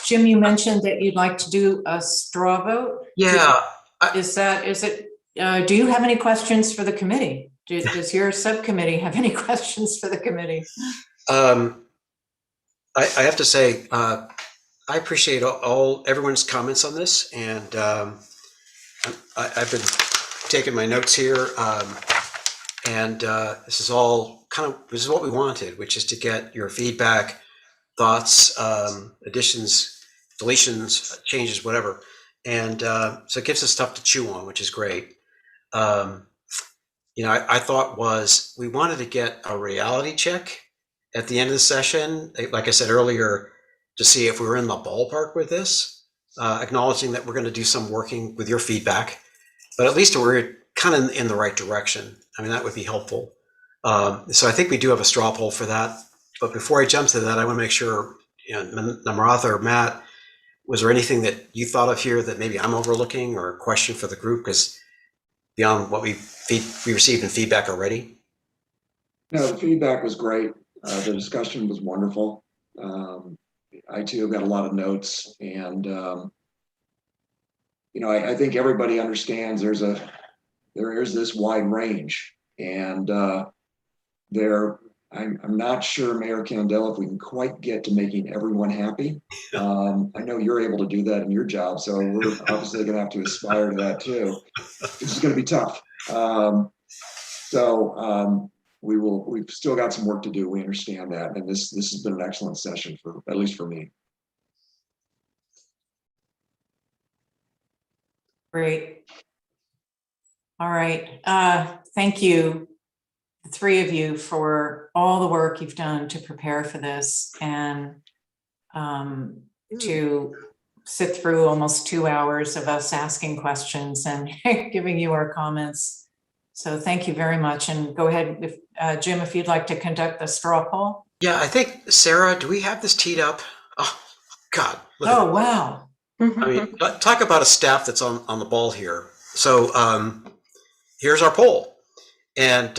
Jim, you mentioned that you'd like to do a straw vote. Yeah. Do you have any questions for the committee? Does your subcommittee have any questions for the committee? I have to say, I appreciate everyone's comments on this, and I've been taking my notes here, and this is what we wanted, which is to get your feedback, thoughts, additions, deletions, changes, whatever, and so it gives us stuff to chew on, which is great. You know, I thought we wanted to get a reality check at the end of the session, like I said earlier, to see if we were in the ballpark with this, acknowledging that we're going to do some working with your feedback, but at least we're kind of in the right direction. I mean, that would be helpful. So I think we do have a straw poll for that. But before I jump to that, I want to make sure, you know, Namratha or Matt, was there anything that you thought of here that maybe I'm overlooking or a question for the group? Because beyond what we received in feedback already. No, the feedback was great. The discussion was wonderful. I too got a lot of notes, and you know, I think everybody understands there is this wide range, and I'm not sure, Mayor Candela, if we can quite get to making everyone happy. I know you're able to do that in your job, so we're obviously going to have to aspire to that too. This is going to be tough. We've still got some work to do. We understand that, and this has been an excellent session at least for me. Great. All right. Thank you. the three of you for all the work you've done to prepare for this and to sit through almost 2 hours of us asking questions and giving you our comments. So thank you very much. And go ahead, if, Jim, if you'd like to conduct the straw poll. Yeah, I think, Sarah, do we have this teed up? Oh, God. look at Oh, it. wow. I mean, talk about a staff that's on the ball here. So here's our poll. And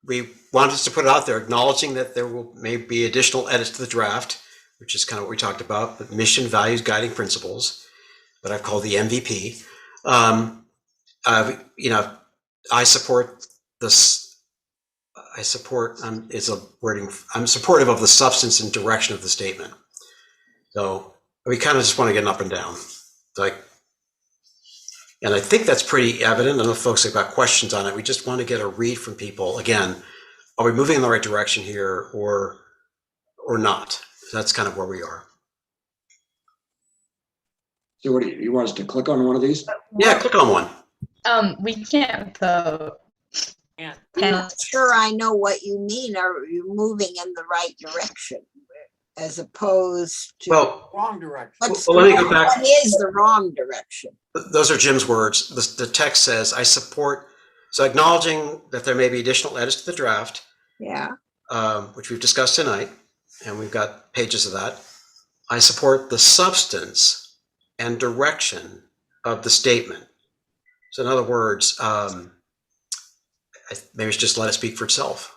we wanted us to put it out there, acknowledging that there may be additional edits to the draft, which is kind of what we talked about, the mission, values, guiding principles, that I've called the MVP. I support this. I support, it's a wording, I'm supportive of the substance and direction of the statement. So we kind of just want to get an up and down. And I think that's pretty evident. I know folks have got questions on it. We just want to get a read from people. Again, are we moving in the right direction here or not? So that's kind of where we are. So what do you want us to click on one of these? Yeah, click on one. We can't vote. I'm not sure I know what you mean. Are you moving in the right direction as opposed to Wrong direction. Let me go back. What is the wrong direction? Those are Jim's words. The text says, I support, so acknowledging that there may be additional edits to the draft, Yeah. which we've discussed tonight, and we've got pages of that. I support the substance and direction of the statement. So in other words, maybe it's just let it speak for itself.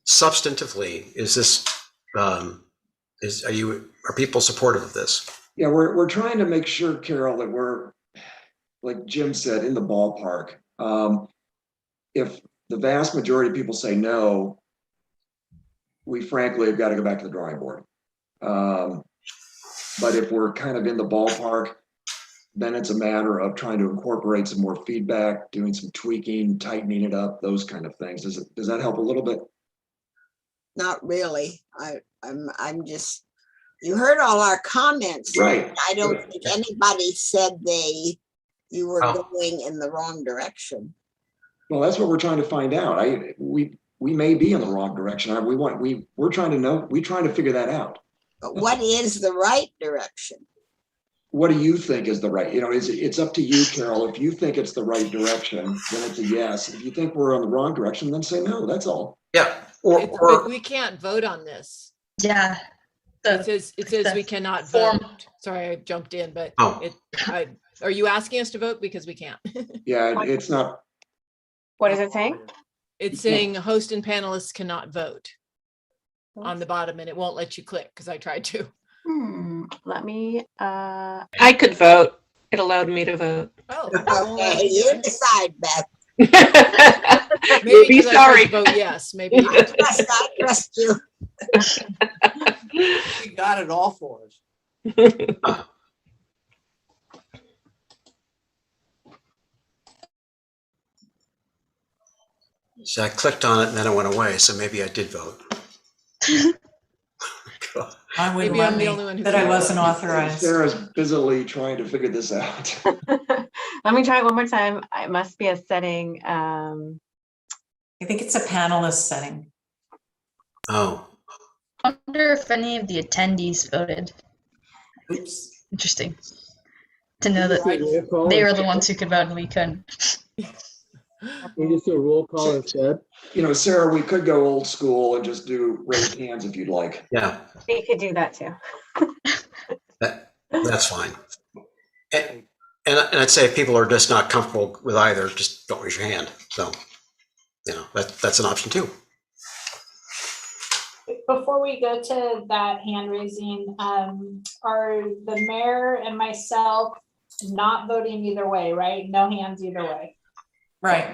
Substantively, is this, are people supportive of this? Yeah, we're trying to make sure, Carol, that we're, like Jim said, in the ballpark. If the vast majority of people say no, we frankly have got to go back to the drawing board. But if we're kind of in the ballpark, then it's a matter of trying to incorporate some more feedback, doing some tweaking, tightening it up, those kind of things. Does that help a little bit? Not really. I'm just, you heard all our comments. Right. I don't think anybody said you were going in the wrong direction. Well, that's what we're trying to find out. We may be in the wrong direction. We're trying to know, we're trying to figure that out. But what is the right direction? What do you think is the right, it's up to you, Carol. If you think it's the right direction, then it's a yes. If you think we're on the wrong direction, then say no, that's all. Yeah. But we can't vote on this. Yeah. It says we cannot vote. Sorry, I jumped in, but are you asking us to vote? Because we can't. Yeah, it's not. What is it saying? It's saying host and panelists cannot vote on the bottom, and it won't let you click because I tried to. Let me. I could vote. It allowed me to vote. Oh, okay, you decide, Beth. Maybe Be because sorry. I tried to vote yes. Maybe. I trust you. You got it all for us. So I clicked on it and then it went away. So maybe I did vote. I wouldn't Maybe I'm let the me, only one who that I can wasn't vote. authorized. Sarah's busily trying to figure this out. Let me try it one more time. It must be a setting. I think it's a panelist setting. Oh. I wonder if any of the attendees voted. Oops. Interesting to know that they were the ones who could vote and we couldn't. We just do a roll call instead. Sarah, we could go old school and just do raised hands if you'd like. Yeah. We could do that too. That's fine. And I'd say if people are just not comfortable with either, just don't raise your hand. So, that's an option too. Before we go to that hand raising, are the mayor and myself not voting either way, right? No hands either way. Right.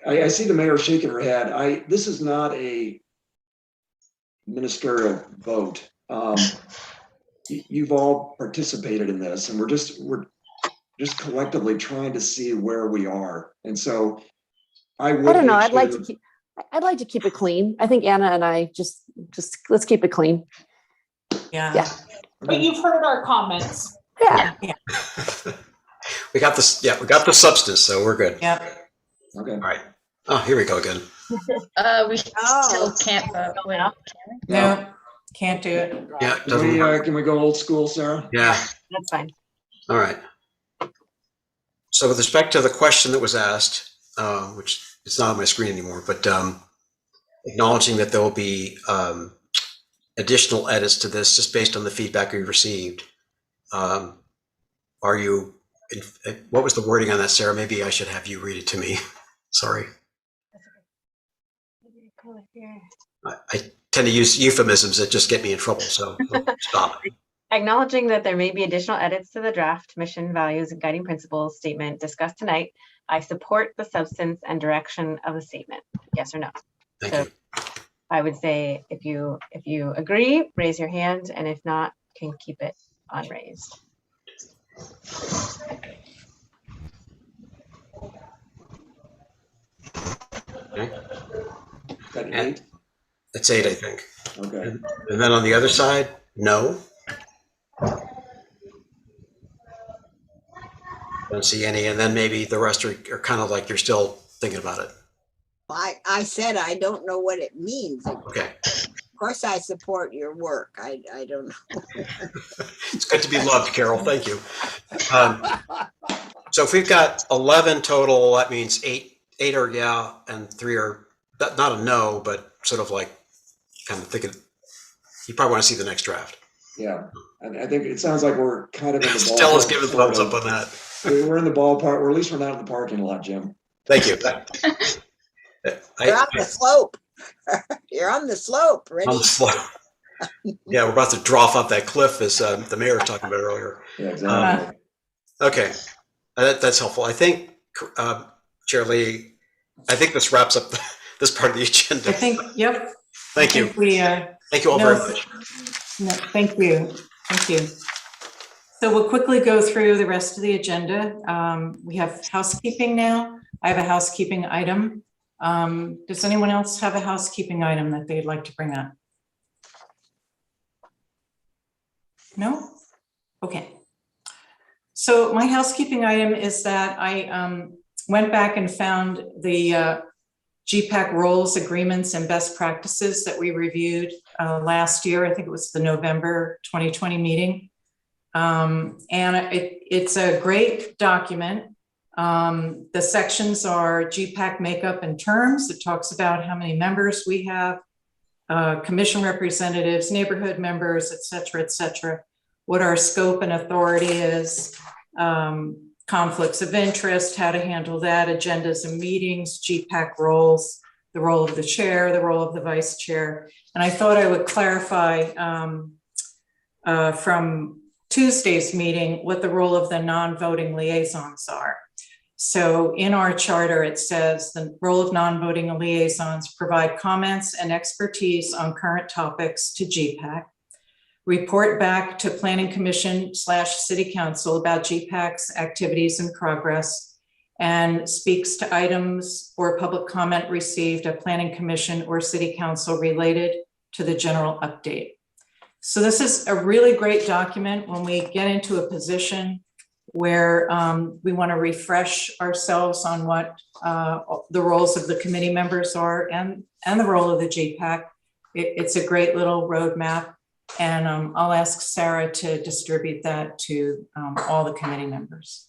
I see the mayor shaking her head. This is not a ministerial vote. You've all participated in this, and we're just collectively trying to see where we are. And so I don't know. I'd like to keep it clean. I think Anna and I just let's keep it clean. Yeah. But you've heard our comments. Yeah. We got this. Yeah, we got the substance, so we're good. Yep. Okay. All right. Oh, here we go again. We still can't vote. Wait, can we? No, can't do it. Yeah, it Can doesn't we, work. can we go old school, Sarah? Yeah. That's fine. All right. So with respect to the question that was asked, which is not on my screen anymore, but acknowledging that there will be additional edits to this just based on the feedback we received. Are you, what was the wording on that, Sarah? Maybe I should have you read it to me. Sorry. I tend to use euphemisms that just get me in trouble, so stop. Acknowledging that there may be additional edits to the draft mission, values, and guiding principles statement discussed tonight, I support the substance and direction of the statement. Yes or no? Thank So you. I would say if you agree, raise your hand, and if not, can keep it unraised. Okay. Got 8? That's 8, I think. Okay. And then on the other side, no. Don't see any, and then maybe the rest are kind of like you're still thinking about it. I said I don't know what it means. Okay. Of course, I support your work. I don't know. It's good to be loved, Carol. Thank you. So if we've got 11 total, that means eight are yeah, and 3 are not a no, but sort of like kind of thinking. You probably want to see the next draft. Yeah, and I think it sounds like we're kind of in the ballpark. Stella's giving thumbs up on that. We're in the ballpark, or at least we're not in the parking lot, Jim. Thank you. You're on the slope. You're on the slope. Ready? On the slope. Yeah, we're about to drop off that cliff, as the mayor was talking about earlier. Yeah, exactly. Okay, that's helpful. I think, Chair Lee, I think this wraps up this part of the agenda. I think, yep. Thank you. Thank you all very much. No, thank you. Thank you. So we'll quickly go through the rest of the agenda. We have housekeeping now. I have a housekeeping item. Does anyone else have a housekeeping item that they'd like to bring up? No? Okay. So my housekeeping item is that I went back and found the GPAC roles, agreements, and best practices that we reviewed last year. I think it was the November 2020 meeting. And it's a great document. The sections are GPAC makeup and terms. It talks about how many members we have, commission representatives, neighborhood members, et cetera, what our scope and authority is, conflicts of interest, how to handle that, agendas and meetings, GPAC roles, the role of the chair, the role of the vice chair. And I thought I would clarify from Tuesday's meeting what the role of the non-voting liaisons are. So in our charter, it says the role of non-voting liaisons provide comments and expertise on current topics to GPAC, report back to Planning Commission / City Council about GPAC's activities and progress, and speaks to items or public comment received at Planning Commission or City Council related to the general update. So this is a really great document when we get into a position where we want to refresh ourselves on what the roles of the committee members are and the role of the GPAC. It's a great little roadmap, and I'll ask Sarah to distribute that to all the committee members.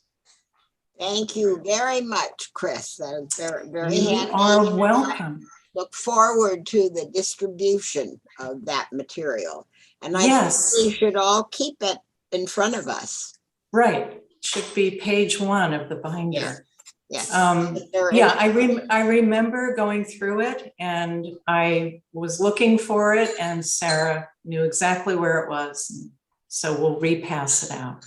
Thank you very much, Chris. That is very, very You handy. are welcome. Look forward to the distribution of that material. And I Yes. think we should all keep it in front of us. Right. Should be page 1 of the binder. Yes. Yeah, I remember going through it, and I was looking for it, and Sarah knew exactly where it was. So we'll repass it out.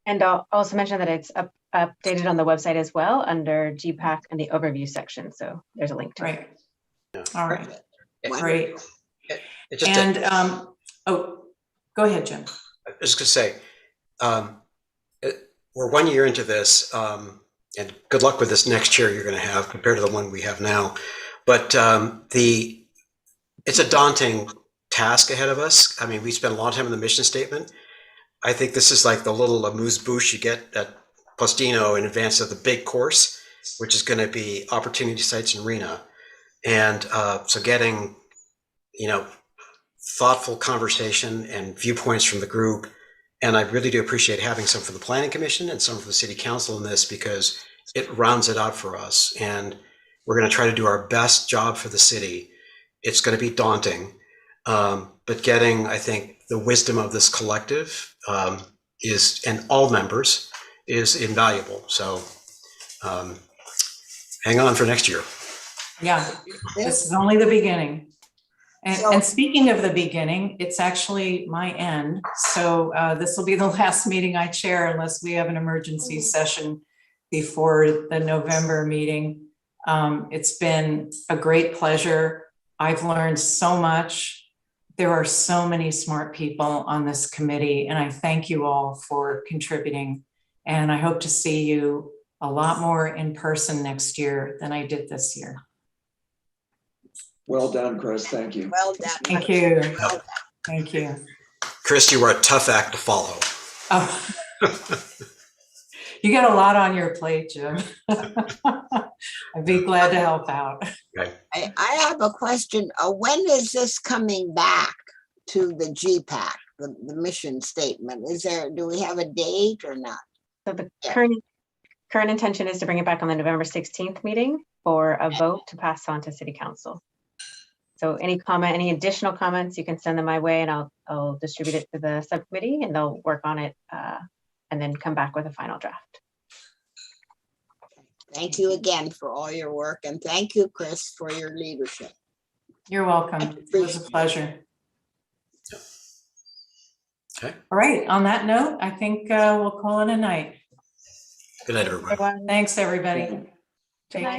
And I'll also mention that it's updated on the website as well under GPAC in the overview section. So there's a link to it. All right. Great. Just And oh, go ahead, Jim. I was just going to say, we're 1 year into this, and good luck with this next year you're going to have compared to the one we have now. But it's a daunting task ahead of us. I mean, we spent a long time in the mission statement. I think this is like the little amuse-bouche you get at Postino in advance of the big course. which is going to be opportunity sites in RENA. And so getting, thoughtful conversation and viewpoints from the group. And I really do appreciate having some from the Planning Commission and some from the City Council in this, because it rounds it out for us. And we're going to try to do our best job for the city. It's going to be daunting, but getting, I think, the wisdom of this collective and all members is invaluable. So hang on for next year. Yeah, this is only the beginning. And speaking of the beginning, it's actually my end. So this will be the last meeting I chair unless we have an emergency session before the November meeting. It's been a great pleasure. I've learned so much. There are so many smart people on this committee, and I thank you all for contributing. And I hope to see you a lot more in person next year than I did this year. Well done, Chris. Thank you. Well done. Thank you. Thank you. Chris, you are a tough act to follow. Oh. You got a lot on your plate, Jim. I'd be glad to help out. Okay. I have a question. When is this coming back to the GPAC, the mission statement? Do we have a date or not? So the current intention is to bring it back on the November 16th meeting for a vote to pass on to City Council. So any additional comments, you can send them my way, and I'll distribute it to the subcommittee, and they'll work on it and then come back with a final draft. Thank you again for all your work, and thank you, Chris, for your leadership. You're welcome. It was a pleasure. Okay. All right. On that note, I think we'll call it a night. Good night, everybody. Thanks, everybody. Take care.